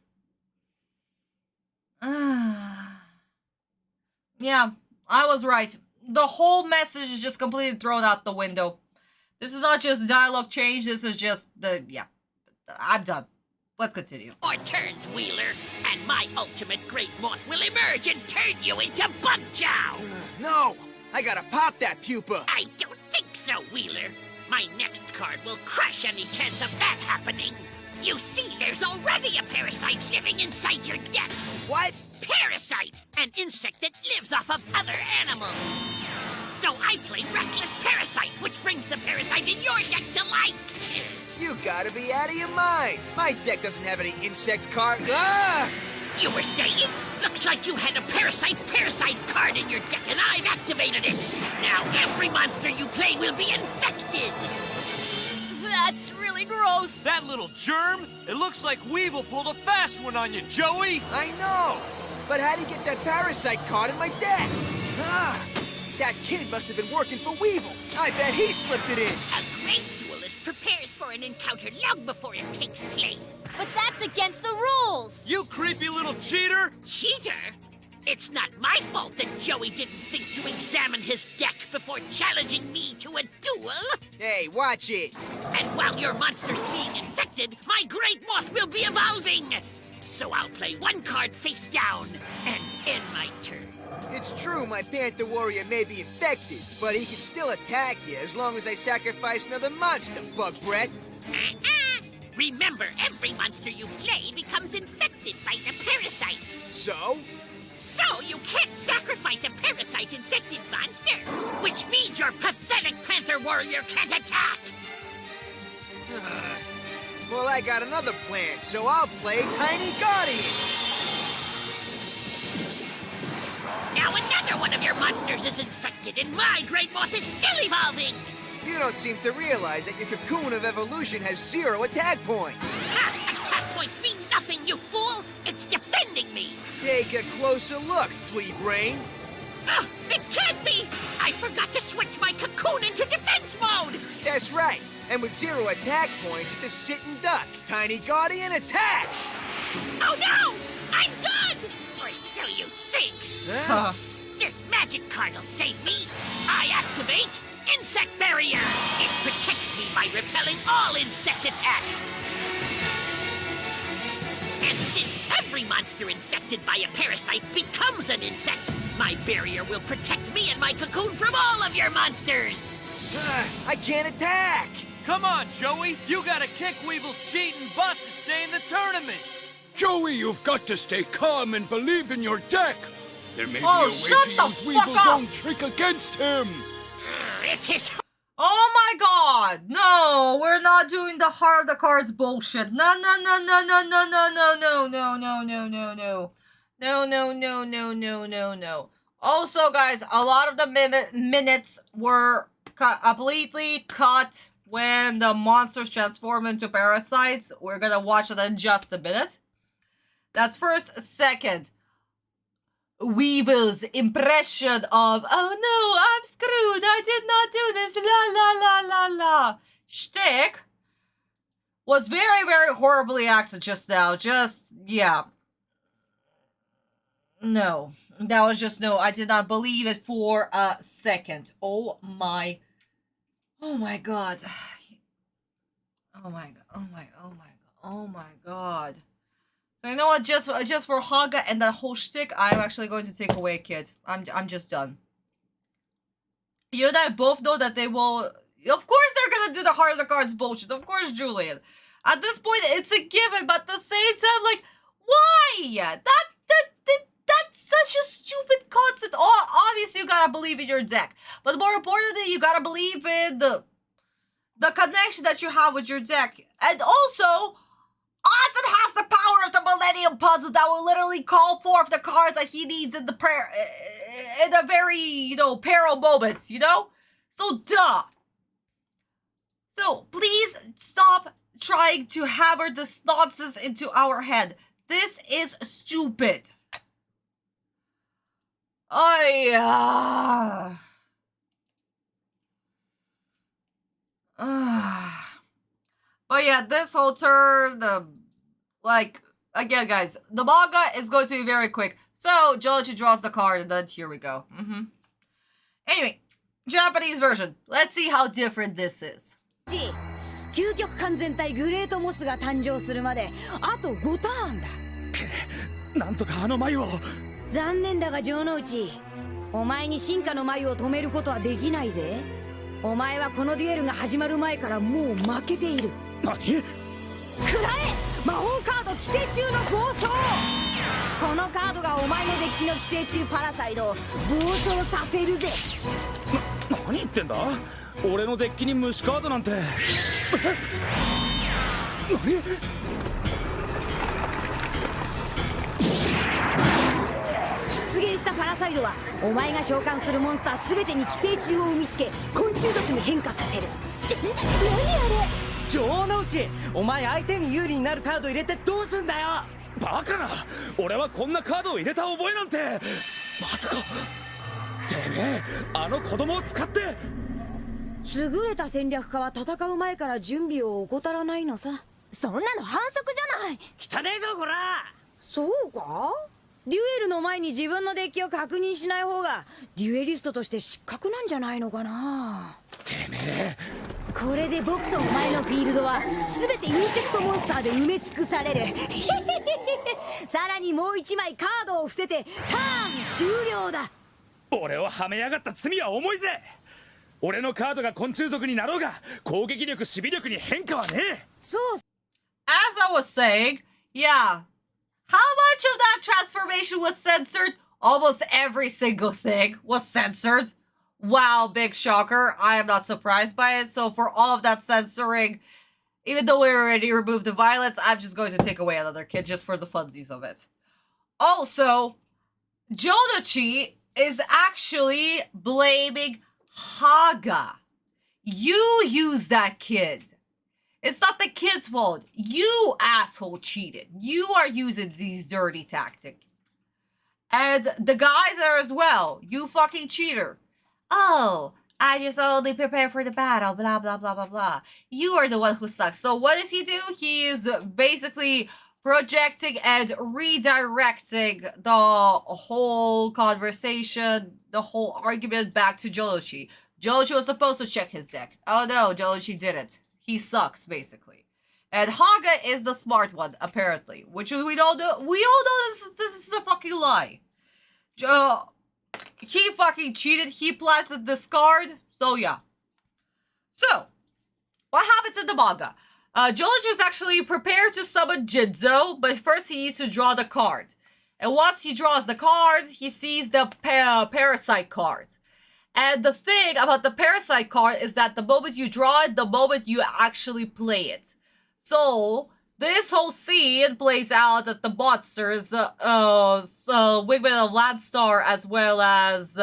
Yeah, I was right. The whole message is just completely thrown out the window. This is not just dialogue change, this is just the... yeah. I'm done. Let's continue. Our turns, Wheeler, and my ultimate Great Moth will emerge and turn you into Bug Chow! No! I gotta pop that pupa! I don't think so, Wheeler. My next card will crush any chance of that happening. You see, there's already a parasite living inside your deck. What? Parasite! An insect that lives off of other animals. So I play Reckless Parasite, which brings the parasite in your deck to life. You gotta be out of your mind. My deck doesn't have any insect card. Ah! You were saying? Looks like you had a parasite card in your deck and I've activated it. Now every monster you play will be infected. That's really gross. That little germ? It looks like Weevil pulled a fast one on you, Joey. I know. But how'd he get that parasite card in my deck? Ah! That kid must have been working for Weevil. I bet he slipped it in. A great duelist prepares for an encounter long before it takes place. But that's against the rules. You creepy little cheater. Cheater? It's not my fault that Joey didn't think to examine his deck before challenging me to a duel. Hey, watch it. And while your monster's being infected, my Great Moth will be evolving. So I'll play 1 card face down and end my turn. It's true my Panther Warrior may be infected, but he can still attack you as long as I sacrifice another monster, Bug Breath. Remember, every monster you play becomes infected by the parasite. So? So you can't sacrifice a parasite-infected monster, which means your pathetic Panther Warrior can't attack. Well, I got another plan, so I'll play Tiny Guardian. Now another one of your monsters is infected, and my Great Moth is still evolving! You don't seem to realize that your cocoon of evolution has 0 attack points. Ha! Attack points mean nothing, you fool! It's defending me! Take a closer look, Flea Brain. Oh, it can't be! I forgot to switch my cocoon into defense mode! That's right. And with 0 attack points, it's a sit and duck. Tiny Guardian, attack! Oh no! I'm done! Or so you think. Huh? This magic card will save me. I activate Insect Barrier. It protects me by repelling all insect attacks. And since every monster infected by a parasite becomes an insect, my barrier will protect me and my cocoon from all of your monsters. I can't attack. Come on, Joey. You gotta kick Weevil's cheating butt to stay in the tournament. Joey, you've got to stay calm and believe in your deck. There may be a way shut to the use fuck Weevil's up. own trick against him. It is... Oh my god! No, we're not doing the heart of the cards bullshit. No. No. Also, guys, a lot of the minutes were completely cut when the monsters transform into parasites. We're gonna watch it in just a minute. That's first. Second, Weevil's impression of, oh no, I'm screwed, I did not do this, la. Shtick was very, very horribly acted just now. Just, yeah. No. That was just no. I did not believe it for a second. Oh my god. Oh my god. So you know what? Just for Haga and that whole shtick, I'm actually going to take away Kid. I'm just done. You and I both know that they will. Of course, they're gonna do the heart of the cards bullshit. Of course, Julian. At this point, it's a given. But at the same time, like, why? That's such a stupid concept. Oh, obviously, you gotta believe in your deck. But more importantly, you gotta believe in the connection that you have with your deck. And also, Autumn has the power of the Millennium Puzzle that will literally call forth the cards that he needs in the prayer, in a very, you know, peril moments, you know? So, duh. So, please stop trying to hammer this nonsense into our head. This is stupid. But yeah, this whole turn, like, again, guys, the manga is going to be very quick. So, Jounouchi draws the card, and then here we go. Anyway, Japanese version. Let's see how different this is. 究極完全体グレートモスが誕生するまであと5ターンだ。なんとかあの眉を。残念だが城之内、お前に進化の眉を止めることはできないぜ。お前はこのデュエルが始まる前からもう負けている。何？食らえ！魔法カード寄生虫の暴走！このカードがお前のデッキの寄生虫パラサイドを暴走させるぜ。何言ってんだ？俺のデッキに虫カードなんて。何？出現したパラサイドはお前が召喚するモンスター全てに寄生虫を生みつけ昆虫族に変化させる。何あれ？城之内、お前相手に有利になるカード入れてどうすんだよ。バカな、俺はこんなカードを入れた覚えなんて。まさかてめえあの子供を使って。優れた戦略家は戦う前から準備を怠らないのさ。そんなの反則じゃない。汚えぞこら。そうか？デュエルの前に自分のデッキを確認しない方がデュエリストとして失格なんじゃないのかな。てめえ、これで僕とお前のフィールドは全てインセクトモンスターで埋め尽くされる。さらにもう1枚カードを伏せてターン終了だ。俺をはめやがった罪は重いぜ。俺のカードが昆虫族になろうが攻撃力守備力に変化はねえ。そう。 As I was saying, yeah. How much of that transformation was censored? Almost every single thing was censored. Wow, big shocker. I am not surprised by it. So for all of that censoring, even though we already removed the violence, I'm just going to take away another kid just for the funsies of it. Also, Jounouchi is actually blaming Haga. You used that kid. It's not the kid's fault. You asshole cheated. You are using these dirty tactics. And the guys are as well. You fucking cheater. Oh, I just only prepare for the battle, blah, blah, blah, blah, blah. You are the one who sucks. So what does he do? He is basically projecting and redirecting the whole conversation, the whole argument back to Jounouchi. Jounouchi was supposed to check his deck. Oh no, Jounouchi didn't. He sucks, basically. And Haga is the smart one, apparently. Which we all know. We all know this is a fucking lie. He fucking cheated. He plans to discard. So, yeah. So, what happens in the manga? Jounouchi is actually prepared to summon Jinzo, but first he needs to draw the card. And once he draws the card, he sees the Parasite card. And the thing about the Parasite card is that the moment you draw it, the moment you actually play it. So, this whole scene plays out that the monsters, Wingman of Landstar as well as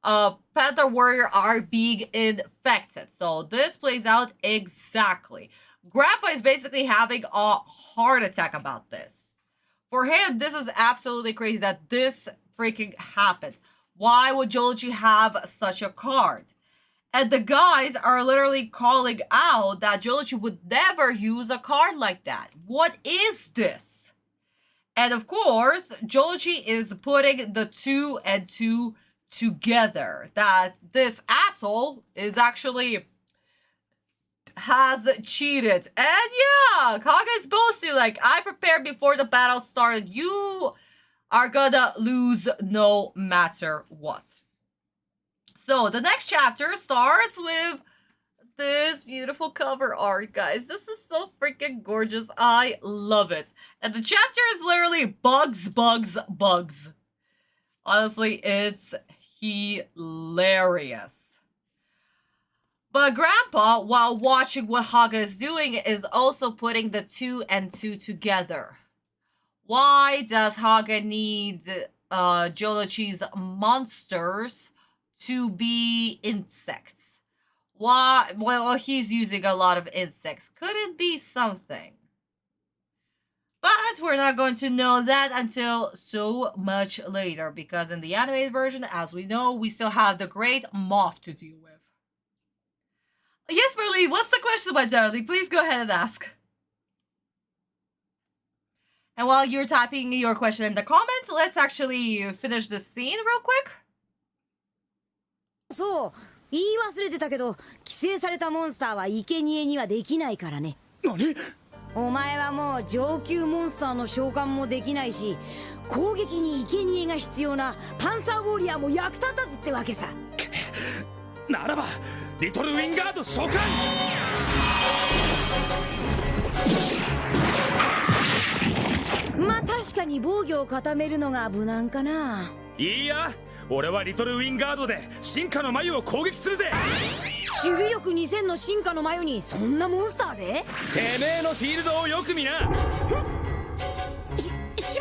Panther Warrior are being infected. So, this plays out exactly. Grandpa is basically having a heart attack about this. For him, this is absolutely crazy that this freaking happened. Why would Jounouchi have such a card? And the guys are literally calling out that Jounouchi would never use a card like that. What is this? And of course, Jounouchi is putting the 2 and 2 together. That this asshole is actually has cheated. And yeah, Haga is boasting like, I prepared before the battle started. You are gonna lose no matter what. So the next chapter starts with this beautiful cover art, guys. This is so freaking gorgeous. I love it. And the chapter is literally bugs, bugs, bugs. Honestly, it's hilarious. But Grandpa, while watching what Haga is doing, is also putting the 2 and 2 together. Why does Haga need Jounouchi's monsters to be insects? Why? Well, he's using a lot of insects. Could it be something? But we're not going to know that until so much later, because in the animated version, as we know, we still have the great moth to deal with. Yes, Merlin, what's the question, my darling? Please go ahead and ask. And while you're typing your question in the comments, let's actually finish this scene real quick. So, 言い忘れてたけど、規制されたモンスターは生贄にはできないからね。何？お前はもう上級モンスターの召喚もできないし、攻撃に生贄が必要なパンサーウォリアーも役立たずってわけさ。ならば、リトルウィンガード召喚！まあ確かに防御を固めるのが無難かな。いいや。俺はリトルウィンガードで進化の眉を攻撃するぜ。守備力2000の進化の眉にそんなモンスターで？てめえのフィールドをよく見な。しま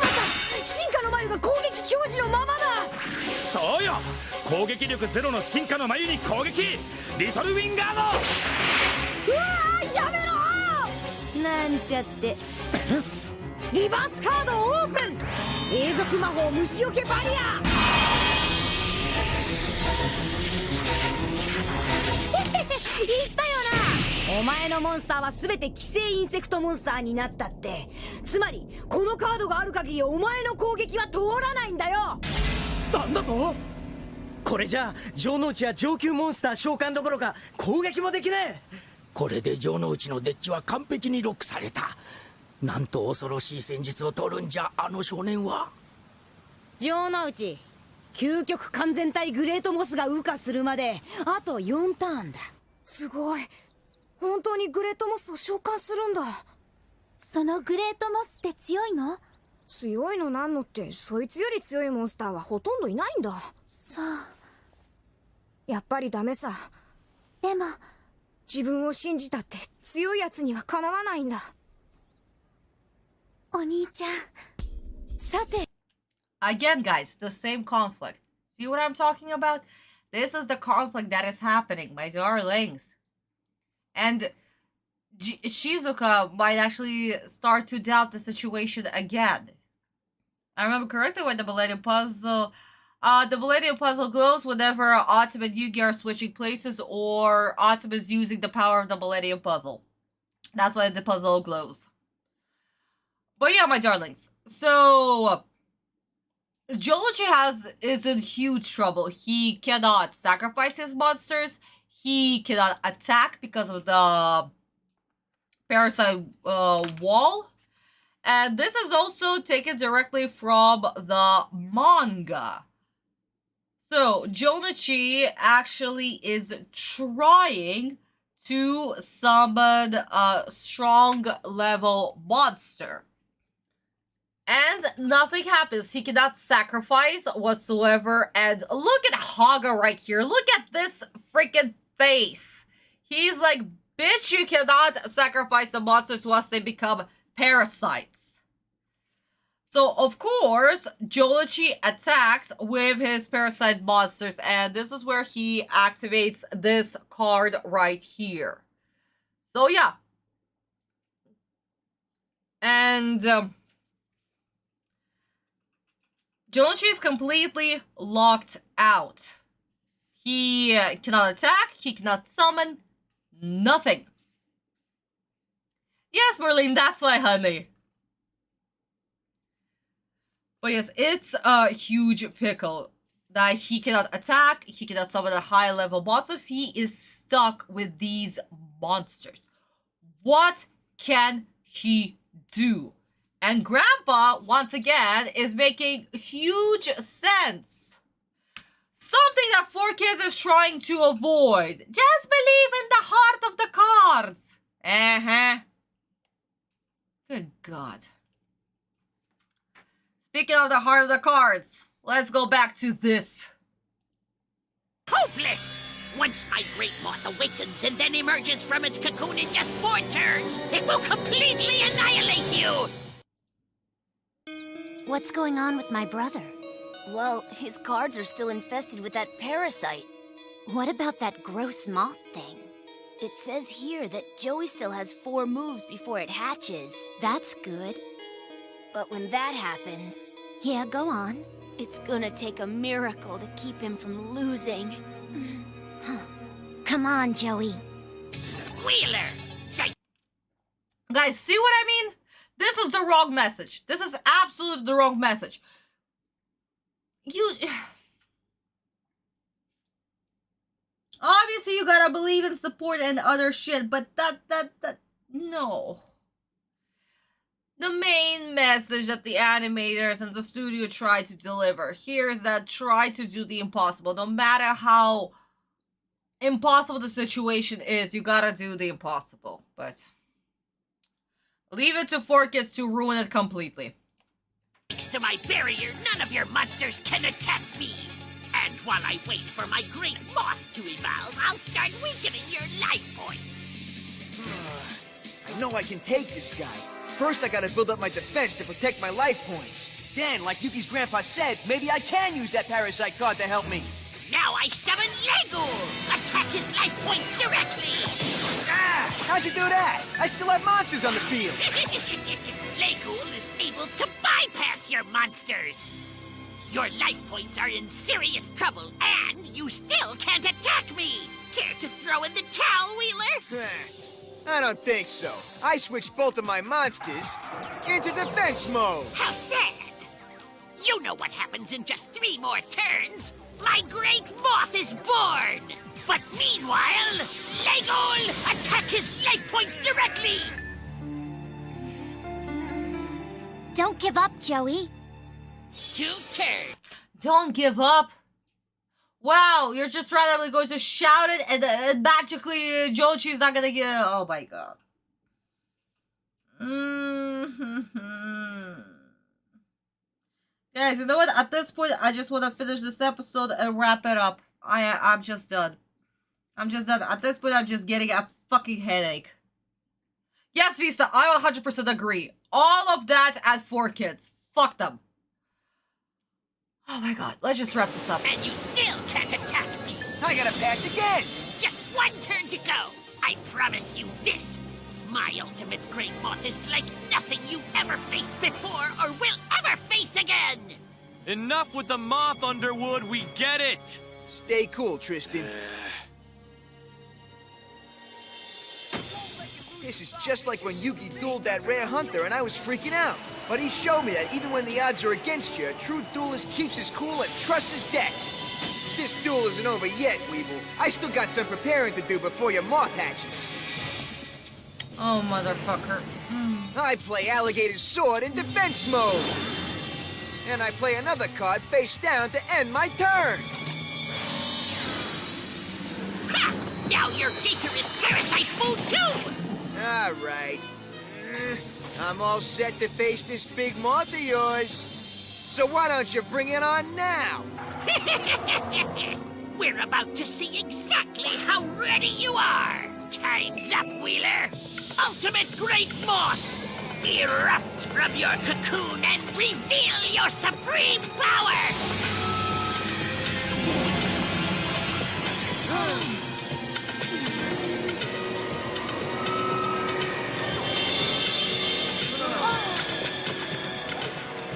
った！進化の眉が攻撃表示のままだ。そうよ。攻撃力ゼロの進化の眉に攻撃。リトルウィンガード。うわー、やめろ！なんちゃって。リバースカードオープン。永続魔法虫除けバリア。言ったよな。お前のモンスターは全て寄生インセクトモンスターになったって。つまりこのカードがある限りお前の攻撃は通らないんだよ。なんだと？これじゃあ城之内は上級モンスター召喚どころか攻撃もできねえ。これで城之内のデッキは完璧にロックされた。なんと恐ろしい戦術を取るんじゃ、あの少年は。城之内、究極完全体グレートモスが羽化するまであと4ターンだ。すごい。本当にグレートモスを召喚するんだ。そのグレートモスって強いの？強いのなんのって、そいつより強いモンスターはほとんどいないんだ。そう。やっぱりダメさ。でも自分を信じたって強いやつにはかなわないんだ。お兄ちゃん。さて。Again, guys, the same conflict. See what I'm talking about? This is the conflict that is happening, my darlings. And Shizuka might actually start to doubt the situation again. I remember correctly when the Millennium Puzzle glows whenever Autumn and Yugi are switching places or Autumn is using the power of the Millennium Puzzle. That's why the puzzle glows. But yeah, my darlings. So Jounouchi is in huge trouble. He cannot sacrifice his monsters. He cannot attack because of the parasite wall. And this is also taken directly from the manga. So Jounouchi actually is trying to summon a strong level monster. And nothing happens. He cannot sacrifice whatsoever. And look at Haga right here. Look at this freaking face. He's like, bitch, you cannot sacrifice the monsters once they become parasites. So, of course, Jounouchi attacks with his parasite monsters. And this is where he activates this card right here. So, yeah. And Jounouchi is completely locked out. He cannot attack, he cannot summon, nothing. Yes, Merlin, that's why, honey. But yes, it's a huge pickle that he cannot attack, he cannot summon a high-level monsters. He is stuck with these monsters. What can he do? And Grandpa, once again, is making huge sense. Something that 4Kids is trying to avoid. Just believe in the heart of the cards. Good God. Speaking of the heart of the cards, let's go back to this. Hopeless! Once my great moth awakens and then emerges from its cocoon in just 4 turns, it will completely annihilate you! What's going on with my brother? Well, his cards are still infested with that parasite. What about that gross moth thing? It says here that Joey still has 4 moves before it hatches. That's good. But when that happens... Yeah, go on. It's gonna take a miracle to keep him from losing. Come on, Joey. Wheeler! Guys, see what I mean? This is the wrong message. This is absolutely the wrong message. Obviously, you gotta believe in support and other shit, but no. The main message that the animators and the studio try to deliver here is that try to do the impossible. No matter how impossible the situation is, you gotta do the impossible. But leave it to 4Kids to ruin it completely. Thanks to my barrier, none of your monsters can attack me. And while I wait for my great moth to evolve, I'll start weakening your life points. I know I can take this guy. First, I gotta build up my defense to protect my life points. Then, like Yuki's grandpa said, maybe I can use that parasite card to help me. Now I summon Lego! Attack his life points directly! Ah! How'd you do that? I still have monsters on the field. Lego is able to bypass your monsters. Your life points are in serious trouble, and you still can't attack me! Care to throw in the towel, Wheeler? I don't think so. I switched both of my monsters into defense mode. How sad! You know what happens in just 3 more turns. My great moth is born! But meanwhile, Lego attack his life points directly! Don't give up, Joey. 2 turns. Don't give up. Wow, you're just randomly going to shout it and magically Jounouchi's not gonna get... Oh my god. Guys, you know what? At this point, I just want to finish this episode and wrap it up. I'm just done. I'm just done. At this point, I'm just getting a fucking headache. Yes, Vista, I 100% agree. All of that at 4Kids. Fuck them. Oh my god, let's just wrap this up. And you still can't attack me. I gotta pass again. Just 1 turn to go. I promise you this. My ultimate great moth is like nothing you've ever faced before or will ever face again. Enough with the moth, Underwood. We get it. Stay cool, Tristan. This is just like when Yuki dueled that rare hunter and I was freaking out. But he showed me that even when the odds are against you, a true duelist keeps his cool and trusts his deck. This duel isn't over yet, Weevil. I still got some preparing to do before your moth hatches. Oh, motherfucker. I play Alligator's Sword in defense mode. And I play another card face down to end my turn. Ha! Now your gator is parasite food too! All right. I'm all set to face this big moth of yours. So why don't you bring it on now? We're about to see exactly how ready you are. Time's up, Wheeler. Ultimate Great Moth! Erupt from your cocoon and reveal your supreme power!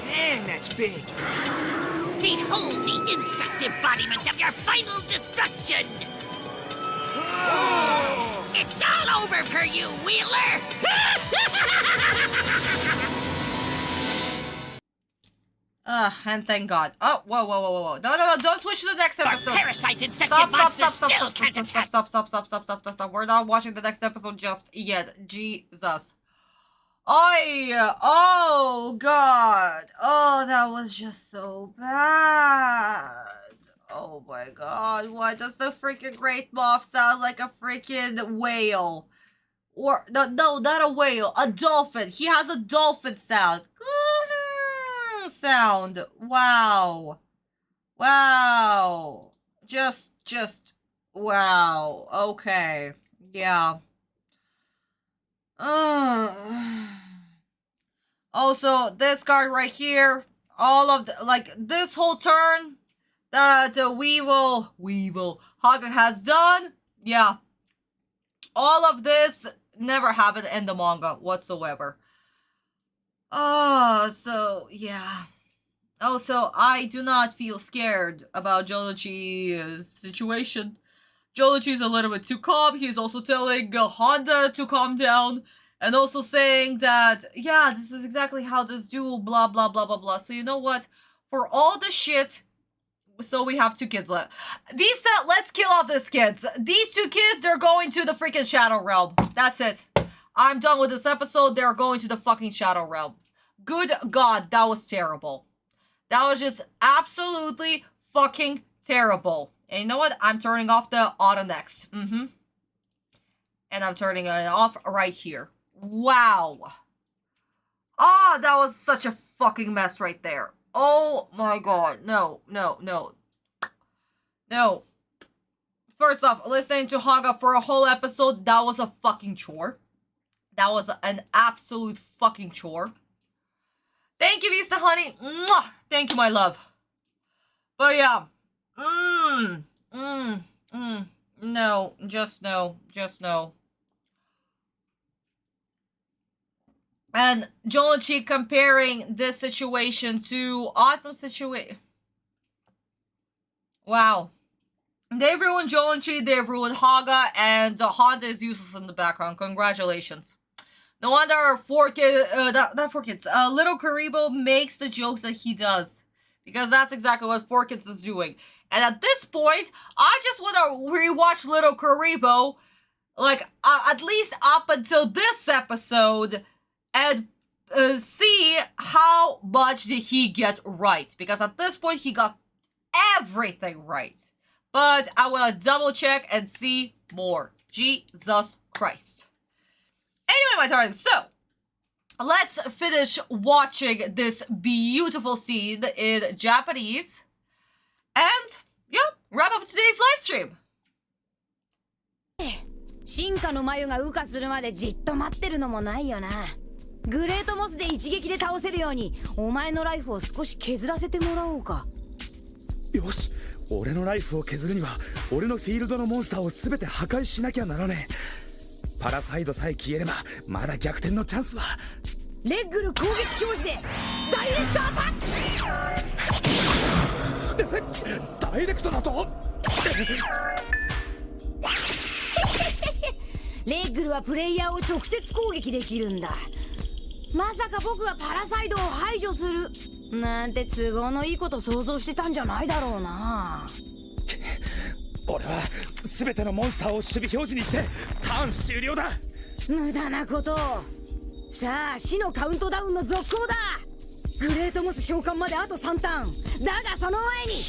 Man, that's big. Behold the insect embodiment of your final destruction! It's all over for you, Wheeler! And thank God. Oh, whoa, whoa, whoa, whoa, whoa. No, don't switch to the next episode. Parasite-infected Stop. We're not watching the next episode just yet. Jesus. Oh, God. Oh, that was just so bad. Oh, my God. Why does the freaking Great Moth sound like a freaking whale? Or, no, not a whale. A dolphin. He has a dolphin sound. Sound. Wow. Just, wow. Okay. Yeah. Also, this card right here, all of the, like, this whole turn that Haga has done, yeah. All of this never happened in the manga whatsoever. So, yeah. Also, I do not feel scared about Jounouchi's situation. Jounouchi's a little bit too calm. He's also telling Honda to calm down. And also saying that, yeah, this is exactly how this duel, blah, blah, blah, blah, blah. So you know what? For all the shit, so we have 2 kids left. Visa, let's kill off these kids. These 2 kids, they're going to the freaking Shadow Realm. That's it. I'm done with this episode. They're going to the fucking Shadow Realm. Good God, that was terrible. That was just absolutely fucking terrible. And you know what? I'm turning off the auto next. And I'm turning it off right here. Wow. Ah, that was such a fucking mess right there. Oh my God. No. First off, listening to Haga for a whole episode, that was a fucking chore. That was an absolute fucking chore. Thank you, Vista Honey. Mwah! Thank you, my love. But yeah. No. Just no. And Jounouchi comparing this situation to awesome situation. Wow. They've ruined Jounouchi, they've ruined Haga, and Honda is useless in the background. Congratulations. No wonder Little Karibo makes the jokes that he does. Because that's exactly what 4Kids is doing. And at this point, I just want to rewatch Little Karibo, like, at least up until this episode, and see how much did he get right. Because at this point, he got everything right. But I want to double check and see more. Jesus Christ. Anyway, my darling, so let's finish watching this beautiful scene in Japanese. And, yeah, wrap up today's live stream. 進化の眉が羽化するまでじっと待ってるのもないよな。グレートモスで一撃で倒せるようにお前のライフを少し削らせてもらおうか。よし、俺のライフを削るには俺のフィールドのモンスターを全て破壊しなきゃならねえ。パラサイドさえ消えればまだ逆転のチャンスは。レッグル攻撃表示でダイレクトアタック。ダイレクトだとレッグルはプレイヤーを直接攻撃できるんだ。まさか僕がパラサイドを排除するなんて都合のいいこと想像してたんじゃないだろうな。俺は全てのモンスターを守備表示にしてターン終了だ。無駄なことを。さあ死のカウントダウンの続行だ。グレートモス召喚まであと3ターンだがその前に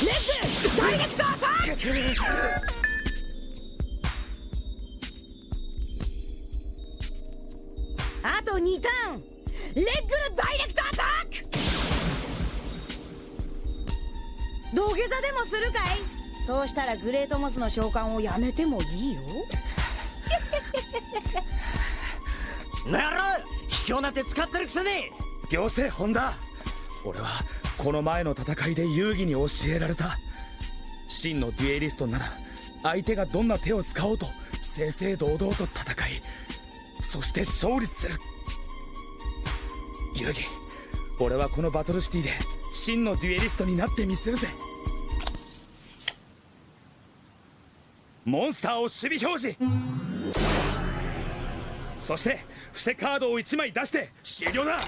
レッグルダイレクトアタック。あと2ターンレッグルダイレクトアタック。土下座でもするかい。そうしたらグレートモスの召喚をやめてもいいよ。なら卑怯な手使ってるくせに。行政本田、俺はこの前の戦いで遊戯に教えられた。真のデュエリストなら相手がどんな手を使おうと正々堂々と戦い、そして勝利する。遊戯、俺はこのバトルシティで真のデュエリストになってみせるぜ。モンスターを守備表示、そして伏せカードを1枚出して終了だ。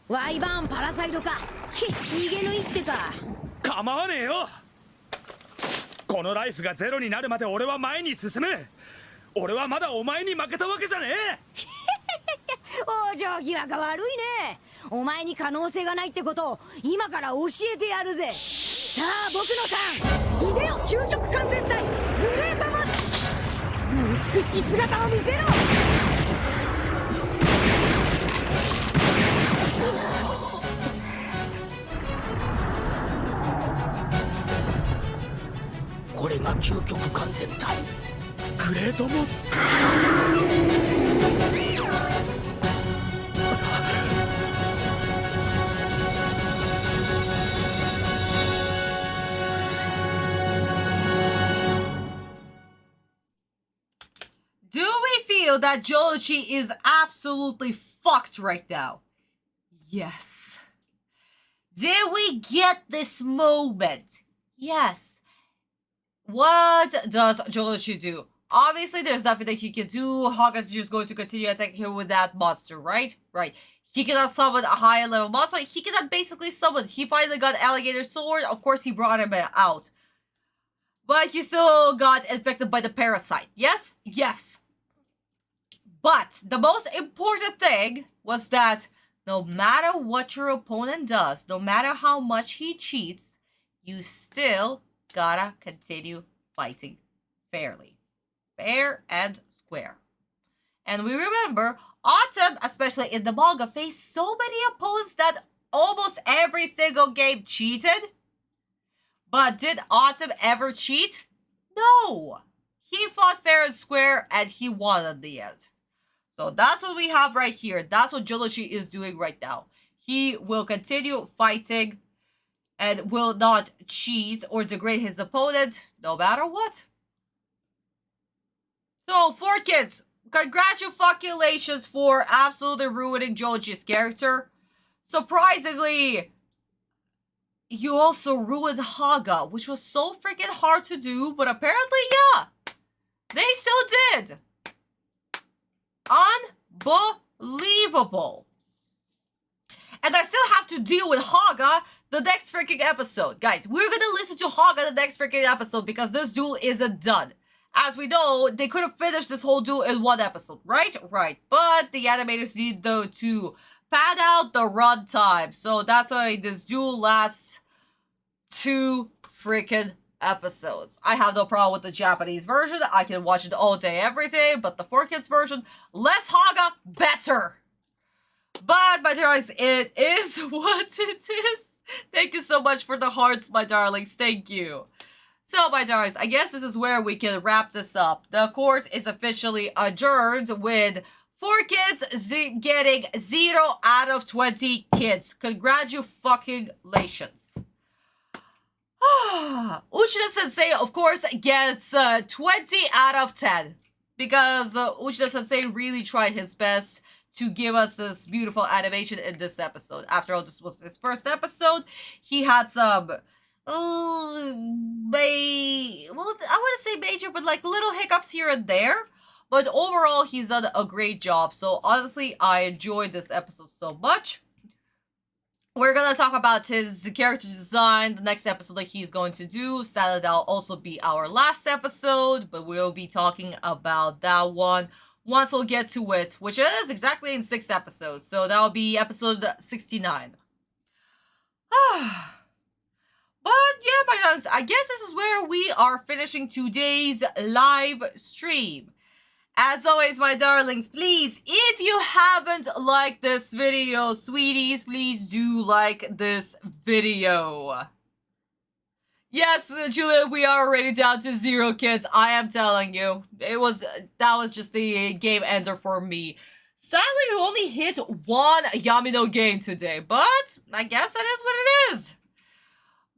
ワイバーンパラサイドか。逃げの一手か。構わねえよ。このライフがゼロになるまで俺は前に進む。俺はまだお前に負けたわけじゃねえ。往生際が悪いね。お前に可能性がないってことを今から教えてやるぜ。さあ僕のターン。いでよ究極完全体グレートマン。その美しき姿を見せろ。これが究極完全体グレートモス。Do we feel that Jounouchi is absolutely fucked right now? Yes. Did we get this moment? Yes. What does Jounouchi do? Obviously, there's nothing that he can do. Haga's just going to continue attacking him with that monster, right? Right. He cannot summon a higher level monster. He cannot basically summon. He finally got Alligator Sword. Of course, he brought him out. But he still got infected by the parasite. Yes? Yes. But the most important thing was that no matter what your opponent does, no matter how much he cheats, you still gotta continue fighting fairly. Fair and square. And we remember, Autumn, especially in the manga, faced so many opponents that almost every single game cheated. But did Autumn ever cheat? No! He fought fair and square and he won at the end. So that's what we have right here. That's what Jounouchi is doing right now. He will continue fighting and will not cheat or degrade his opponent no matter what. So, 4Kids, congratulations for absolutely ruining Jounouchi's character. Surprisingly, you also ruined Haga, which was so freaking hard to do, but apparently, yeah, they still did. Unbelievable. And I still have to deal with Haga the next freaking episode. Guys, we're gonna listen to Haga the next freaking episode because this duel isn't done. As we know, they could have finished this whole duel in one episode, right? Right. But the animators need, though, to pad out the runtime. So that's why this duel lasts 2 freaking episodes. I have no problem with the Japanese version. I can watch it all day, every day. But the 4Kids version, less Haga, better. But, my darlings, it is what it is. Thank you so much for the hearts, my darlings. Thank you. So, my darlings, I guess this is where we can wrap this up. The court is officially adjourned with 4Kids getting 0 out of 20 kids. Congratulations. Uchida-sensei, of course, gets 20 out of 10. Because Uchida-sensei really tried his best to give us this beautiful animation in this episode. After all, this was his first episode. He had some... I wouldn't say major, but like little hiccups here and there. But overall, he's done a great job. So honestly, I enjoyed this episode so much. We're gonna talk about his character design, the next episode that he's going to do. Sadly, that'll also be our last episode, but we'll be talking about that one once we'll get to it, which is exactly in 6 episodes. So that'll be episode 69. But yeah, my darlings, I guess this is where we are finishing today's live stream. As always, my darlings, please, if you haven't liked this video, sweeties, please do like this video. Yes, Julia, we are already down to 0 kids. I am telling you, that was just the game ender for me. Sadly, we only hit 1 Yamino game today, but I guess that is what it is.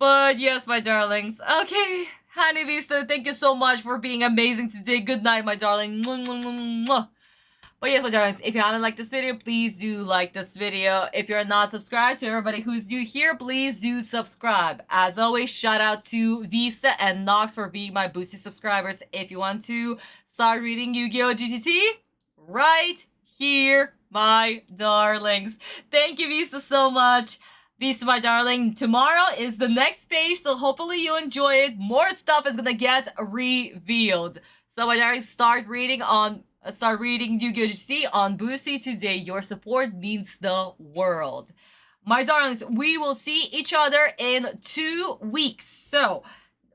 But yes, my darlings. Okay, Honey Vista, thank you so much for being amazing today. Good night, my darling. But yes, my darlings, if you haven't liked this video, please do like this video. If you're not subscribed, to everybody who's new here, please do subscribe. As always, shout out to Vista and Nox for being my Boosty subscribers. If you want to start reading Yu-Gi-Oh! GTT, right here my darlings. Thank you, Vista, so much. Vista, my darling, tomorrow is the next page, so hopefully you enjoy it. More stuff is gonna get revealed. So my darlings, start reading Yu-Gi-Oh! GC on Boosty today. Your support means the world. My darlings, we will see each other in 2 weeks. So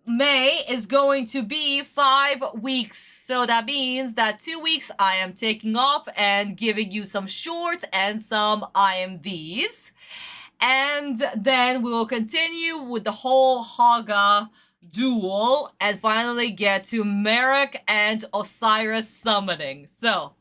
May is going to be 5 weeks. So that means that 2 weeks I am taking off and giving you some shorts and some IMVs. And then we will continue with the whole Haga duel and finally get to Merrick and Osiris summoning. So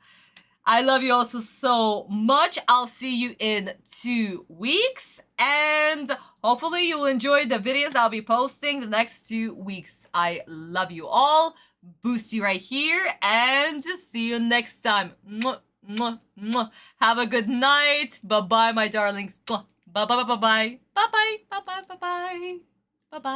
I love you all so much. I'll see you in 2 weeks. And hopefully you will enjoy the videos I'll be posting the next 2 weeks. I love you all. Boosty right here. And see you next time. Mwah, mwah, mwah. Have a good night. Bye-bye, my darlings. Bye-bye, bye-bye. Bye-bye, bye-bye, bye-bye. Bye-bye.